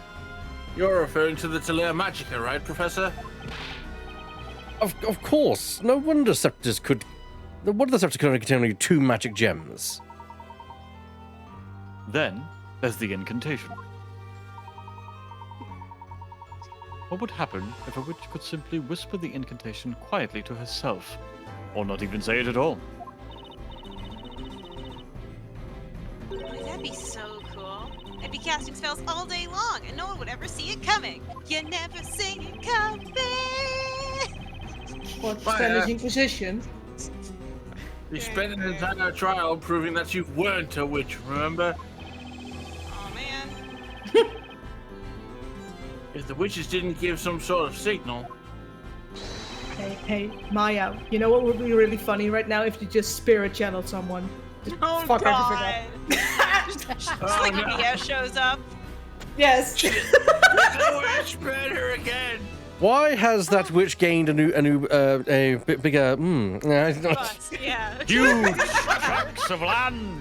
you're referring to the Telea Magica, right, Professor? Of course. No wonder scepters could. No wonder the scepter could only contain only 2 magic gems. Then, there's the incantation. What would happen if a witch could simply whisper the incantation quietly to herself, or not even say it at all? That'd be so cool. I'd be casting spells all day long, and no one would ever see it coming. You never see it coming. What, Fire. Spanish Inquisition? You spent an entire trial proving that you weren't a witch, remember? Oh man. If the witches didn't give some sort of signal, Hey, Maya, you know what would be really funny right now if you just spirit channeled someone? Just Oh fuck god. everything Sleepy shows up. up. Yes. the witch better again. Why has that witch gained a bit bigger? But, yeah. Huge tracts of land!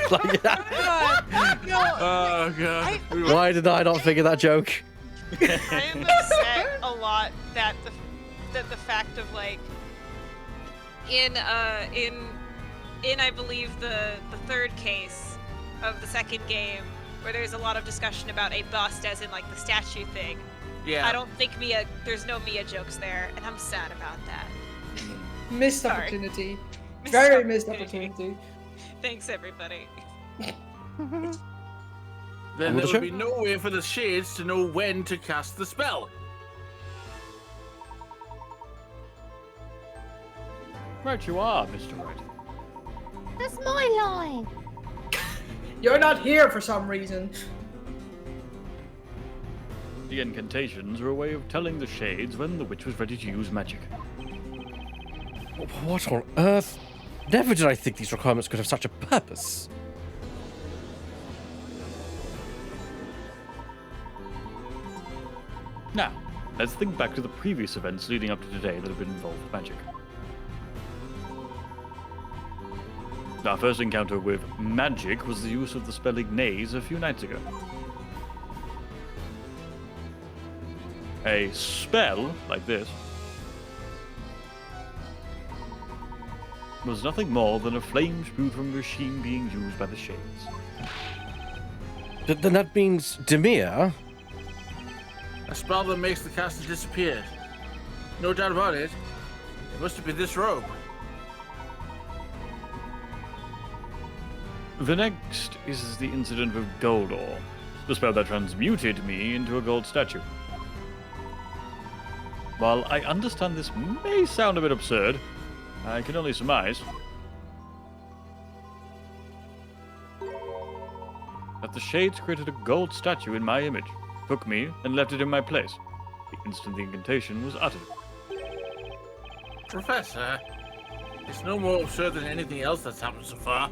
Like, God. No, Oh god. why did I not figure that joke? I am upset a lot that the fact of like in I believe the third case of the second game where there's a lot of discussion about a bust as in like the statue thing. Yeah. I don't think there's no Mia jokes there, and I'm sad about that. Missed Sorry. opportunity. Very missed opportunity. Thanks, everybody. Then On with there the show. would be no way for the shades to know when to cast the spell. Right you are, Mr. Wright. That's my line. You're not here for some reason. The incantations are a way of telling the shades when the witch was ready to use magic. What on earth? Never did I think these requirements could have such a purpose. Now, let's think back to the previous events leading up to today that have been involved with magic. Our first encounter with magic was the use of the spell Ignaze a few nights ago. A spell like this was nothing more than a flame spewed from a machine being used by the shades. Then that means Demir. A spell that makes the caster disappear. No doubt about it. It must have been this robe. The next is the incident with Goldor, the spell that transmuted me into a gold statue. While I understand this may sound a bit absurd, I can only surmise that the shades created a gold statue in my image, took me, and left it in my place, the instant the incantation was uttered. Professor, it's no more absurd than anything else that's happened so far.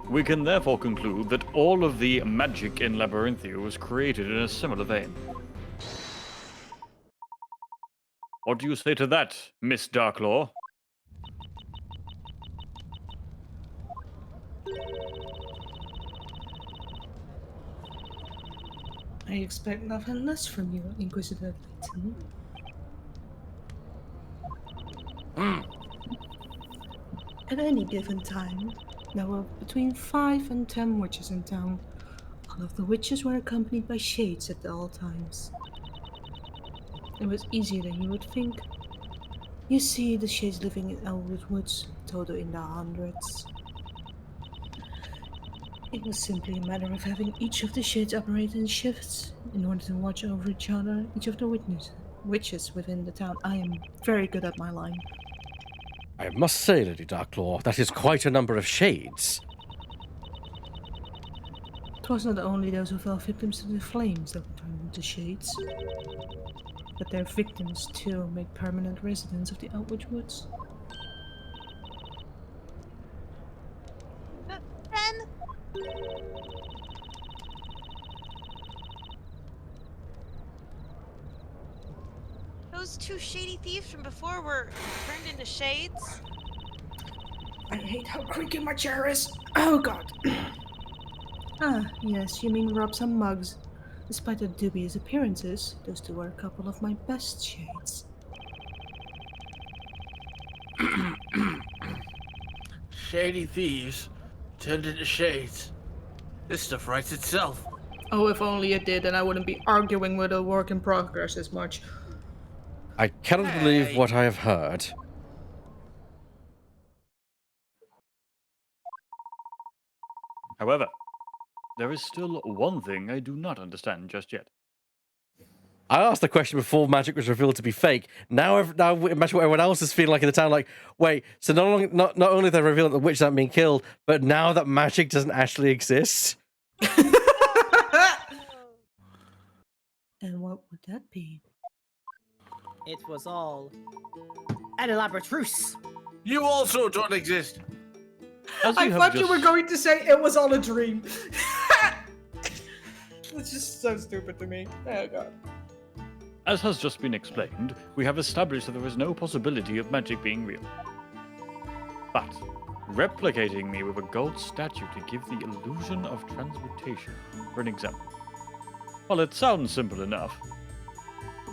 We can therefore conclude that all of the magic in Labyrinthia was created in a similar vein. What do you say to that, Miss Darklaw? I expect nothing less from you, Inquisitor Layton. At any given time, there were between 5 and 10 witches in town. All of the witches were accompanied by shades at all times. It was easier than you would think. You see, the shades living in Elwood Woods, total in the hundreds. It was simply a matter of having each of the shades operate in shifts in order to watch over each other, each of the witches within the town. I am very good at my line. I must say, Lady Darklaw, that is quite a number of shades. It was not only those who fell victims to the flames that were turned into shades, but their victims too made permanent residents of the Elwood Woods. Ben? Those two shady thieves from before were turned into shades? I hate how creaky my chair is. Oh god. Ah, yes, you mean Robs and Mugs. Despite their dubious appearances, those two were a couple of my best shades. Shady thieves turned into shades. This stuff writes itself. Oh, if only it did, and I wouldn't be arguing with a work in progress as much. I cannot believe what I have heard. However, there is still one thing I do not understand just yet. I asked the question before magic was revealed to be fake. Now imagine what everyone else is feeling like in the town. Like, wait, so not only they revealed that the witch hasn't been killed, but now that magic doesn't actually exist. And what would that be? It was all an elaborate ruse. You also don't exist. As I have thought you just- were going to say it was all a dream. It's just so stupid to me. Oh god. As has just been explained, we have established that there is no possibility of magic being real. But replicating me with a gold statue to give the illusion of transmutation, for an example. Well, it sounds simple enough,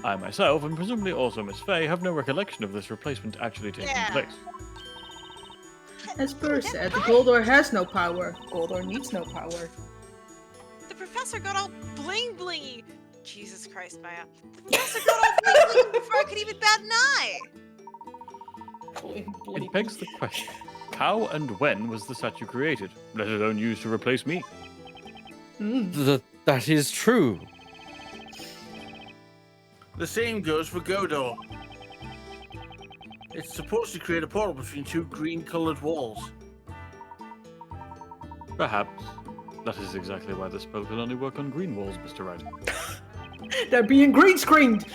I myself, and presumably also Miss Fay, have no recollection of this replacement actually taking Yeah. place. As Burr said, Goldor has no power. Goldor needs no power. The professor got all bling blingy. Jesus Christ, Maya. The professor got all bling blingy before I could even bat an eye. It begs the question, how and when was the statue created, let alone used to replace me? That is true. The same goes for Godor. It's supposed to create a portal between two green-colored walls. Perhaps. That is exactly why the spell can only work on green walls, Mr. Wright. They're being green screened!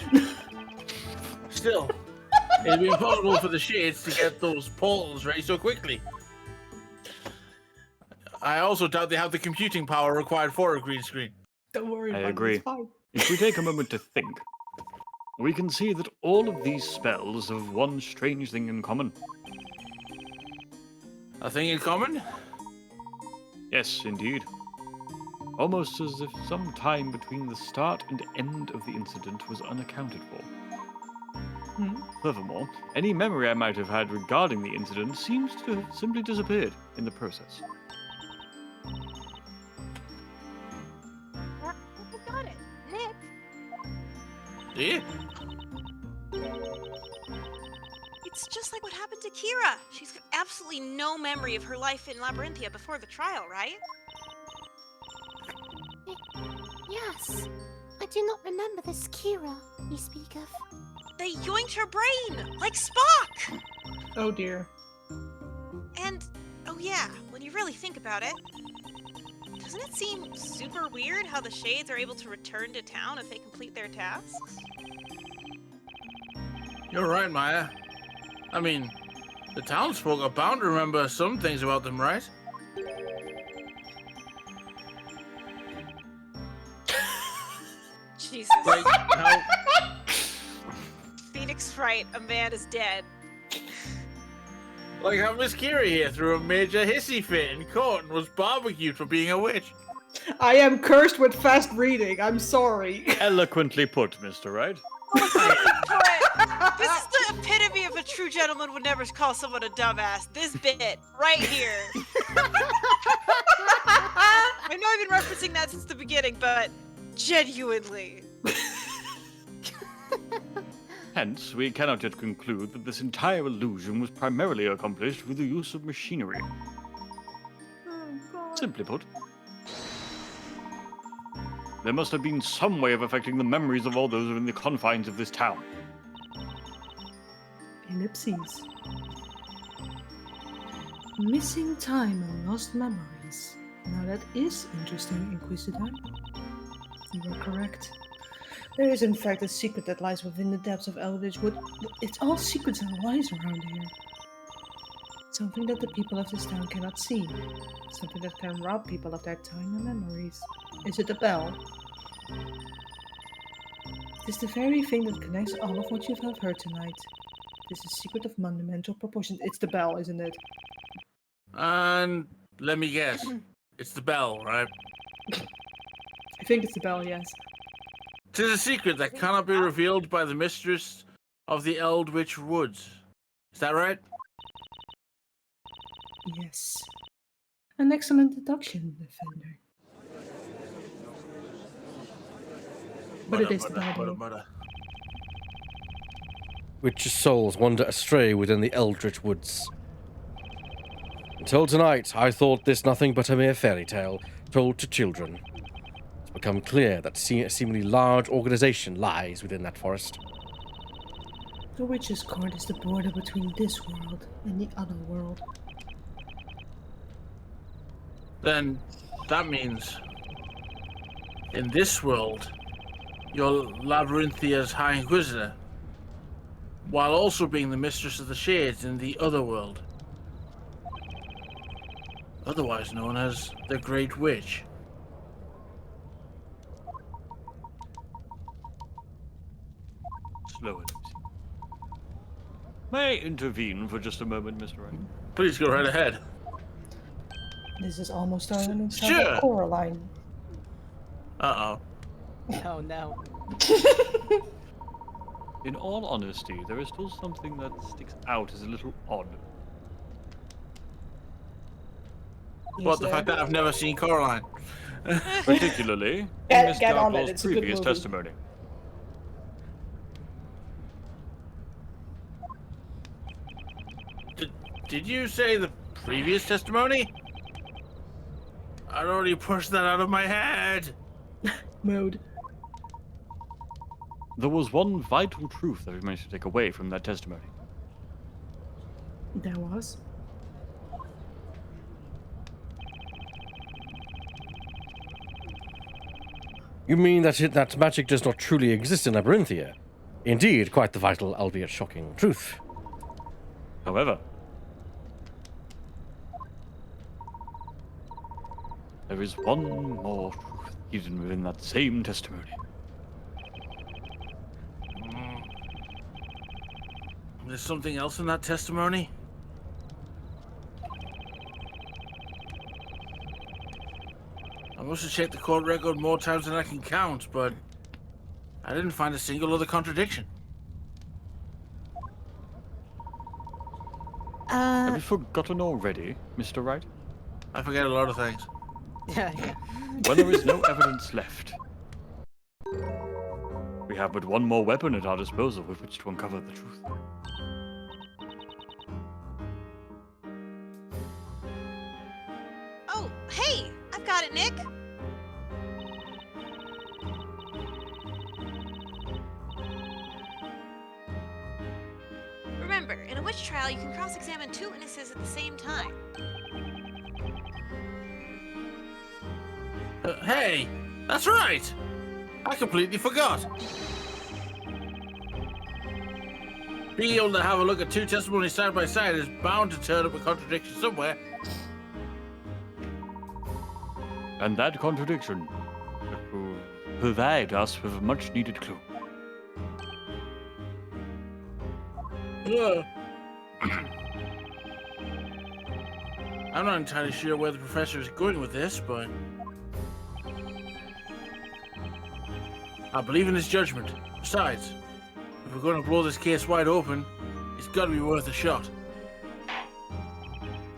Still, it'd be impossible for the shades to get those portals ready so quickly. I also doubt they have the computing power required for a green screen. Don't worry I about agree. it, it's fine. If we take a moment to think, we can see that all of these spells have one strange thing in common. A thing in common? Yes, indeed. Almost as if some time between the start and end of the incident was unaccounted for. Furthermore, any memory I might have had regarding the incident seems to have simply disappeared in the process. I got it. Nick. Yeah. It's just like what happened to Kira. She's got absolutely no memory of her life in Labyrinthia before the trial, right? Yes. I do not remember this Kira you speak of. They yoinked her brain, like Spock! Oh dear. And, oh yeah, when you really think about it, doesn't it seem super weird how the Shades are able to return to town if they complete their tasks? You're right, Maya. I mean, the townsfolk are bound to remember some things about them, right? Jesus. Like how... Phoenix Wright, a man is dead. Like how Miss Kira here threw a major hissy fit in court and was barbecued for being a witch. I am cursed with fast reading, I'm sorry. Eloquently put, Mr. Wright. This is the epitome of a true gentleman would never call someone a dumbass. This bit, right here. I know I've been referencing that since the beginning, but genuinely. Hence, we cannot yet conclude that this entire illusion was primarily accomplished with the use of machinery. Simply put, there must have been some way of affecting the memories of all those within the confines of this town. Ellipses. Missing time and lost memories. Now that is interesting, Inquisitor. You are correct. There is in fact a secret that lies within the depths of Eldritch Wood. It's all secrets and lies around here. Something that the people of this town cannot see. Something that can rob people of their time and memories. Is it a bell? It is the very thing that connects all of what you have heard tonight. It is a secret of monumental proportions. It's the bell, isn't it? And let me guess, it's the bell, right? I think it's the bell, yes. 'Tis a secret that cannot be revealed by the mistress of the Eldritch Woods. Is that right? Yes. An excellent deduction, Defender. But it is the bell, though. Witches' souls wander astray within the Eldritch Woods. Until tonight, I thought this nothing but a mere fairy tale told to children. It's become clear that a seemingly large organization lies within that forest. The Witch's Court is the border between this world and the other world. Then that means in this world, you're Labyrinthia's High Inquisitor, while also being the Mistress of the Shades in the other world, otherwise known as the Great Witch. Slow it. May I intervene for just a moment, Mr. Wright? Please go right ahead. This is almost our Sure. Coraline. Uh-oh. Oh no. in all honesty, there is still something that sticks out as a little odd. What, the fact that I've never seen Coraline? Particularly in Get- Miss get on it, Darklaw's it's a good previous movie. testimony. Did you say the previous testimony? I'd already pushed that out of my head. Mode. There was one vital truth that we managed to take away from that testimony. There was. You mean that magic does not truly exist in Labyrinthia? Indeed, quite the vital, albeit shocking, truth. However, there is one more truth hidden within that same testimony. There's something else in that testimony? I must have checked the court record more times than I can count, but I didn't find a single other contradiction. Have you forgotten already, Mr. Wright? I forget a lot of things. Yeah. When there is no evidence left, we have but one more weapon at our disposal with which to uncover the truth. Oh, hey! I've got it, Nick! Remember, in a witch trial, you can cross-examine two witnesses at the same time. Hey, that's right! I completely forgot. Being able to have a look at two testimonies side by side is bound to turn up a contradiction somewhere. And that contradiction will provide us with a much needed clue. I'm not entirely sure where the professor is going with this, but I believe in his judgment. Besides, if we're going to blow this case wide open, it's got to be worth a shot.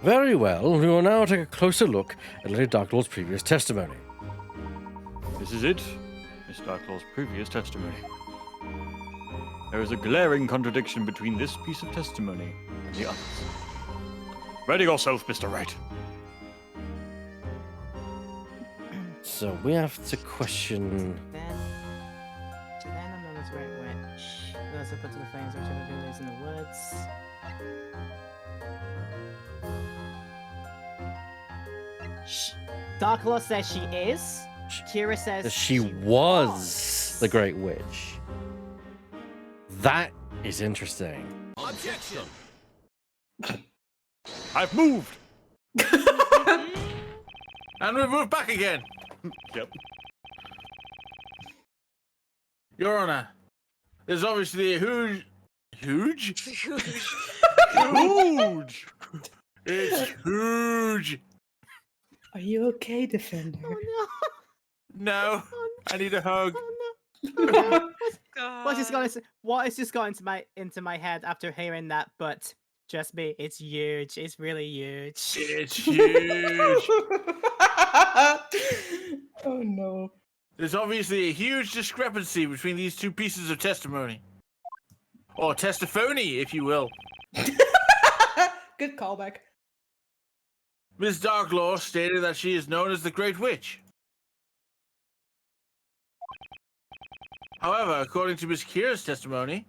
Very well, we will now take a closer look at Lady Darklaw's previous testimony. This is it, Miss Darklaw's previous testimony. There is a glaring contradiction between this piece of testimony and the others. Ready yourself, Mr. Wright. So we have to question... Then I'm known as Wright Witch. Those are put to the flames which are lives in the woods. Darklaw says she is. Kira says that she was the Great Witch. That is interesting. Objection! I've moved! And we've moved back again. Yep. Your Honor, there's obviously a huge... Huge! It's huge! Are you okay, Defender? Oh No, I need a hug. no! What has just got into my head after hearing that? But trust me, it's huge. It's really huge. It's huge. Oh no. There's obviously a huge discrepancy between these two pieces of testimony. Or testiphony, if you will. Good callback. Miss Darklaw stated that she is known as the Great Witch. However, according to Miss Kira's testimony,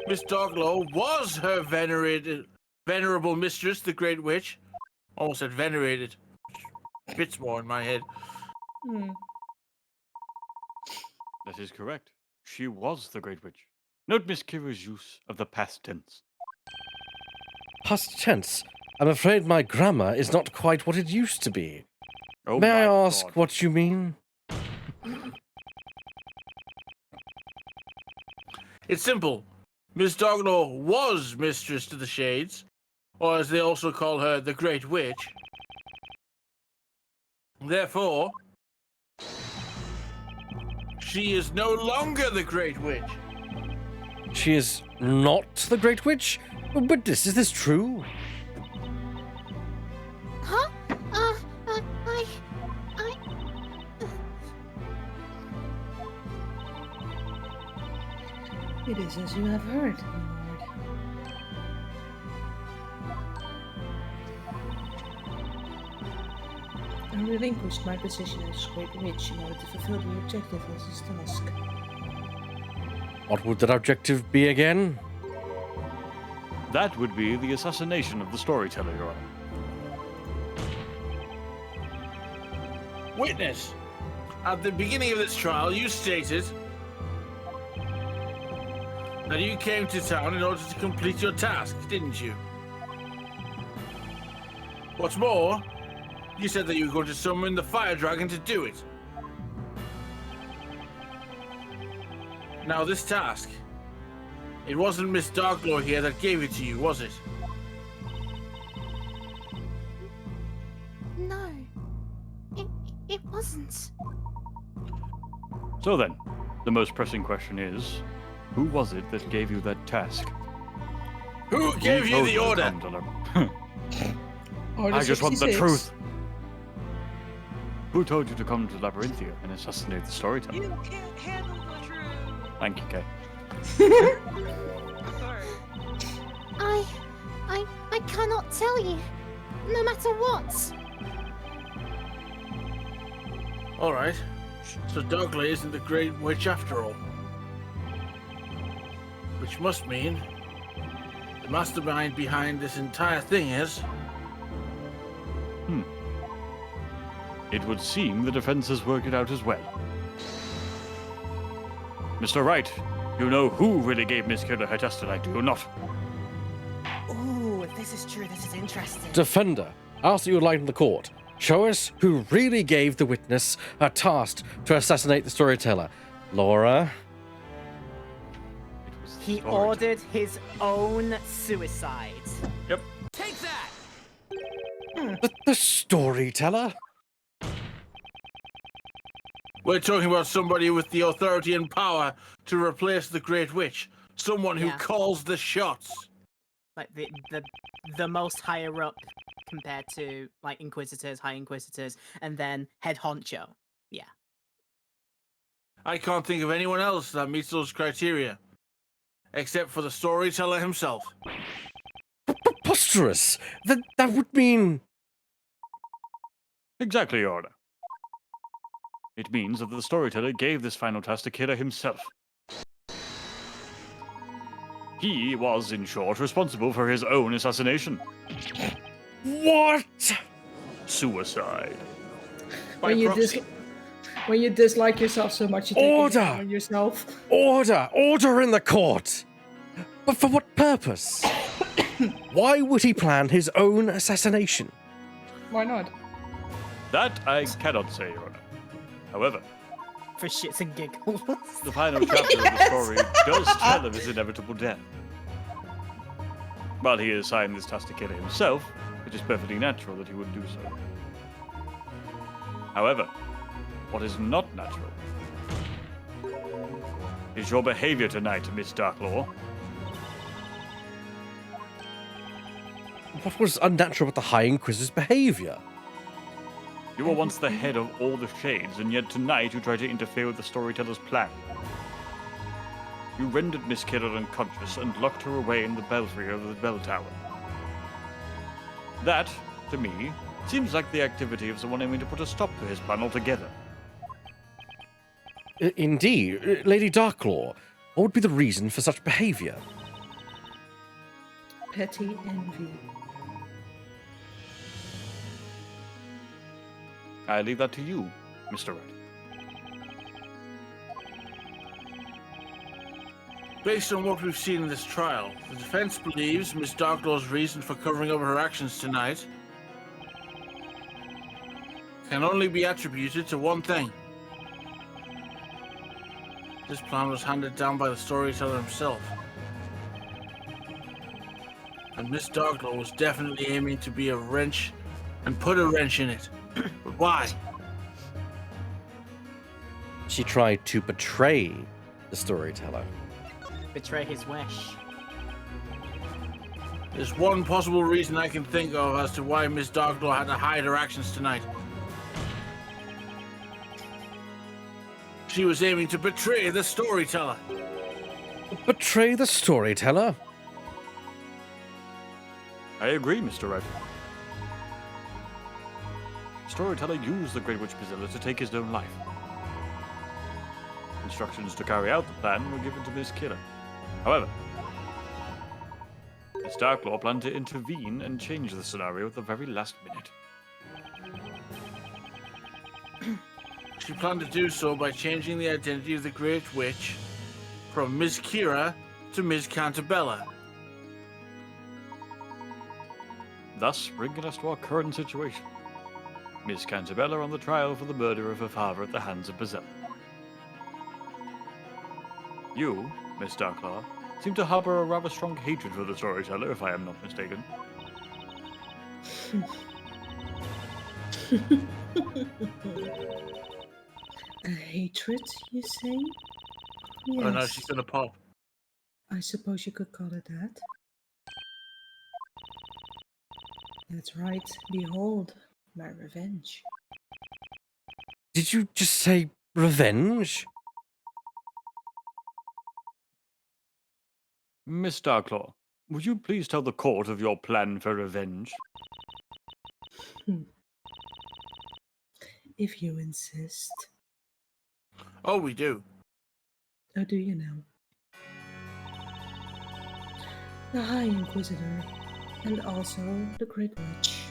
Miss Darklaw was her venerable mistress, the Great Witch. Almost said venerated. Fits more in my head. That is correct. She was the Great Witch. Note Miss Kira's use of the past tense. Past tense. I'm afraid my grammar is not quite what it used to be. Oh May I my ask God. what you mean? It's simple. Miss Darklaw was mistress to the Shades, or as they also call her, the Great Witch. Therefore, she is no longer the Great Witch. She is not the Great Witch? But is this true? Huh? It is as you have heard, my lord. I relinquished my position as Great Witch in order to fulfill the objective of this task. What would that objective be again? That would be the assassination of the storyteller, Your Honor. Witness, at the beginning of this trial, you stated that you came to town in order to complete your task, didn't you? What's more, you said that you were going to summon the fire dragon to do it. Now, this task, it wasn't Miss Darklaw here that gave it to you, was it? No. It wasn't. So then, the most pressing question is, who was it that gave you that task? Who gave you told the to order? come to Lam- Order I just want the 66. truth. Who told you to come to Labyrinthia and assassinate the storyteller? You can't handle the truth. Thank you, Kay. Sorry. I cannot tell you. No matter what. Alright, so Darklaw isn't the Great Witch after all. Which must mean the mastermind behind this entire thing is... It would seem the defense has worked it out as well. Mr. Wright, you know who really gave Miss Kira her testament, do you not? Ooh, if this is true, this is interesting. Defender, ask that you enlighten the court. Show us who really gave the witness a task to assassinate the storyteller. Laura? It was the He storyteller. ordered his own suicide. Yep. Take that! The storyteller? We're talking about somebody with the authority and power to replace the Great Witch. Someone who Yeah. calls the shots. Like the most higher up compared to like Inquisitors, High Inquisitors, and then Head Honcho. Yeah. I can't think of anyone else that meets those criteria. Except for the storyteller himself. Preposterous! That would mean... Exactly, Your Honor. It means that the storyteller gave this final task to Kira himself. He was, in short, responsible for his own assassination. What? Suicide. By When you, proxy. when you dislike yourself so much, you take it Order! on yourself. Order! Order in the court! But for what purpose? Why would he plan his own assassination? Why not? That I cannot say, Your Honor. However, For shits and giggles. the final chapter of the story does tell of his inevitable death. While he assigned this task to Kira himself, it is perfectly natural that he would do so. However, what is not natural is your behavior tonight, Miss Darklaw. What was unnatural about the High Inquisitor's behavior? You were once the head of all the Shades, and yet tonight you try to interfere with the storyteller's plan. You rendered Miss Kira unconscious and locked her away in the belfry of the bell tower. That, to me, seems like the activity of someone aiming to put a stop to his plan altogether. Indeed. Lady Darklaw, what would be the reason for such behavior? Petty envy. I leave that to you, Mr. Wright. Based on what we've seen in this trial, the defense believes Miss Darklaw's reason for covering up her actions tonight can only be attributed to one thing. This plan was handed down by the storyteller himself. And Miss Darklaw was definitely aiming to be a wrench and put a wrench in it. But why? She tried to betray the storyteller. Betray his wish. There's one possible reason I can think of as to why Miss Darklaw had to hide her actions tonight. She was aiming to betray the storyteller. Betray the storyteller? I agree, Mr. Wright. Storyteller used the Great Witch Bazilla to take his own life. Instructions to carry out the plan were given to Miss Kira. However, Miss Darklaw planned to intervene and change the scenario at the very last minute. She planned to do so by changing the identity of the Great Witch from Miss Kira to Miss Cantabella. Thus, bringing us to our current situation. Miss Cantabella on the trial for the murder of her father at the hands of Bazilla. You, Miss Darklaw, seem to harbor a rather strong hatred for the storyteller, if I am not mistaken. A hatred, you say? Oh no, Yes, she's gonna pop. I suppose you could call it that. That's right. Behold, my revenge. Did you just say revenge? Miss Darklaw, would you please tell the court of your plan for revenge? If you insist. Oh, we do. Or do you know? The High Inquisitor, and also the Great Witch.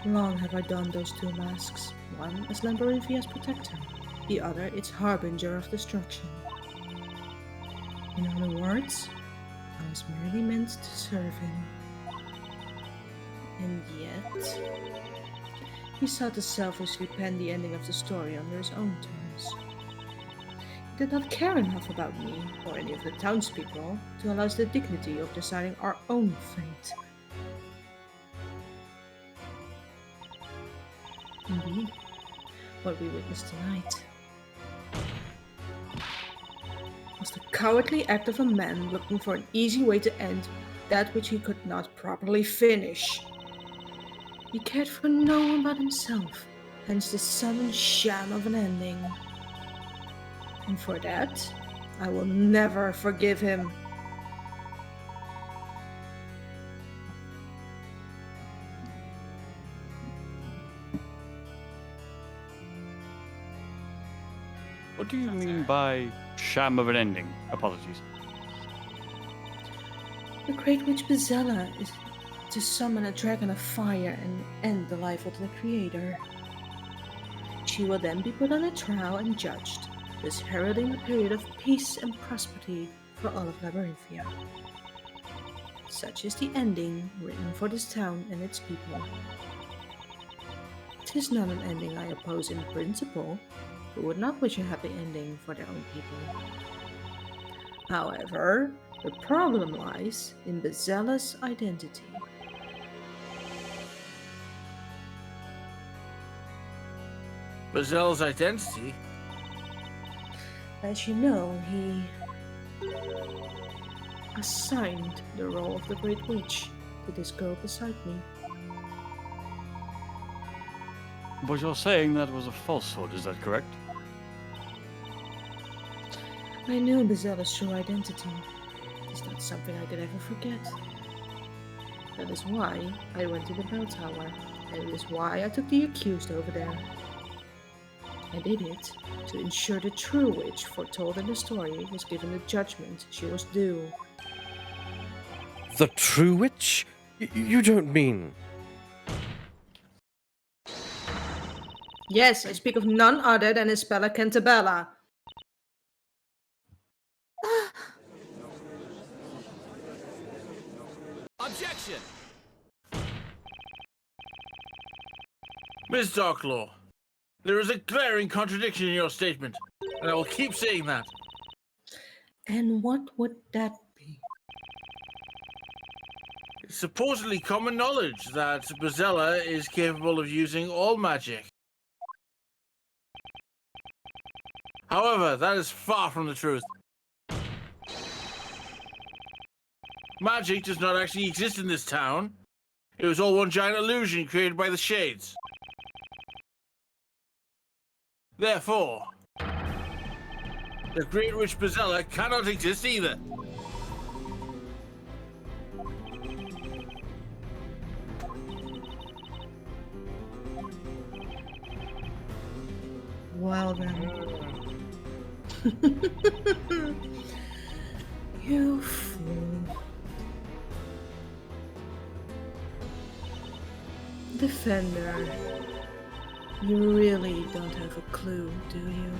Long have I donned those two masks, one as Lambarithia's protector, the other its harbinger of destruction. In other words, I was merely meant to serve him. And yet, he sought to selfishly pen the ending of the story under his own terms. He did not care enough about me, or any of the townspeople, to allow us the dignity of deciding our own fate. Indeed, what we witnessed tonight was the cowardly act of a man looking for an easy way to end that which he could not properly finish. He cared for no one but himself, hence the sullen sham of an ending. And for that, I will never forgive him. What do you mean by sham of an ending? Apologies. The Great Witch Bazilla is to summon a dragon of fire and end the life of the creator. She will then be put on a trial and judged, thus heralding a period of peace and prosperity for all of Labyrinthia. Such is the ending written for this town and its people. 'Tis not an ending I oppose in principle, who would not wish a happy ending for their own people. However, the problem lies in Bazilla's identity. Bazilla's identity? As you know, he assigned the role of the Great Witch to this girl beside me. But you're saying that was a falsehood, is that correct? I knew Bazilla's true identity. It's not something I could ever forget. That is why I went to the bell tower, and it is why I took the accused over there. I did it to ensure the true witch foretold in the story was given the judgment she was due. The true witch? You don't mean... Yes, I speak of none other than Isabella Cantabella. Objection! Miss Darklaw, there is a glaring contradiction in your statement, and I will keep saying that. And what would that be? It's supposedly common knowledge that Bazilla is capable of using all magic. However, that is far from the truth. Magic does not actually exist in this town. It was all one giant illusion created by the shades. Therefore, the Great Witch Bezella cannot exist either. Well then. You fool. Defender. You really don't have a clue, do you?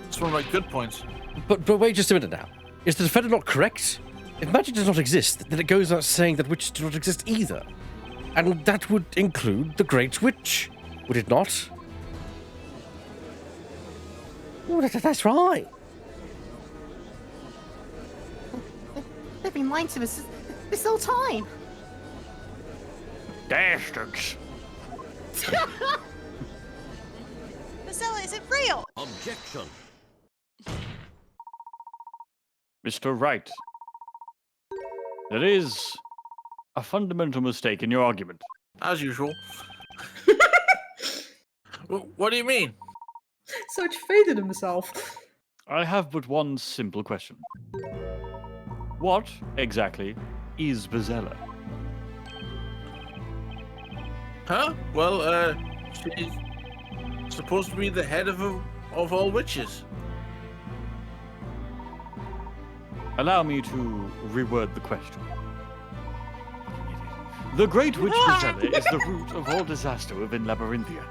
It's one of my good points. But wait just a minute now. Is the defender not correct? If magic does not exist, then it goes without saying that witches do not exist either. And that would include the Great Witch, would it not? Oh, that's right. They've been lying to us this whole time. Dastards. Bezella, is it real? Objection. Mr. Wright. There is a fundamental mistake in your argument. As usual. What do you mean? Such faith in himself. I have but one simple question. What exactly is Bezella? Huh? Well, she's supposed to be the head of all witches. Allow me to reword the question. The Great Witch Bezella is the root of all disaster within Labyrinthia.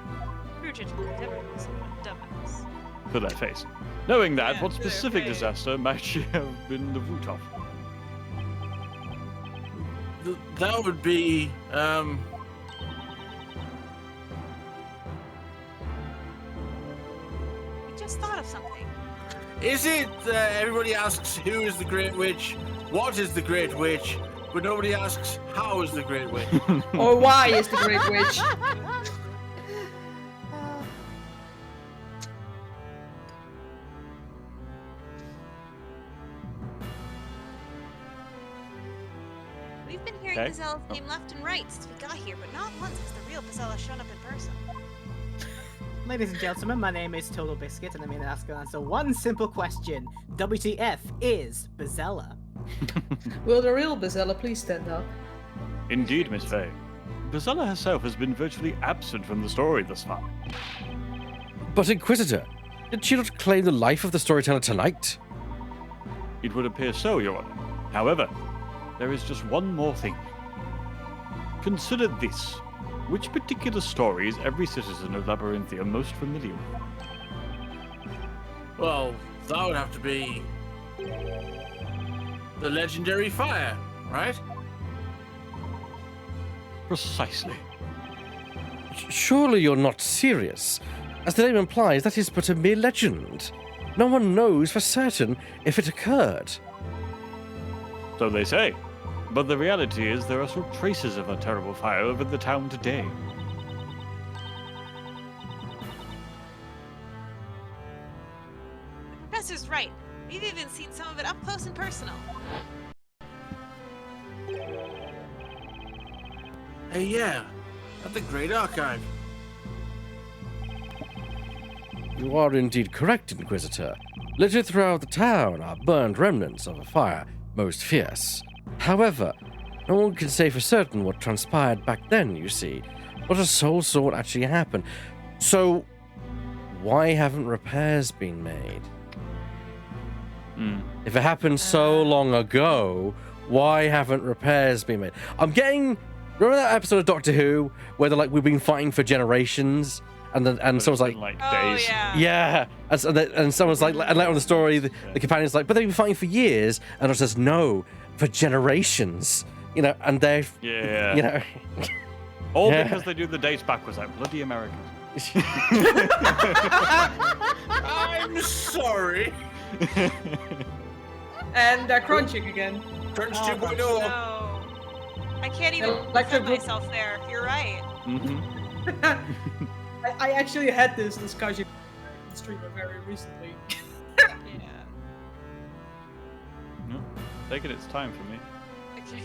Rooted in the devils and devils. To their face. Knowing that, Yeah, what to their specific face. disaster might she have been the root of? That would be, We just thought of something. is it everybody asks who is the Great Witch, what is the Great Witch, but nobody asks how is the Great Witch? Or why is the Great Witch? We've been hearing Okay. Bezella's name left and right since we got here, but not once has the real Bezella shown up in person. Ladies and gentlemen, my name is Total Biscuit, and I'm here to ask and answer one simple question. WTF is Bezella? Will the real Bezella please stand up? Indeed, Miss Faye. Bezella herself has been virtually absent from the story thus far. But Inquisitor, did she not claim the life of the storyteller tonight? It would appear so, Your Honor. However, there is just one more thing. Consider this. Which particular story is every citizen of Labyrinthia most familiar with? Well, that would have to be the legendary fire, right? Precisely. Surely you're not serious. As the name implies, that is but a mere legend. No one knows for certain if it occurred. So they say. But the reality is there are still traces of a terrible fire over the town today. The professor's right. We've even seen some of it up close and personal. Hey, yeah, at the Great Archive. You are indeed correct, Inquisitor. Littered throughout the town are burned remnants of a fire most fierce. However, no one can say for certain what transpired back then, you see. What a soul sword actually happened. So, why haven't repairs been made? If it happened so long ago, why haven't repairs been made? I'm getting... Remember that episode of Doctor Who where they're like, we've been fighting for generations? And then someone's like, Oh, days. yeah. yeah. And someone's like, and later on the story, the companion's like, but they've been fighting for years. And it says, no, for generations. You know, and they're, Yeah. you know. All Yeah. because they do the dates backwards, like bloody Americans. I'm sorry. And they're crunching again. Crunch Oh, 2.0. No. I can't even Like defend the- myself there. You're right. Mm-hmm. I actually had this discussion been streamer very recently. Yeah. No, taking its time for me. Okay.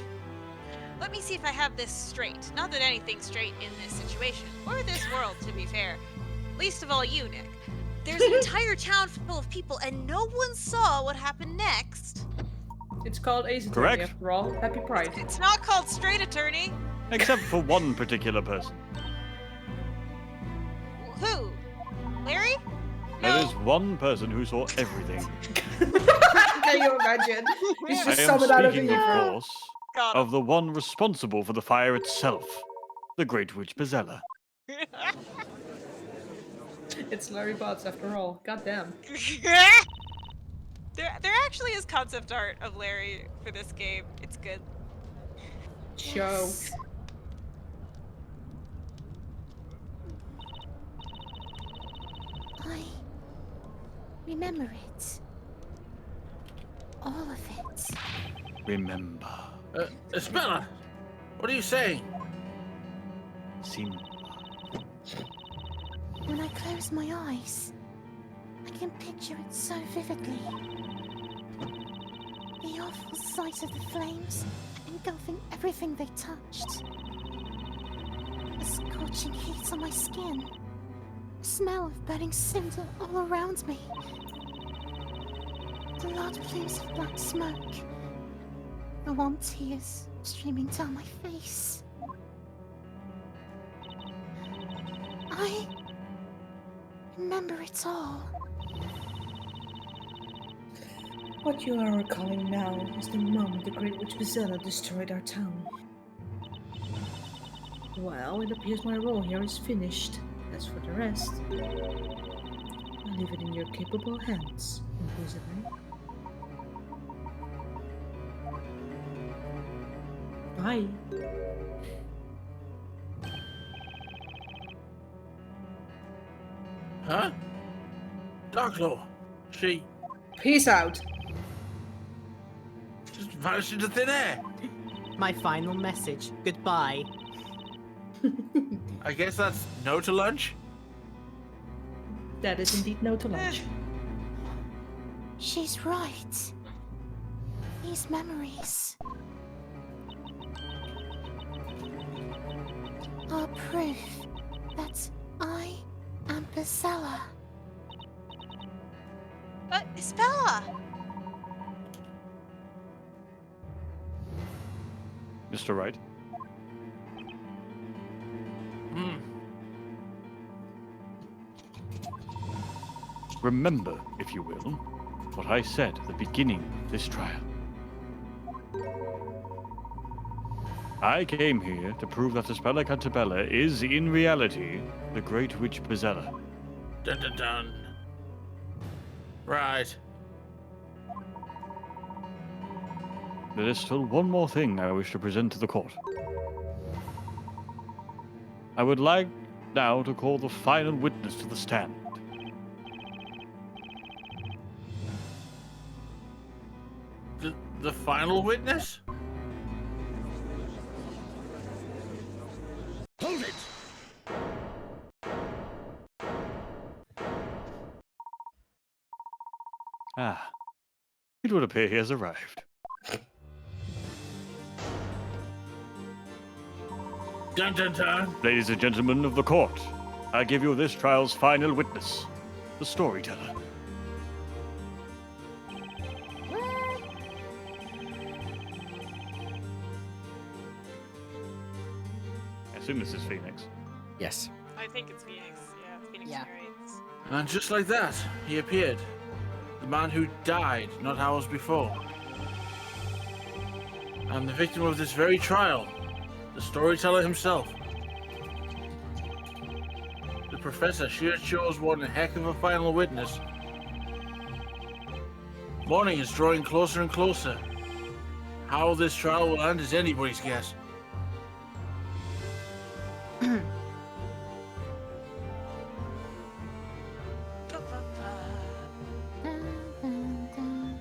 Let me see if I have this straight. Not that anything's straight in this situation, or this world, to be fair. Least of all you, Nick. There's an entire town full of people, and no one saw what happened next. It's called Ace Attorney Correct. after all. Happy Pride. It's not called Straight Attorney. Except for one particular person. Who? Larry? There No. is one person who saw everything. Can you imagine? He's I just am summoned out of the speaking, of ether. course, Got him. of the one responsible for the fire itself, the Great Witch Bezella. It's Larry Bots after all. Goddamn. There actually is concept art of Larry for this game. It's good. Show. I remember it. All of it. Remember. Isabella, what are you saying? Simba. When I close my eyes, I can picture it so vividly. The awful sight of the flames engulfing everything they touched. The scorching heat on my skin. The smell of burning cinder all around me. The large plumes of black smoke. The warm tears streaming down my face. I remember it all. What you are recalling now is the moment the Great Witch Bezella destroyed our town. Well, it appears my role here is finished. As for the rest, I leave it in your capable hands, Inquisitor. Bye. Huh? Darklaw. She Peace out. just vanished into thin air. My final message. Goodbye. I guess that's no to lunch. That is indeed no to lunch. She's right. These memories are proof that I am Bezella. But Isabella! Mr. Wright. Hmm. Remember, if you will, what I said at the beginning of this trial. I came here to prove that Spella Cantabella is, in reality, the Great Witch Bezella. Dun dun dun. Right. There is still one more thing I wish to present to the court. I would like now to call the final witness to the stand. The final witness? Hold it! Ah, it would appear he has arrived. Dun dun dun. Ladies and gentlemen of the court, I give you this trial's final witness, the storyteller. I assume this is Phoenix. Yes. I think it's Phoenix. Yeah, Phoenix Yeah. narrates. And just like that, he appeared. The man who died not hours before. And the victim of this very trial, the storyteller himself. The professor sure chose one heck of a final witness. Morning is drawing closer and closer. How this trial will end is anybody's guess. Dun, dun, dun,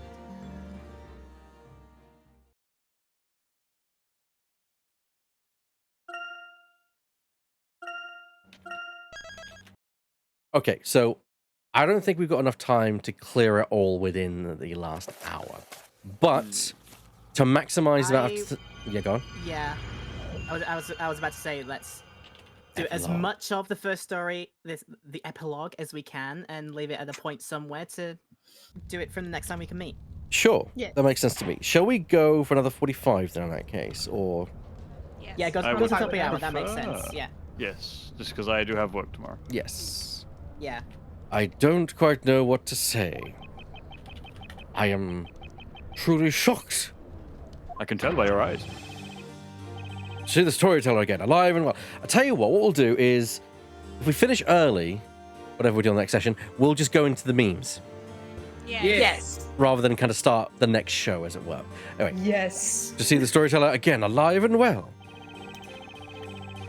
Okay, so I don't think we've got enough time to clear it all within the last hour. But to maximize that, yeah, go on. Yeah, I was about to say let's do as Epilogue. much of the first story, the epilogue, as we can, and leave it at a point somewhere to do it from the next time we can meet. Sure, Yeah. that makes sense to me. Shall we go for another 45 then in that case, or? Yes. Yeah, go I to would the top of the hour. That makes prefer- sense. Yeah, Yes, just because I do have work tomorrow. Yes. yeah. I don't quite know what to say. I am truly shocked. I can tell by your eyes. See the storyteller again, alive and well. I tell you what we'll do is, if we finish early, whatever we do on the next session, we'll just go into the memes Yes. rather than kind of start the next show, as it were. Anyway, Yes. to see the storyteller again, alive and well.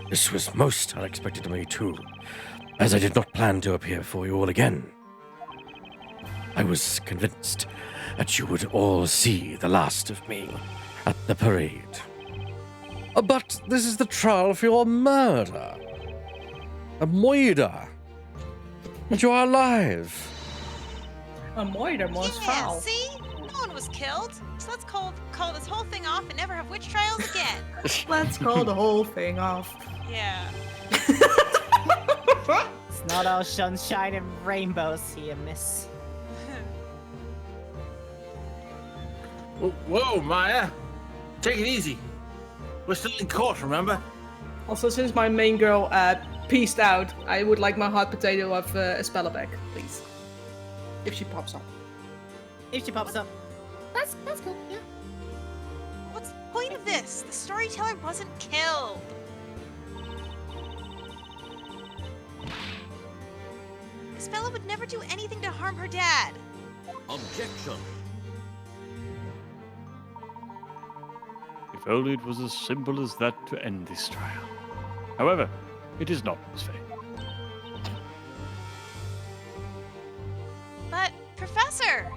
This was most unexpected to me too, as I did not plan to appear for you all again. I was convinced that you would all see the last of me at the parade. But this is the trial for your murder. A murder. And you are alive. A murder most Yeah, foul. see? No one was killed. So let's call this whole thing off and never have witch trials again. Let's call the whole thing off. Yeah. It's not all sunshine and rainbows here, miss. Whoa, Maya. Take it easy. We're still in court, remember? Also, since my main girl peaced out, I would like my hot potato of Espella back, please. If she pops up. If she pops up. That's cool, yeah. What's the point of this? The storyteller wasn't killed. Espella would never do anything to harm her dad. Objection. If only it was as simple as that to end this trial. However, it is not, Miss Faye. But, Professor!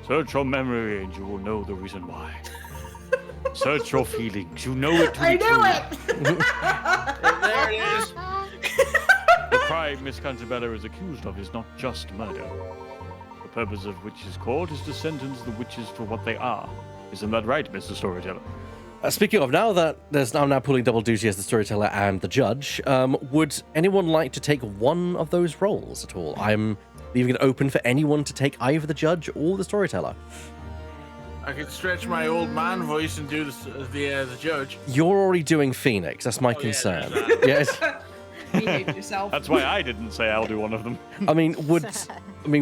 Search your memory and you will know the reason why. Search your feelings. You know it to be I true. knew it! There it is. The crime Miss Cantabella is accused of is not just murder. The purpose of Witches' Court is to sentence the witches for what they are. Isn't that right, Mr. Storyteller? Speaking of, now that I'm now pulling double duty as the storyteller and the judge, would anyone like to take one of those roles at all? I'm leaving it open for anyone to take either the judge or the storyteller. I could stretch my old man voice and do the judge. You're already doing Phoenix. That's my Oh, yeah, concern. there's Yes. Behave yourself. That's why I didn't say I'll do one of them.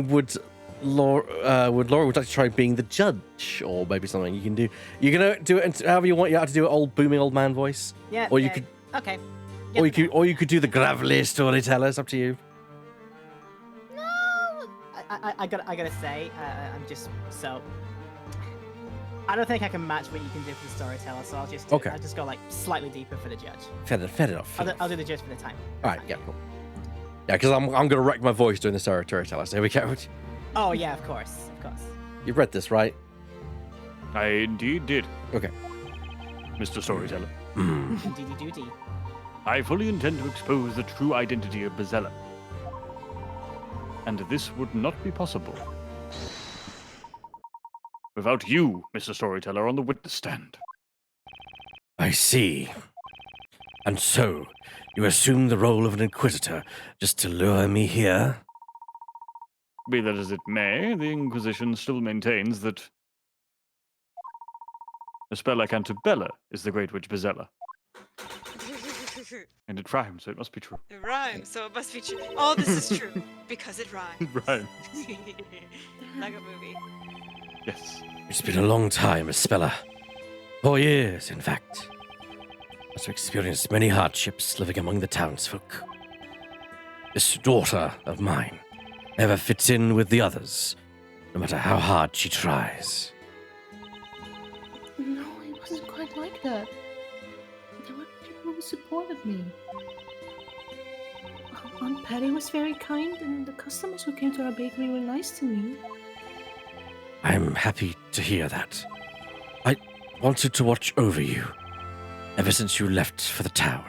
Would Laura would like to try being the judge, or maybe something you can do? You're gonna do it however you want. You have to do it old booming old man voice. Yeah. Or you yeah. could, Okay. or you could do the gravelly storyteller. It's up to you. I gotta say, I'm just so. I don't think I can match what you can do for the storyteller, so I'll just Okay. I'll just go like slightly deeper for the judge. Fair enough. I'll do the judge for the time. All right, yeah, cool. Yeah, because I'm gonna wreck my voice doing the storyteller. So here we go. Oh yeah, of course. You've read this, right? I indeed did, Okay. Mr. Storyteller. Indeedy doody. I fully intend to expose the true identity of Bezella. And this would not be possible without you, Mr. Storyteller, on the witness stand. I see. And so, you assume the role of an inquisitor just to lure me here? Be that as it may, the Inquisition still maintains that Espella Cantabella is the Great Witch Bezella. And it rhymes, so it must be true. It rhymes, so it must be true. Oh, this is true because it rhymes. Rhymes. Like a movie. Yes. It's been a long time, Espella. 4 years, in fact. I've experienced many hardships living among the townsfolk. This daughter of mine never fits in with the others, no matter how hard she tries. No, it wasn't quite like that. There were people who supported me. Aunt Patty was very kind, and the customers who came to our bakery were nice to me. I'm happy to hear that. I wanted to watch over you ever since you left for the town.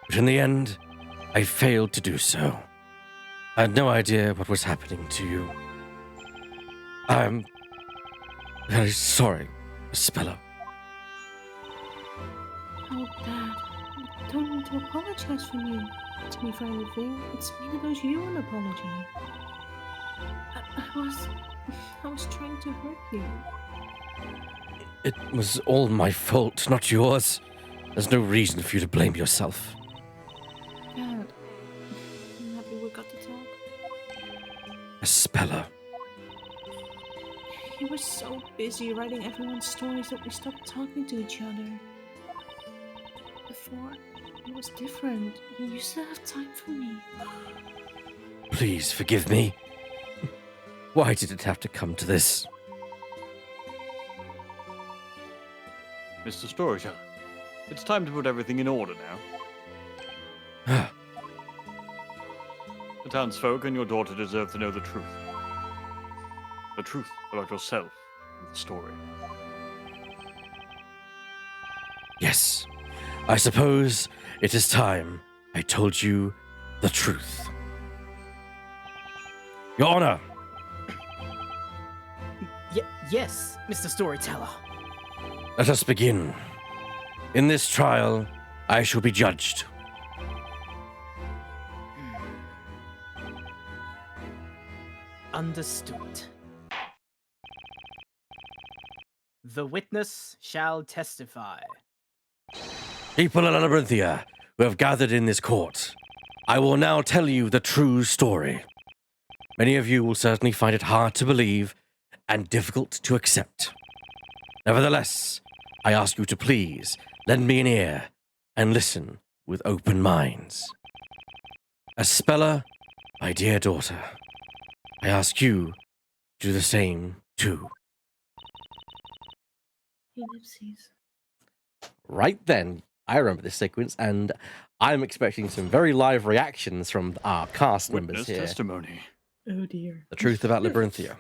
But in the end, I failed to do so. I had no idea what was happening to you. I'm very sorry, Speller. Oh, Dad, you don't need to apologize to me for anything. It's me that owes you an apology. I was trying to hurt you. It was all my fault, not yours. There's no reason for you to blame yourself. Dad, I'm happy we got to talk. Speller. You were so busy writing everyone's stories that we stopped talking to each other. Before, it was different. You used to have time for me. Please forgive me. Why did it have to come to this? Mr. Storyteller, it's time to put everything in order now. The townsfolk and your daughter deserve to know the truth. The truth about yourself and the story. Yes, I suppose it is time I told you the truth. Your Honor! Yes, Mr. Storyteller. Let us begin. In this trial, I shall be judged. Understood. The witness shall testify. People of Labyrinthia who have gathered in this court, I will now tell you the true story. Many of you will certainly find it hard to believe and difficult to accept. Nevertheless, I ask you to please lend me an ear and listen with open minds. As Speller, my dear daughter, I ask you to do the same too. Ellipses. Right then, I remember this sequence, and I'm expecting some very live reactions from our cast members Witness here. testimony. Oh dear. The truth about Labyrinthia.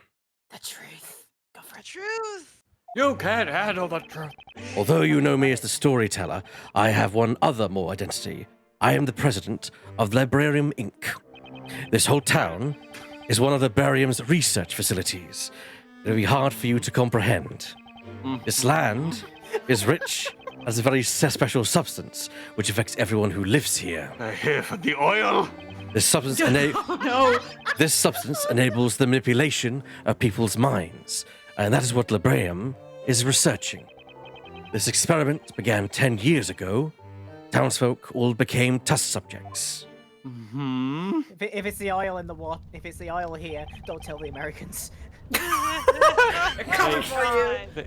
The truth. Go for it. Truth. You can't handle the truth. Although you know me as the storyteller, I have one other more identity. I am the president of Librarium Inc. This whole town is one of the Barium's research facilities. It'll be hard for you to comprehend. This land is rich as a very special substance which affects everyone who lives here. They're here for the oil. This substance, No. this substance enables the manipulation of people's minds, and that is what Librarium is researching. This experiment began 10 years ago. Townsfolk all became test subjects. Hmm. If it's the oil in the water, if it's the oil here, don't tell the Americans. Coming for you.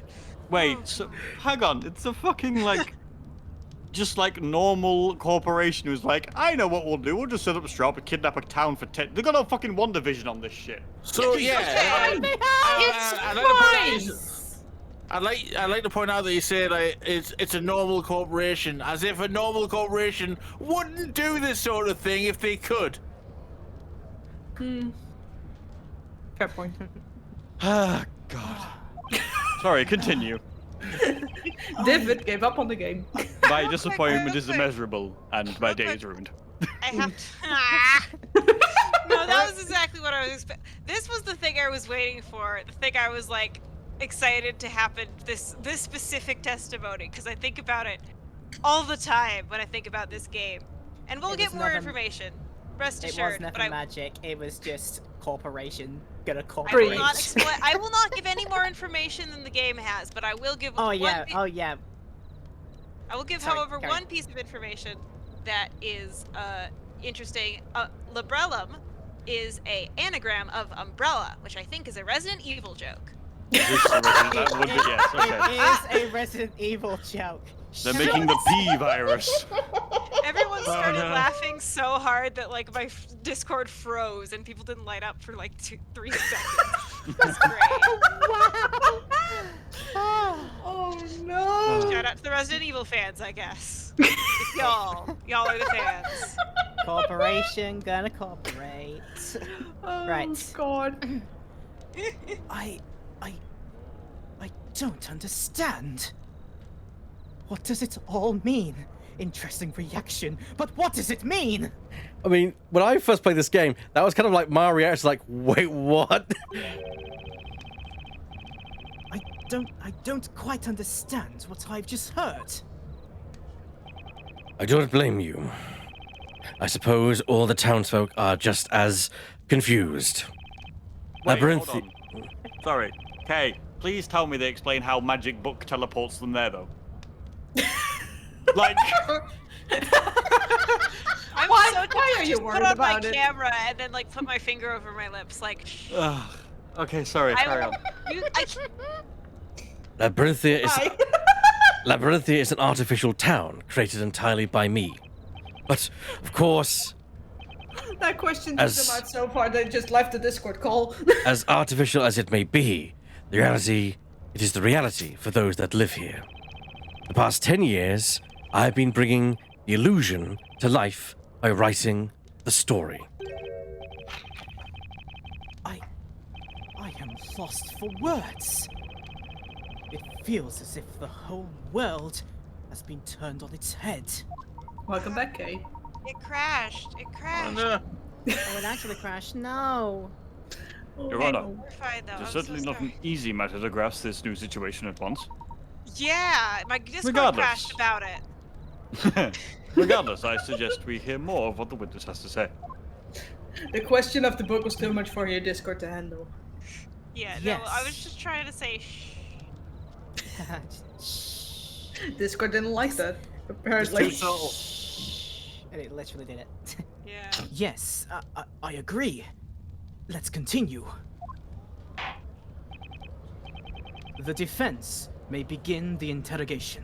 Wait, so hang on. It's a fucking just like normal corporation who's like, I know what we'll do. We'll just set up shop and kidnap a town for 10. They got a fucking WandaVision on this shit. So yeah, I'd like to point out that you say like it's a normal corporation, as if a normal corporation wouldn't do this sort of thing if they could. Fair point. Ah, God. Sorry, continue. David gave up on the game. My disappointment is immeasurable, and my day is ruined. I have to. No, that was exactly what I was expecting. This was the thing I was waiting for. The thing I was like excited to happen. This specific testimony, because I think about it all the time when I think about this game, and we'll get more information. Rest It assured. was never but magic. It was just corporation gonna I will corporate. not explain. I will not give any more information than the game has, but I will give. Oh yeah. Oh yeah. I will give, Sorry, however, carry one piece of information that is interesting. Labrellum is a anagram of umbrella, which I think is a Resident Evil joke. That would be, yes, okay. It is a Resident Evil joke. They're making the P virus. Everyone started no. laughing so hard that like my Discord froze and people didn't light up for like 2-3 seconds. That's great. Oh no. Shout out to the Resident Evil fans, I guess. It's y'all are the fans. Corporation gonna cooperate. Oh Right. God. I don't understand. What does it all mean? Interesting reaction, but what does it mean? I mean, when I first played this game, that was kind of like my reaction, like, wait, what? I don't quite understand what I've just heard. I don't blame you. I suppose all the townsfolk are just as confused. Wait, Labyrinth. hold on. Sorry. Kay, please tell me they explain how magic book teleports them there, though. Like... I'm Why- so tempted why to are you just worried put on about my it? camera and then like put my finger over my lips, like. Okay, sorry, carry on. Labyrinthia is Hi. Labyrinthia is an artificial town created entirely by me. But of course, That question As- took them out so far they just left the Discord call. as artificial as it may be, it is the reality for those that live here. The past 10 years, I've been bringing the illusion to life by writing the story. I am lost for words. It feels as if the whole world has been turned on its head. Welcome back, Kay. It crashed. It crashed. No. Oh, it actually crashed. No. Your Honor, Terrified, though. it's I'm certainly so not an sorry. easy matter to grasp this new situation at once. Yeah, my Discord Regardless. crashed about it. Regardless, I suggest we hear more of what the witness has to say. The question of the book was too much for your Discord to handle. Yeah, no, I was Yes. just trying to say shh. Discord didn't like that, apparently. And it literally did it. Yeah. Yes, I agree. Let's continue. The defense may begin the interrogation.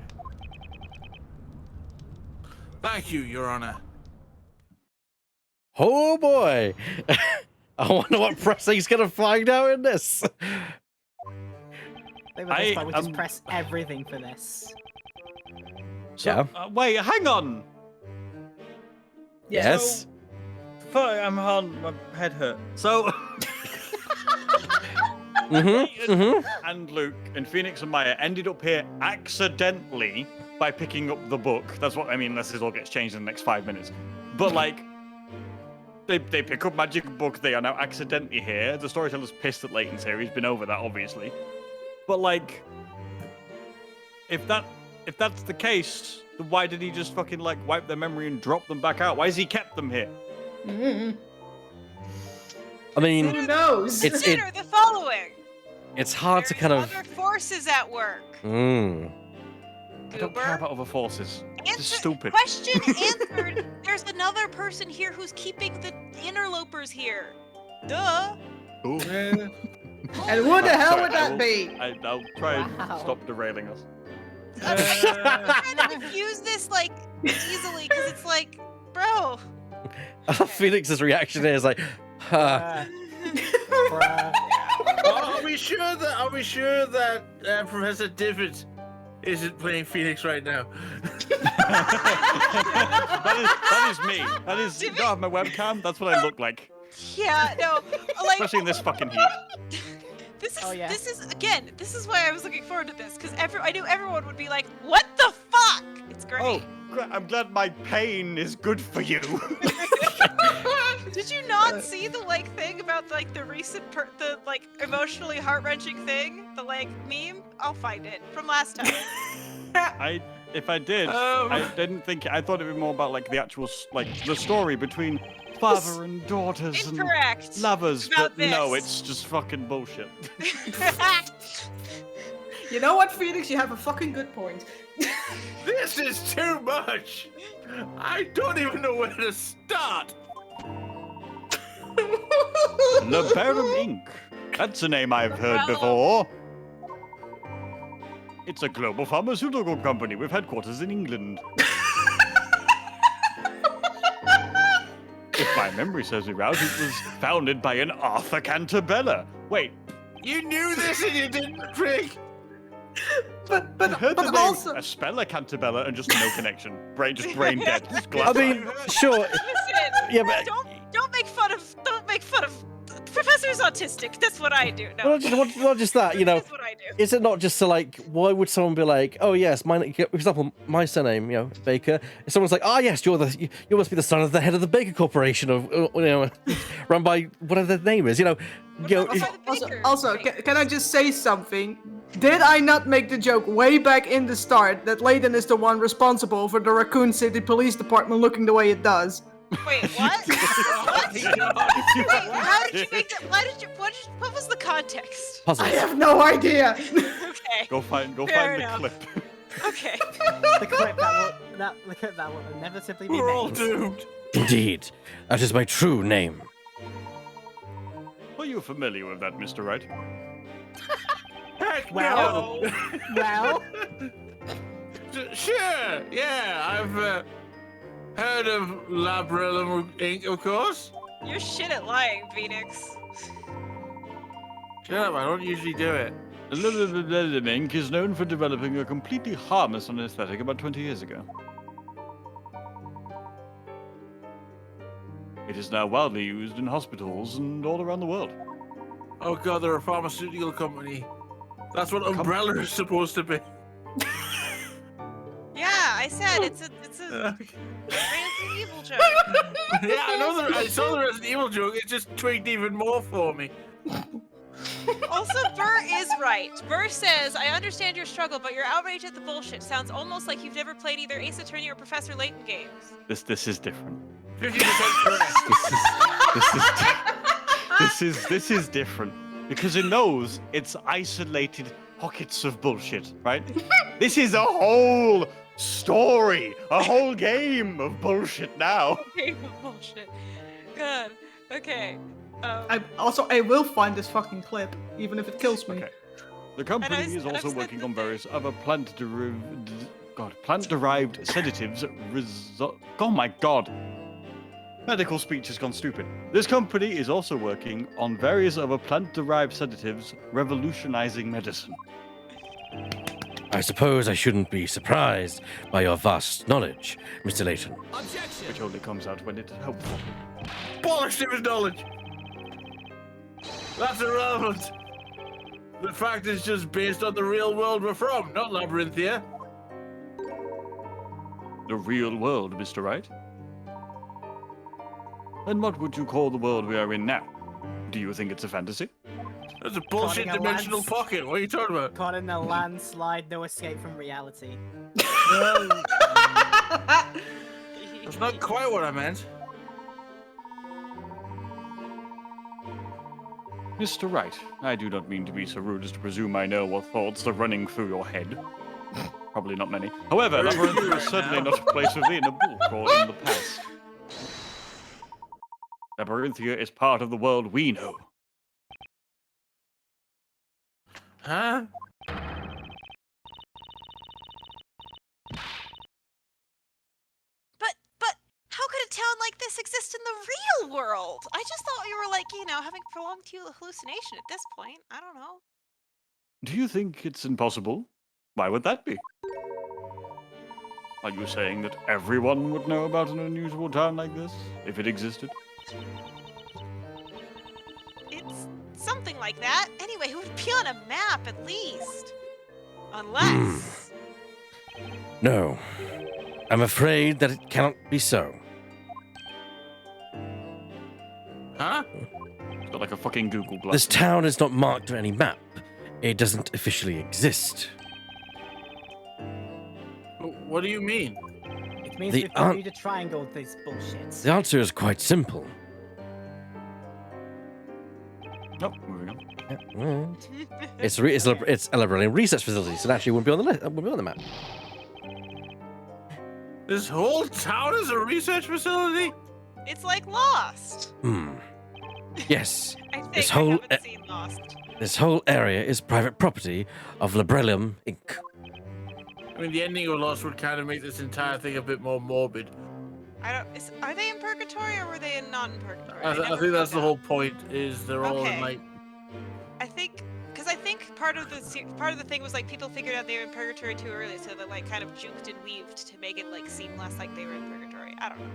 Thank you, Your Honor. Oh boy! I wonder what pressing's gonna find out in this. They were just like, we just press everything for this. Yeah. Wait, hang on! Yes. Fuck, I'm on, my head hurt. So... and Luke and Phoenix and Maya ended up here accidentally by picking up the book. That's what I mean, unless this all gets changed in the next 5 minutes. But like, they pick up magic book. They are now accidentally here. The storyteller's pissed that Layton's here. He's been over that, obviously. But like, if that's the case, then why did he just fucking like wipe their memory and drop them back out? Why has he kept them here? I mean, Who knows? Consider the following. it's hard to There's kind of. other forces at work. I don't care Goober. about other forces. This is Answer- stupid. Question answered. There's another person here who's keeping the interlopers here. Duh. Ooh. And who the hell Sorry, would that be? I'll try and Wow. stop derailing us. I'm trying to diffuse this like easily because it's like, bro. Phoenix's reaction is like, huh. Are we sure that Professor Divot isn't playing Phoenix right now? that is me. That is. You don't have my webcam. That's what I look like, Yeah, no, like especially in this fucking heat. this is Oh, yeah. this is again. This is why I was looking forward to this because I knew everyone would be like, "What the fuck?" It's great. Oh, I'm glad my pain is good for you. Did you not see the like thing about like the recent the like emotionally heart-wrenching thing? The like meme? I'll find it from last time. If I did, I didn't think. I thought it'd be more about like the actual like the story between father and daughters Incorrect. and lovers, About but no, this. it's just fucking bullshit. You know what, Phoenix? You have a fucking good point. This is too much. I don't even know where to start. Labarum Inc. That's a name I've heard before. It's a global pharmaceutical company with headquarters in England. If my memory serves me right, it was founded by an Arthur Cantabella. Wait, You knew this and you didn't, Craig. But I heard the name also, Aspella Cantabella and just no connection. Brain dead. Just I glass mean, sure. Listen, Yeah, but don't make fun of Professor's autistic. That's what I do. No. Well, not just that, you know. That's what I do. Is it not just to like? Why would someone be like, oh yes, for example, my surname, you know, Baker. If someone's like, oh yes, you must be the son of the head of the Baker Corporation, of you know, run by whatever their name is, you know. Also, can I just say something? Did I not make the joke way back in the start that Layton is the one responsible for the Raccoon City Police Department looking the way it does? Wait, what? What? Wait, how did you make that? What was the context? Puzzles. I have no idea. Okay. Go find Fair the enough. clip. Okay. The clip that will inevitably be We're all made. doomed. Indeed, that is my true name. Are you familiar with that, Mr. Wright? Heck Well, no. well, Sure. Yeah, I've heard of Labrilum Inc., of course. You're shit at lying, Phoenix. Shut up, I don't usually do it. Labrilum Inc. is known for developing a completely harmless anesthetic about 20 years ago. It is now widely used in hospitals and all around the world. Oh god, they're a pharmaceutical company. That's what Umbrella is supposed to be. Yeah, I said it's a Resident Evil joke. Yeah, I saw the Resident Evil joke. It just tweaked even more for me. Also, Burr is right. Burr says, I understand your struggle, but your outrage at the bullshit sounds almost like you've never played either Ace Attorney or Professor Layton games. This is different. 50% correct. This is different because in those it's isolated pockets of bullshit, right? This is a whole story, a whole game of bullshit now. Game of bullshit. Good. Okay. I will find this fucking clip, even if it kills me. Okay. The company is and I've also said working that on various other plant-derived sedatives. Oh my god. Medical speech has gone stupid. This company is also working on various other plant-derived sedatives, revolutionizing medicine. I suppose I shouldn't be surprised by your vast knowledge, Mr. Layton. Objection! Which only comes out when it's helpful. Bollocks to his knowledge. That's irrelevant. The fact is just based on the real world we're from, not Labyrinthia. The real world, Mr. Wright? And what would you call the world we are in now? Do you think it's a fantasy? That's a bullshit Cutting a dimensional lance. pocket. What are you talking about? caught in a landslide, no escape from reality. That's not quite what I meant. Mr. Wright, I do not mean to be so rude as to presume I know what thoughts are running through your head. Probably not many. However, Very few Labyrinthia right is certainly now. not a place within a book or in the past. Labyrinthia is part of the world we know. Huh? But how could a town like this exist in the real world? I just thought you were like, having prolonged hallucination at this point. I don't know. Do you think it's impossible? Why would that be? Are you saying that everyone would know about an unusual town like this, if it existed? It's something like that. Anyway, it would be on a map at least. Unless. No, I'm afraid that it cannot be so. Huh? It's got like a fucking Google Glass. This town is not marked on any map. It doesn't officially exist. What do you mean? It means The we've an- Bermuda Triangle this bullshit. The answer is quite simple. Nope, moving on. It's a laboratory research facility, so it actually wouldn't be on the list. Wouldn't be on the map. This whole town is a research facility? It's like Lost. Yes. I think This I whole haven't seen Lost. This whole area is private property of Labrelium Inc. I mean, the ending of Lost would kind of make this entire thing a bit more morbid. Are they in purgatory or were they not in purgatory? I never think that's the found whole out. point. Is they're all in Okay. like. I think part of the thing was like people figured out they were in purgatory too early, so they like kind of juked and weaved to make it like seem less like they were in purgatory. I don't know.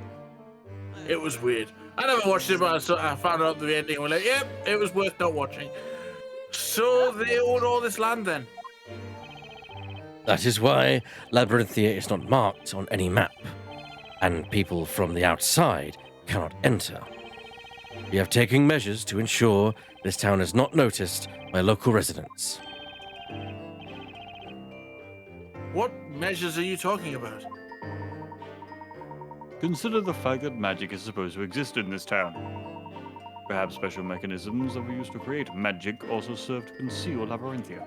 It was weird. I never watched it, but I found out the ending and we're like, yep, it was worth not watching. So they own all this land then? That is why Labyrinthia is not marked on any map, and people from the outside cannot enter. We have taken measures to ensure this town is not noticed by local residents. What measures are you talking about? Consider the fact that magic is supposed to exist in this town. Perhaps special mechanisms that were used to create magic also serve to conceal Labyrinthia.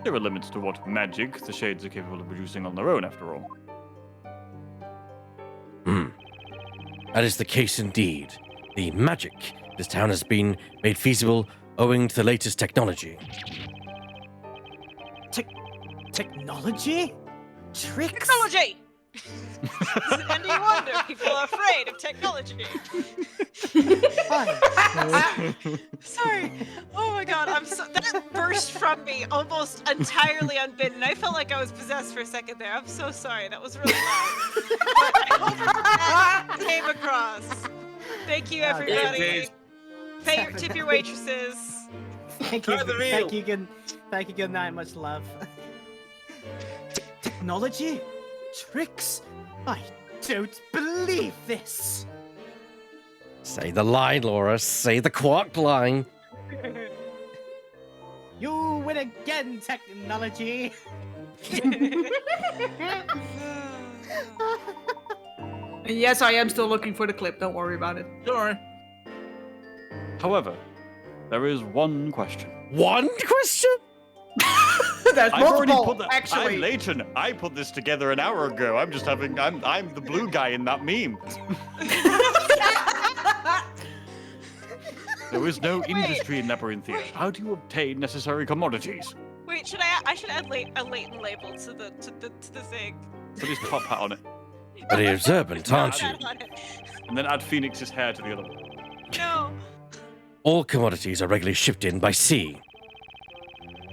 There are limits to what magic the Shades are capable of producing on their own, after all. That is the case indeed. The magic this town has been made feasible owing to the latest technology. Technology? Tricks? Technology! And do you wonder people are afraid of technology? Sorry. Oh my god, that burst from me almost entirely unbidden. I felt like I was possessed for a second there. I'm so sorry. That was really loud. But I hope that came across. Thank you, everybody. Tip your waitresses. Thank you. Thank you. Good night. Much love. Technology? Tricks? I don't believe this. Say the line, Laura. Say the quark line. You win again, technology. Yes, I am still looking for the clip. Don't worry about it. Don't worry. However, there is one question. One question? There's I've already multiple, put that. actually. I'm Layton. I put this together an hour ago. I'm the blue guy in that meme. There is no industry in Labyrinthia. How do you obtain necessary commodities? Wait, I should add a Layton label to the thing. Put his top hat on it. Very observant, aren't you? And then add Phoenix's hair to the other one. No. All commodities are regularly shipped in by sea.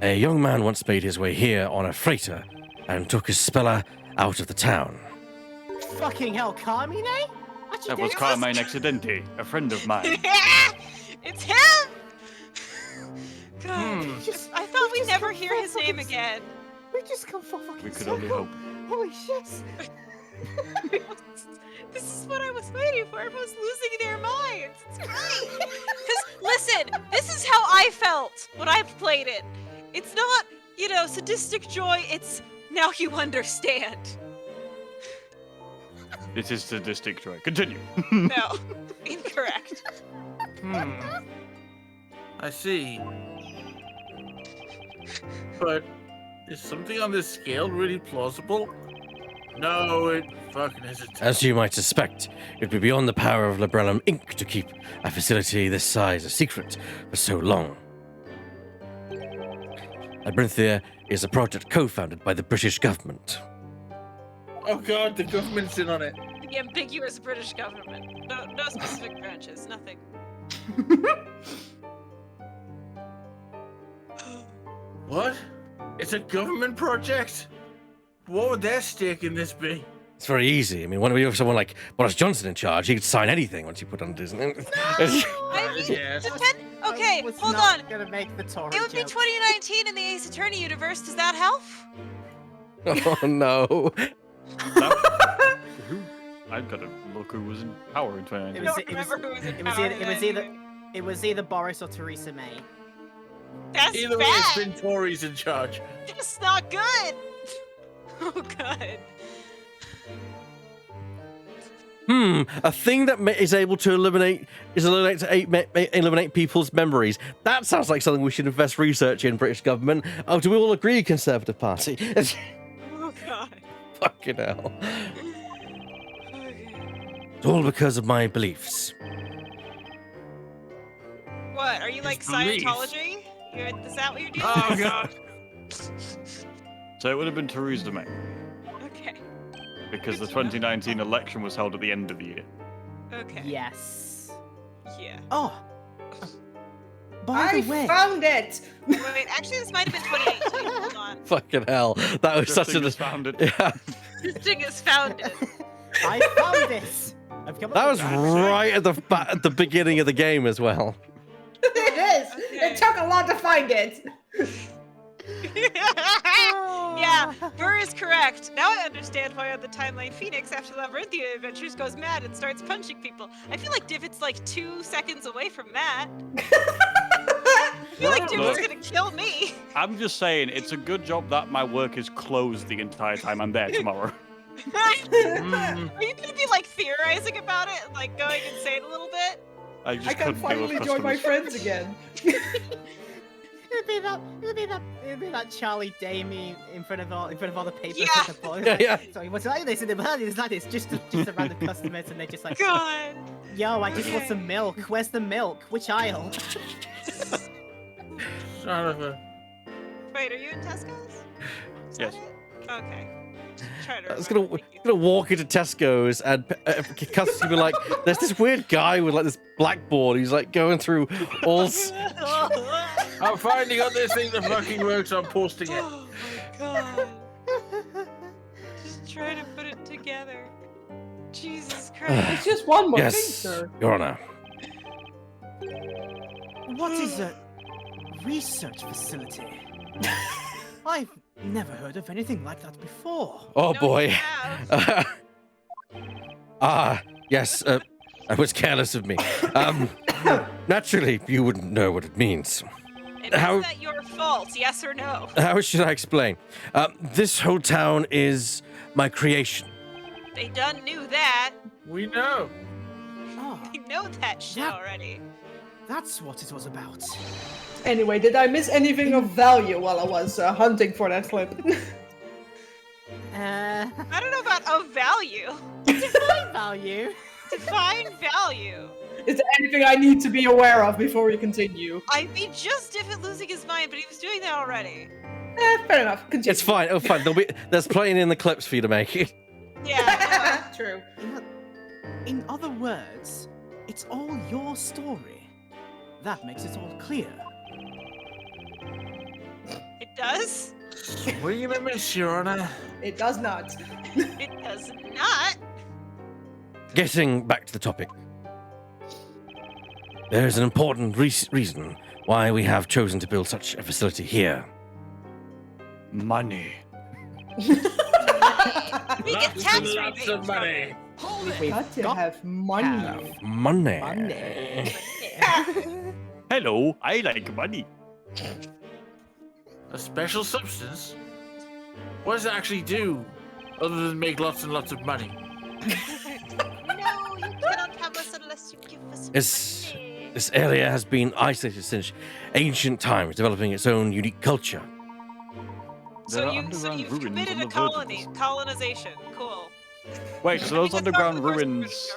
A young man once made his way here on a freighter and took his speller out of the town. Fucking hell, Carmine? That was Carmine Accidente, a friend of mine. It's him! God, I thought we'd never hear his name again. We just come for fucking We could only hope. Holy shit. This is what I was waiting for. Everyone's losing their minds. It's great. Because, listen, this is how I felt when I played it. It's not, sadistic joy. It's now you understand. It is sadistic joy. Continue. No, incorrect. I see. But is something on this scale really plausible? No, it fucking isn't. As you might suspect, it would be beyond the power of Labrellum Inc. to keep a facility this size a secret for so long. Labyrinthia is a project co-founded by the British government. Oh god, the government's in on it. The ambiguous British government. No specific branches. Nothing. What? It's a government project? What would their stake in this be? It's very easy. I mean, when we have someone like Boris Johnson in charge, he could sign anything once you put on Disney. Yes. Okay, I was hold not on. Gonna make the Torah It would be joke. 2019 in the Ace Attorney universe. Does that help? Oh no. I've got to look who was in power in 2019. I don't remember who was in power. It was either Boris or Theresa May. That's Either way, it's bad. been Tories in charge. That's not good. Oh god. A thing that is able to eliminate people's memories. That sounds like something we should invest research in, British government. Oh, do we all agree, Conservative Party? Oh god. Fucking hell. Okay. It's all because of my beliefs. What? Are you like His beliefs. Scientology? Is that what you're doing? Oh god. So it would have been Theresa May, Okay. because the 2019 election was held at the end of the year. Okay. Yes. Yeah. Oh. By the way, found it. Wait, actually, this might have been 2018. Hold on. Fucking hell. That was This such thing a... is founded. Yeah. This thing is founded. I found this. I've come up That with was right at the beginning of the game as well. It is. It took a lot to find it. Yeah, Burr is correct. Now I understand why on the timeline Phoenix, after the Labyrinthia adventures, goes mad and starts punching people. I feel like Divott's like 2 seconds away from that. I feel like Divott's gonna kill me. I'm just saying, it's a good job that my work is closed the entire time I'm there tomorrow. Are you gonna be like theorizing about it, and, like going insane a little bit? I just I can couldn't deal finally with join my customers. friends again. It'd be that Charlie Day meme in front of all the papers. Yeah. At the point. Yeah. Sorry, what's like this? It's like this. Just the random customers, and they're just like, God. "Yo, I just want Okay. some milk. Where's the milk? Which aisle?" Son of a... Wait, are you in Tesco's? Is Yes. that it? Okay. Trying to I was remember. gonna walk into Tesco's and customers be like, "There's this weird guy with like this blackboard. He's like going through all." I finally got this thing that fucking works. I'm posting it. Oh my god. Just trying to put it together. Jesus Christ. It's just one more thing, Yes, sir. Your Honor. What is a research facility? I've never heard of anything like that before. Oh No, boy. you have. Yes. I was careless of me. Naturally, you wouldn't know what it means. And How- is that your fault? Yes or no? How should I explain? This whole town is my creation. They done knew that. We know. Ah, We know that shit Yeah. already. that's what it was about. Anyway, did I miss anything of value while I was hunting for that clip? I don't know about of value. Define value. Define value. Is there anything I need to be aware of before we continue? I mean, just Divot losing his mind, but he was doing that already. Fair enough. Continue. It's fine. Oh, fine. There's plenty in the clips for you to make. Yeah. True. In other words, it's all your story. That makes it all clear. It does. We're gonna miss you, Honor. It does not. It does not. Getting back to the topic. There is an important reason why we have chosen to build such a facility here. Money. We get tax Lots rebates of from money. it. Hold it! We've Got to got have money. Money. Money. Hello, I like money. A special substance? What does it actually do, other than make lots and lots of money? No, you cannot have us unless you give us It's- money. This area has been isolated since ancient times, developing its own unique culture. There So are you've underground ruins committed on a the verge of colony, this. colonization. Cool. Wait, so those I think that's part of underground the course of ruins? British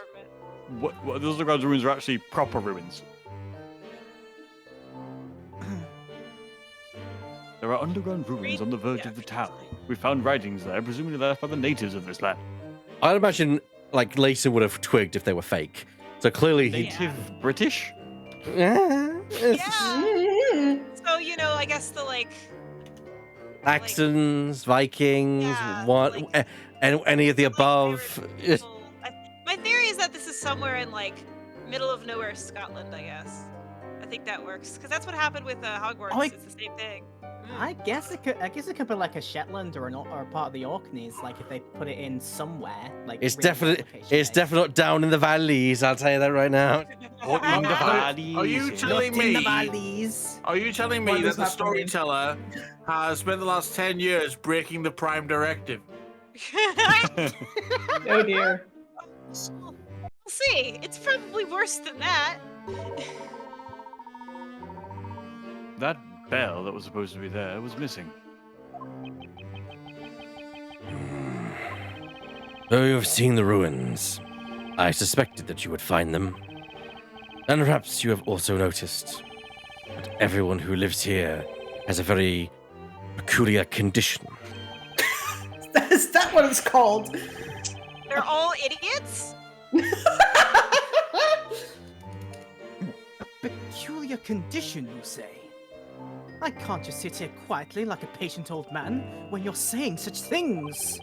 government. What? Those underground ruins are actually proper ruins. There are underground ruins on the verge Yeah, of the read town. design. We found writings there, presumably left by the natives of this land. I'd imagine like Layton would have twigged if they were fake. So clearly he. Native British? Yeah. Mm. So you know, I guess the like. Saxons, Vikings, Yeah, what? like- Any of the like, above. people- My theory is that this is somewhere in like middle of nowhere Scotland. I guess. I think that works because that's what happened with Hogwarts. Oh, It's the same thing. I guess it could be like a Shetland or a part of the Orkneys, like if they put it in somewhere. Like It's really definitely location it's based. definitely not down in the valleys. I'll tell you that right now. What in the valleys? Are you Not telling in the me? valleys. Are you telling me What that is the happening? storyteller has spent the last 10 years breaking the Prime Directive? Oh dear. We'll see. It's probably worse than that. That bell that was supposed to be there was missing. Though you have seen the ruins, I suspected that you would find them. And perhaps you have also noticed that everyone who lives here has a very peculiar condition. Is that what it's called? They're all idiots. Peculiar condition, you say? I can't just sit here quietly like a patient old man when you're saying such things.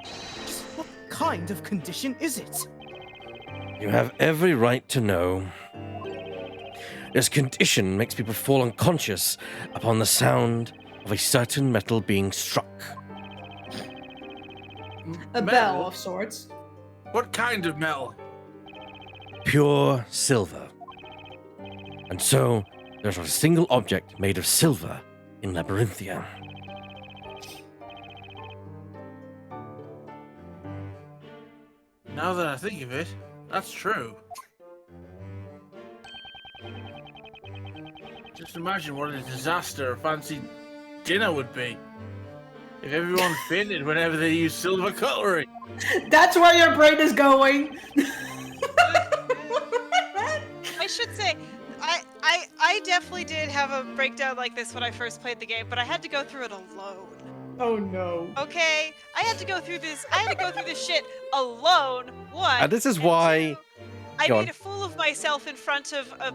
Just what kind of condition is it? You have every right to know. This condition makes people fall unconscious upon the sound of a certain metal being struck. A bell of sorts. What kind of metal? Pure silver. And so, there's not a single object made of silver in Labyrinthia. Now that I think of it, that's true. Just imagine what a disaster a fancy dinner would be. If everyone fainted whenever they use silver cutlery. That's where your brain is going. I should say, I definitely did have a breakdown like this when I first played the game, but I had to go through it alone. Oh no. Okay, I had to go through this shit alone. One. And this is and why. two, I Go made on. a fool of myself in front of a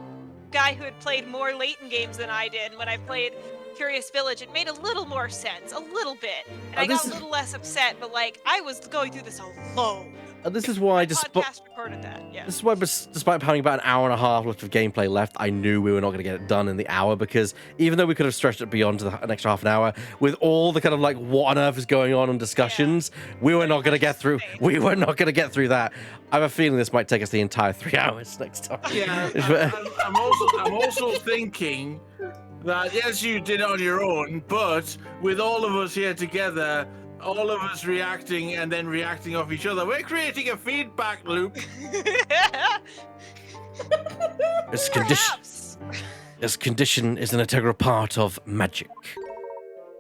guy who had played more Layton games than I did. When I played Curious Village, it made a little more sense, a little bit, and I got a little less upset. But like, I was going through this alone. And this is why, Podcast recorded that. Yeah. This is why, despite having about an hour and a half worth of gameplay left, I knew we were not going to get it done in the hour, because even though we could have stretched it beyond to an extra half an hour, with all the kind of like what on earth is going on and discussions, we were not going to get through. We were not going to get through that. I have a feeling this might take us the entire 3 hours next time. Yeah, I'm also thinking that yes, you did it on your own, but with all of us here together, all of us reacting and then reacting off each other, we're creating a feedback loop. This condition is an integral part of magic.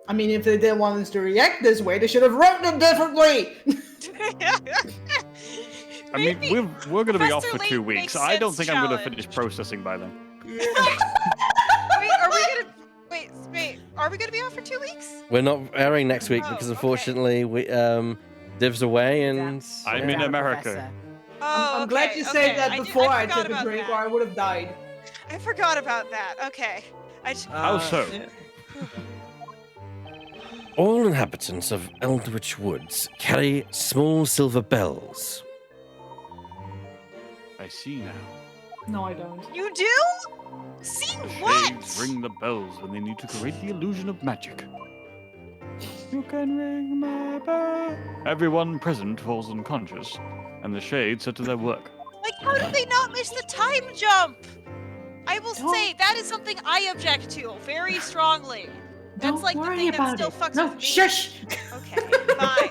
I mean, if they didn't want us to react this way, they should have written it differently. I mean, we're going to be off for Professor 2 Layton weeks. makes I don't sense think I'm going to challenge. finish processing by then. Wait, are we gonna be out for 2 weeks? We're not airing next week Oh, because okay. unfortunately Div's away and I'm in America. Oh, I'm glad okay, you said okay. that I before I forgot took a about drink, that. or I would have died. I forgot about that. Okay. How so? All inhabitants of Eldritch Woods carry small silver bells. I see now. No, I don't. You do? See The what? shades ring the bells when they need to create the illusion of magic. You can ring my bell. Everyone present falls unconscious, and the shades set to their work. Like, how did they not miss the time jump? I will say that is something I object to very strongly. That's Don't like the worry thing that about still it. fucks No, with me. shush. Okay, fine.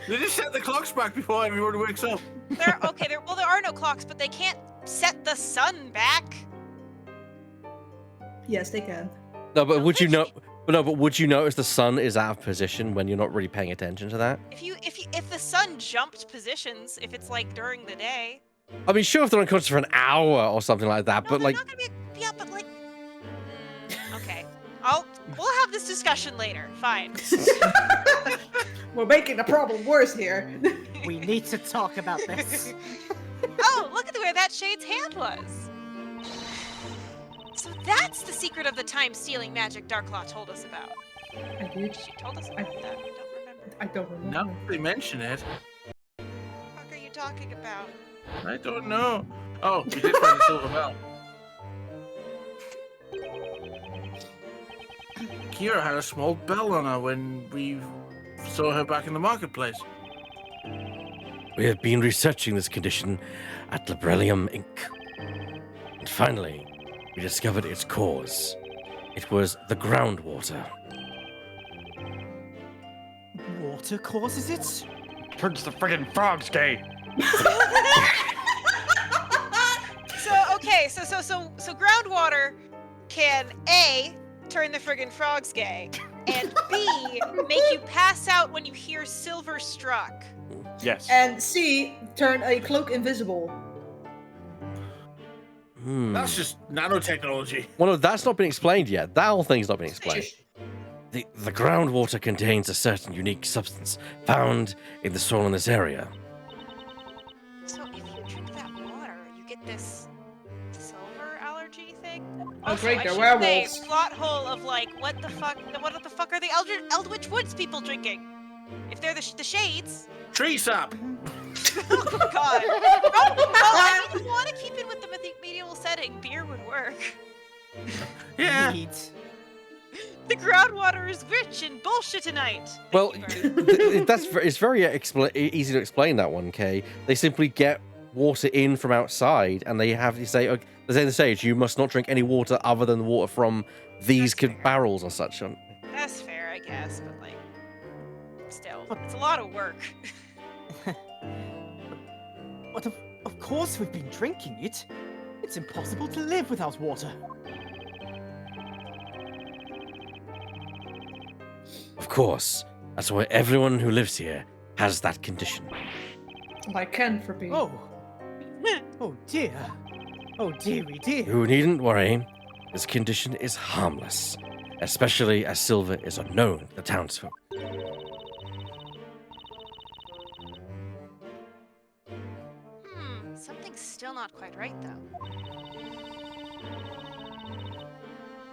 They just set the clocks back before everyone wakes up. There are no clocks, but they can't set the sun back. Yes, they can. No, but would you know? But would you notice the sun is out of position when you're not really paying attention to that? If the sun jumped positions, if it's like during the day. I mean, sure, if they're unconscious for an hour or something like that, No, but they're like, not gonna be. Yeah, but like. Okay, we'll have this discussion later. Fine. We're making the problem worse here. We need to talk about this. Oh, look at where that shade's hand was. So that's the secret of the time-stealing magic Darklaw told us about. I did. She told us about that. I don't remember. I don't remember. Now that they mention it, What the fuck are you talking about? I don't know. Oh, we did find the silver bell. Kira had a small bell on her when we saw her back in the marketplace. we have been researching this condition at Librelium Inc. And finally, we discovered its cause. It was the groundwater. Water causes it? Turns the friggin' frogs gay. So groundwater can A, turn the friggin' frogs gay, and B, make you pass out when you hear silver struck. Yes. And C, turn a cloak invisible. That's just nanotechnology. Well, no, that's not been explained yet. That whole thing's not been explained. The groundwater contains a certain unique substance found in the soil in this area. So if you drink that water, you get this silver allergy thing. Oh, great, I they're should werewolves. say, plot hole of like, what the fuck are the Eldritch Woods people drinking? If they're the shades. Tree sap. Oh God. Well, I mean, if you want to keep it with the medieval setting, beer would work. Yeah. Neat. The groundwater is rich in bullshittonite. Well, it's very easy to explain that one, Kay. They simply get water in from outside, and they have to say, okay, they say in the stage, you must not drink any water other than the water from these barrels and such. That's fair, I guess, but like, still, it's a lot of work. But of course we've been drinking it. It's impossible to live without water. Of course, that's why everyone who lives here has that condition. Like Ken for being. Oh. Oh dear. Oh dearie dear. You needn't worry. This condition is harmless, especially as silver is unknown to the townsfolk. Something's still not quite right, though.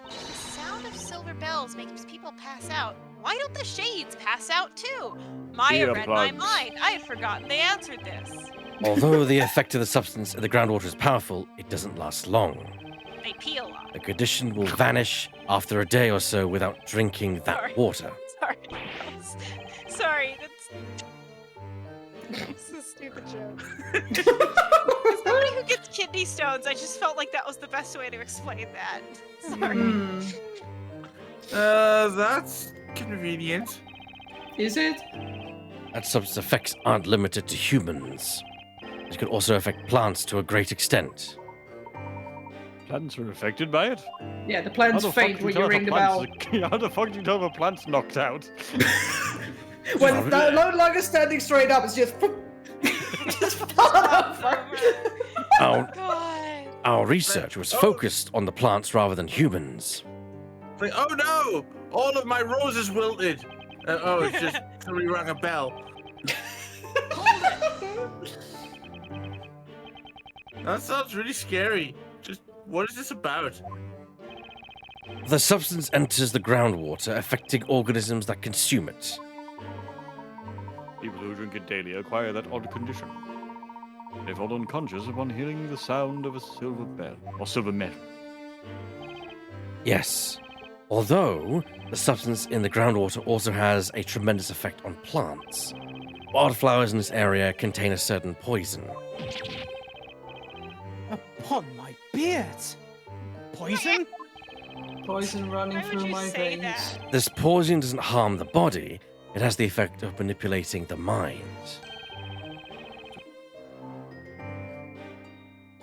The sound of silver bells makes people pass out. Why don't the shades pass out too? Maya read my mind. I had forgotten they answered this. Although the effect of the substance in the groundwater is powerful, it doesn't last long. They pee a lot. The condition will vanish after a day or so without drinking that water. Sorry, that's a stupid joke. As somebody who gets kidney stones, I just felt like that was the best way to explain that. Sorry. That's convenient. Is it? That substance effects aren't limited to humans. It can also affect plants to a great extent. Plants are affected by it? Yeah, the plants faint when you ring the bell. How the fuck do you tell if a plant's knocked out? When it's no longer standing straight up, it's just just fall over. Our research was focused on the plants rather than humans. Like, oh no! All of my roses wilted. It's just somebody rang a bell. That sounds really scary. Just what is this about? The substance enters the groundwater, affecting organisms that consume it. People who drink it daily acquire that odd condition. They fall unconscious upon hearing the sound of a silver bell, or silver metal. Yes. Although, the substance in the groundwater also has a tremendous effect on plants. Wildflowers in this area contain a certain poison. Upon my beard! Poison? Poison running through my veins. This poison doesn't harm the body, it has the effect of manipulating the mind.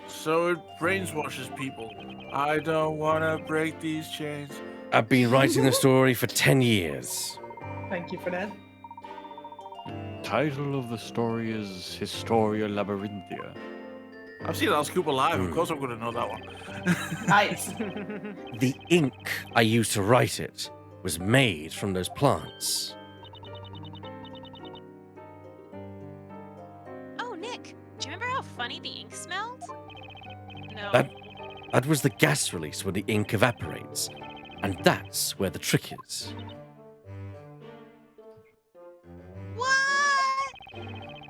So it brainwashes people. I don't want to break these chains. I've been writing the story for 10 years. Thank you for that. Title of the story is Historia Labyrinthia. I've seen Alice Cooper live. Of course I'm going to know that one. Nice. The ink I used to write it was made from those plants. Oh, Nick, do you remember how funny the ink smelled? No. That was the gas release when the ink evaporates. And that's where the trick is. What?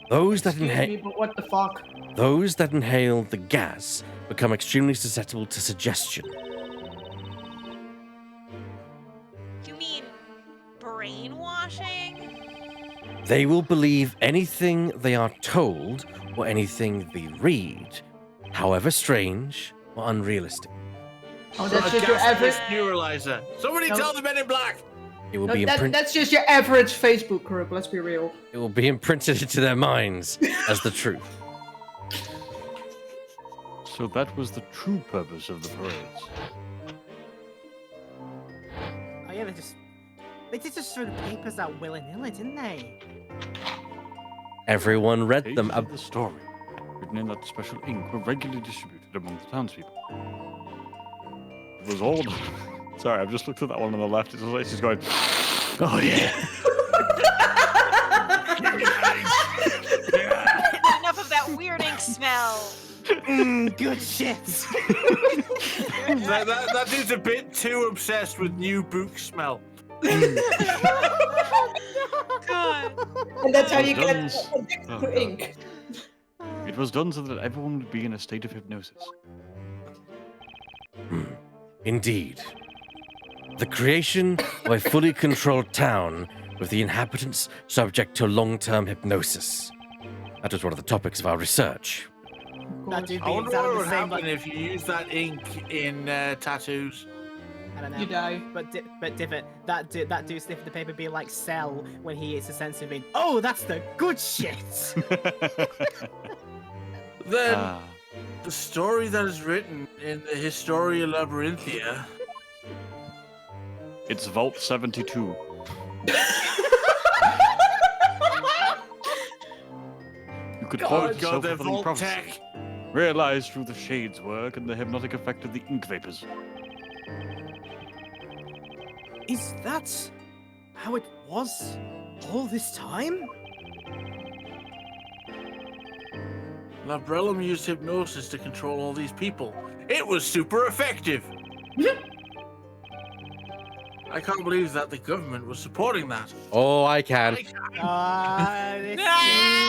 Those that Excuse me, but what the fuck? Those that inhale the gas become extremely susceptible to suggestion. You mean brainwashing? They will believe anything they are told or anything they read, however strange or unrealistic. Oh, that's just your average neuralizer. Somebody tell the Men in Black. It will be imprinted. That's just your average Facebook group. Let's be real. It will be imprinted into their minds as the truth. So that was the true purpose of the parades. Oh yeah, they did just throw the papers out willy-nilly, didn't they? Everyone read them. Pages of the story, written in that special ink, were regularly distributed among the townspeople. It was all. Sorry, I've just looked at that one on the left. It's just going. Oh yeah. Enough of that weird ink smell. Good shit. that dude's a bit too obsessed with new book smell. God. And that's how you get addicted to ink. It was done so that everyone would be in a state of hypnosis. Indeed. The creation of a fully controlled town with the inhabitants subject to long-term hypnosis. That was one of the topics of our research. That dude I be wonder exactly what the would same, happen like, if you use that ink in tattoos. I don't know. You die. But Divot, that dude sniffing the paper be like Cell when he eats a sense of being, oh, that's the good shit! Then Ah, the story that is written in the Historia Labyrinthia. it's Vault 72. You could call it God, the self-fulfilling Vault prophecy. Tech. Realized through the Shade's work and the hypnotic effect of the ink vapors. Is that how it was all this time? Labrellum used hypnosis to control all these people. It was super effective. I can't believe that the government was supporting that. Oh, I can.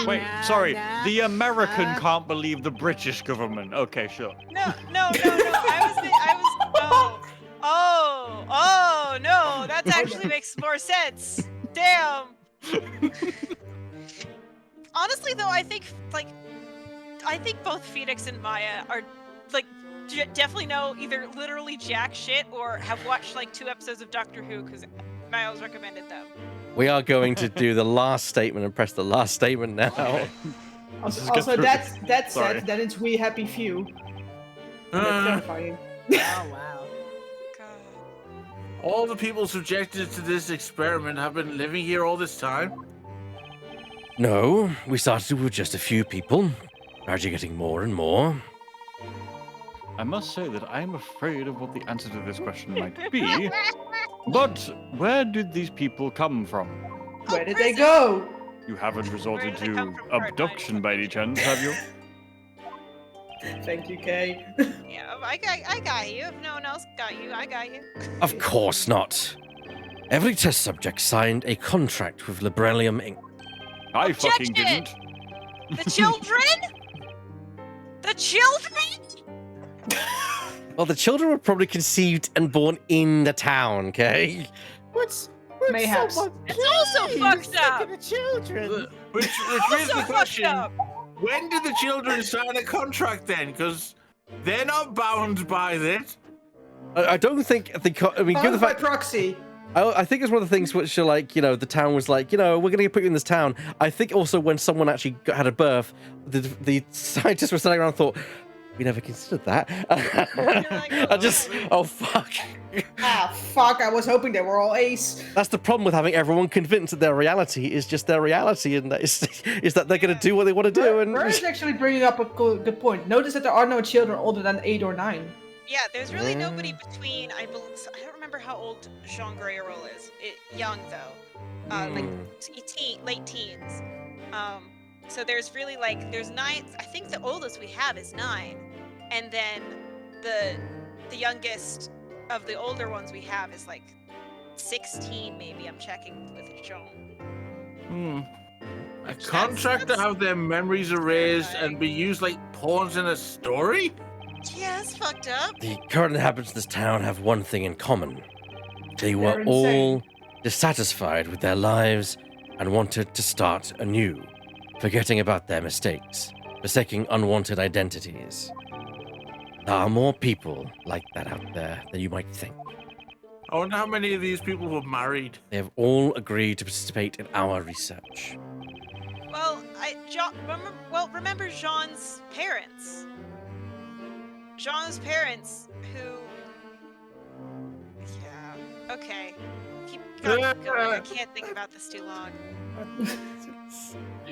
Wait, sorry. The American can't believe the British government. Okay, sure. No. Oh, no. That actually makes more sense. Damn. Honestly, though, I think both Phoenix and Maya are like definitely know either literally jack shit or have watched like 2 episodes of Doctor Who because Miles recommended them. We are going to do the last statement and press the last statement now. Let's just get Also, through that's Sorry. said, then it's we happy few. That's terrifying. Oh, wow. God. All the people subjected to this experiment have been living here all this time? No, we started with just a few people, gradually getting more and more. I must say that I am afraid of what the answer to this question might be. But where did these people come from? Where did they go? You haven't resorted did they to come from, Card abduction Nine? by any chance, have you? Thank you, Kay. Yeah, I got you. If no one else got you, I got you. Of course not. Every test subject signed a contract with Librelium Inc. I fucking Objection! didn't. The children? The children? Well, the children were probably conceived and born in the town, okay? What's Mayhaps. It's also fucked up. The children. Which raises Also the fucked question, up. when did the children sign a contract then? Because they're not bound by that. I don't think I mean, given the Bound by fact proxy. I think it's one of the things which are like, the town was like, we're going to put you in this town. I think also when someone actually had a birth, the scientists were sitting around and thought, we never considered that. Oh, fuck. Fuck, I was hoping they were all Ace. That's the problem with having everyone convinced that their reality is just their reality, and that is that they're going to do what they want to do. And Bird is actually bringing up a good point. Notice that there are no children older than 8 or 9. Yeah, there's really nobody between. I don't remember how old Jean Greyroll is. Young though, like late teens. So there's really there's 9. I think the oldest we have is 9, and then the youngest of the older ones we have is 16 maybe. I'm checking with Jean. A contract to have their memories erased and be used like pawns in a story? Yeah, it's fucked up. the current inhabitants of this town have one thing in common. They were They're insane. all dissatisfied with their lives and wanted to start anew, forgetting about their mistakes, forsaking unwanted identities. There are more people like that out there than you might think. I wonder how many of these people were married. They have all agreed to participate in our research. Well, remember Jean's parents. Jean's parents, who... Yeah, okay. Keep going. I can't think about this too long.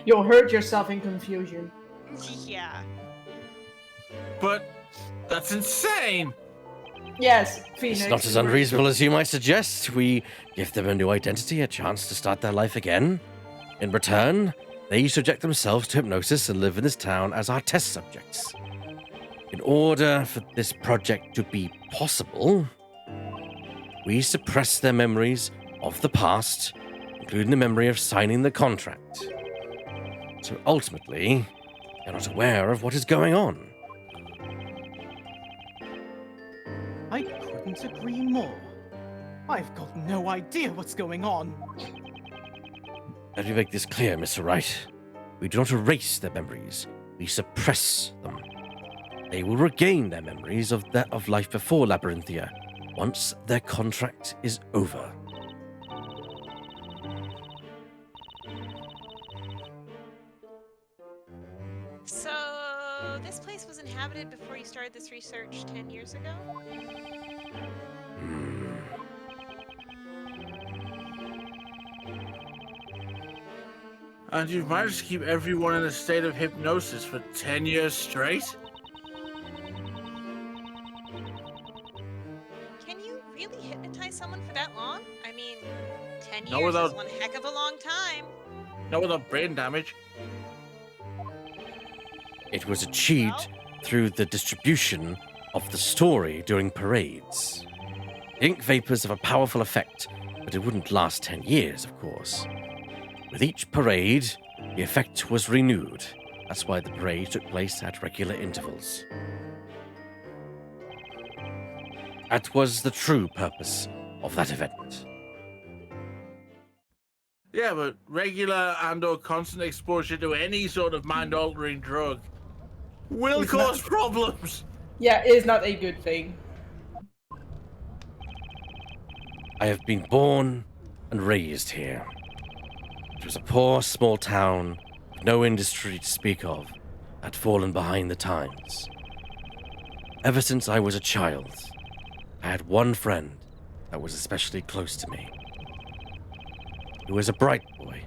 You'll hurt yourself in confusion. Yeah. But that's insane. Yes, Phoenix. It's not as unreasonable as you might suggest. We give them a new identity, a chance to start their life again. In return, they subject themselves to hypnosis and live in this town as our test subjects. In order for this project to be possible, we suppress their memories of the past, including the memory of signing the contract. So ultimately, You're not aware of what is going on. I couldn't agree more. I've got no idea what's going on. Let me make this clear, Mr. Wright. We do not erase their memories. We suppress them. They will regain their memories of life before Labyrinthia, once their contract is over. So, this place was inhabited before you started this research 10 years ago? And you've managed to keep everyone in a state of hypnosis for 10 years straight? Can you really hypnotize someone for that long? I mean, 10 Not years without- is one heck of a long time. Not without brain damage. It was achieved through the distribution of the story during parades. Ink vapors have a powerful effect, but it wouldn't last 10 years, of course. With each parade, the effect was renewed. That's why the parade took place at regular intervals. That was the true purpose of that event. Yeah, but regular and/or constant exposure to any sort of mind-altering drug will cause problems. Yeah, it's not a good thing. I have been born and raised here. It was a poor, small town, with no industry to speak of, had fallen behind the times. Ever since I was a child, I had one friend that was especially close to me. He was a bright boy,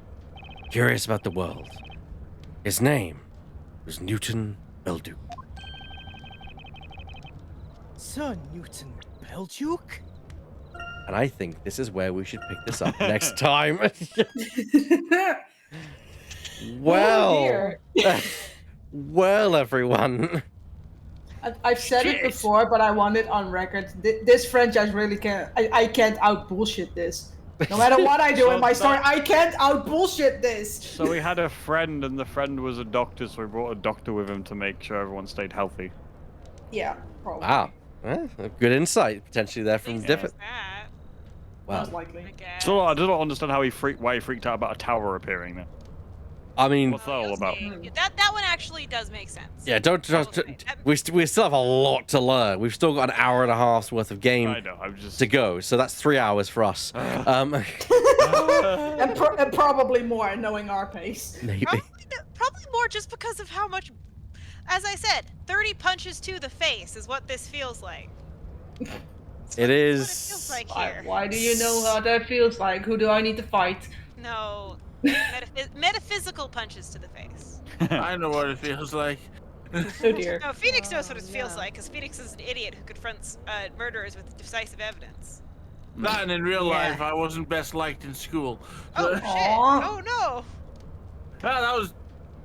curious about the world. His name was Newton Belduke. Sir Newton Belduke? And I think this is where we should pick this up next time. Well, well, everyone. I've said it before, but I want it on record. This franchise really can't. I can't out bullshit this. No matter what I do in my story, I can't out bullshit this. So we had a friend, and the friend was a doctor, so we brought a doctor with him to make sure everyone stayed healthy. Yeah, probably. Wow. Good insight potentially there from different. That, Wow. Most likely. I guess. So I don't understand how why he freaked out about a tower appearing then. I mean, What's that all about? That one actually does make sense. yeah, don't. Okay. We still have a lot to learn. We've still got an hour and a half's worth of game I know. I'm just. to go, so that's 3 hours for us. And probably more, knowing our pace. Maybe. Probably more just because of how much. As I said, 30 punches to the face is what this feels like. It is. What it feels like here. Why do you know how that feels like? Who do I need to fight? No, metaphysical punches to the face. I know what it feels like. Oh dear. No, Phoenix knows what it feels like, because Phoenix is an idiot who confronts murderers with decisive evidence. That and in real life, I wasn't best liked in school. Oh So- shit! Aw. Oh no! that was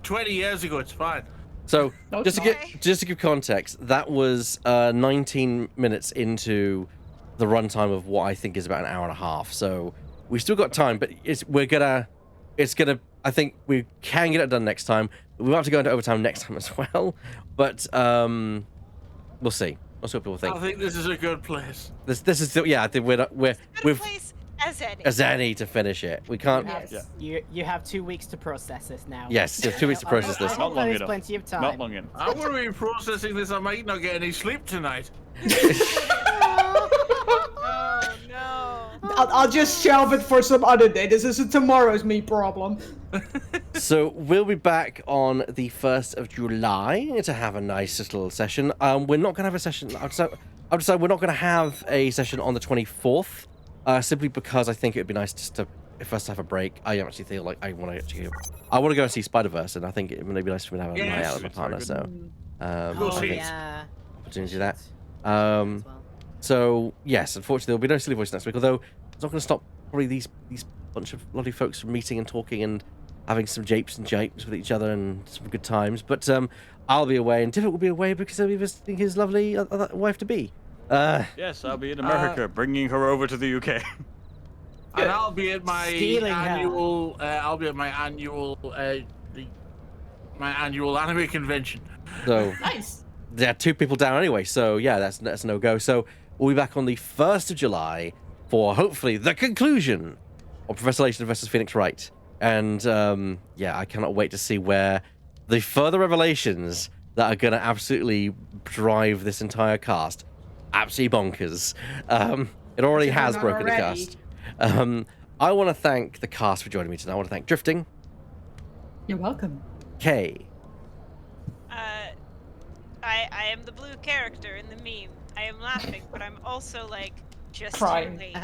20 years ago. It's fine. So No, just to give context, that was 19 minutes into the runtime of what I think is about an hour and a half. So we still got time, but I think we can get it done next time. We might have to go into overtime next time as well, but we'll see. We'll see what people think. I think this is a good place. This is still, yeah. I think Good we've place as any. as any to finish it. We can't. Yes. You have 2 weeks to process this now. Yes, you have 2 weeks to process this. Not long There's enough. plenty of time. Not long enough. I'm going to be processing this. I might not get any sleep tonight. Oh no! I'll just shelve it for some other day. This isn't tomorrow's me problem. So we'll be back on the 1st of July to have a nice little session. We're not going to have a session. I've decided we're not going to have a session on the 24th, simply because I think it would be nice just to, if us to have a break. I actually feel like I want to go and see Spider-Verse, and I think it would be nice for me to have a night Yes, out with my it's very partner. good. So, Go I see think it. Yeah. opportunity to do that. As well. So yes, unfortunately there'll be no silly voice next week. Although it's not going to stop probably these bunch of lovely folks from meeting and talking and having some japes with each other and some good times. But I'll be away, and Tiffet will be away because he'll be visiting his lovely wife to be. Yes, I'll be in America, bringing her over to the UK. And I'll be at my Stealing her. annual. my annual anime convention. So Nice. there are 2 people down anyway. So yeah, that's no go. So we'll be back on the 1st of July for hopefully the conclusion of Professor Layton versus Phoenix Wright. And yeah, I cannot wait to see where the further revelations that are going to absolutely drive this entire cast absolutely bonkers. It already If you're has not broken the already. cast. I want to thank the cast for joining me tonight. I want to thank Drifting, You're welcome. Kay, I am the blue character in the meme. I am laughing, but I'm also like, just Crying. wait.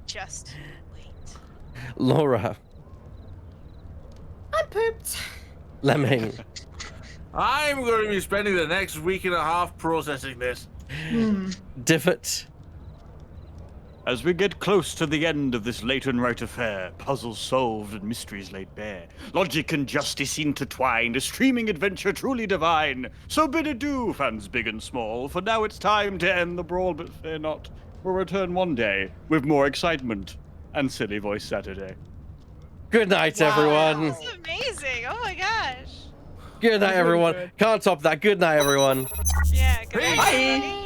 Just wait. Laura, I'm pooped. Lemming, I'm going to be spending the next week and a half processing this. Divot, As we get close to the end of this Layton Wright affair, puzzles solved and mysteries laid bare, logic and justice intertwined, a streaming adventure truly divine. So bid adieu, fans big and small, for now it's time to end the brawl, but fear not, we'll return one day with more excitement and Silly Voice Saturday. good night, everyone. This is amazing. Oh my gosh. Good night, everyone. Can't top that. Good night, everyone. Yeah. Good Peace. night. Bye.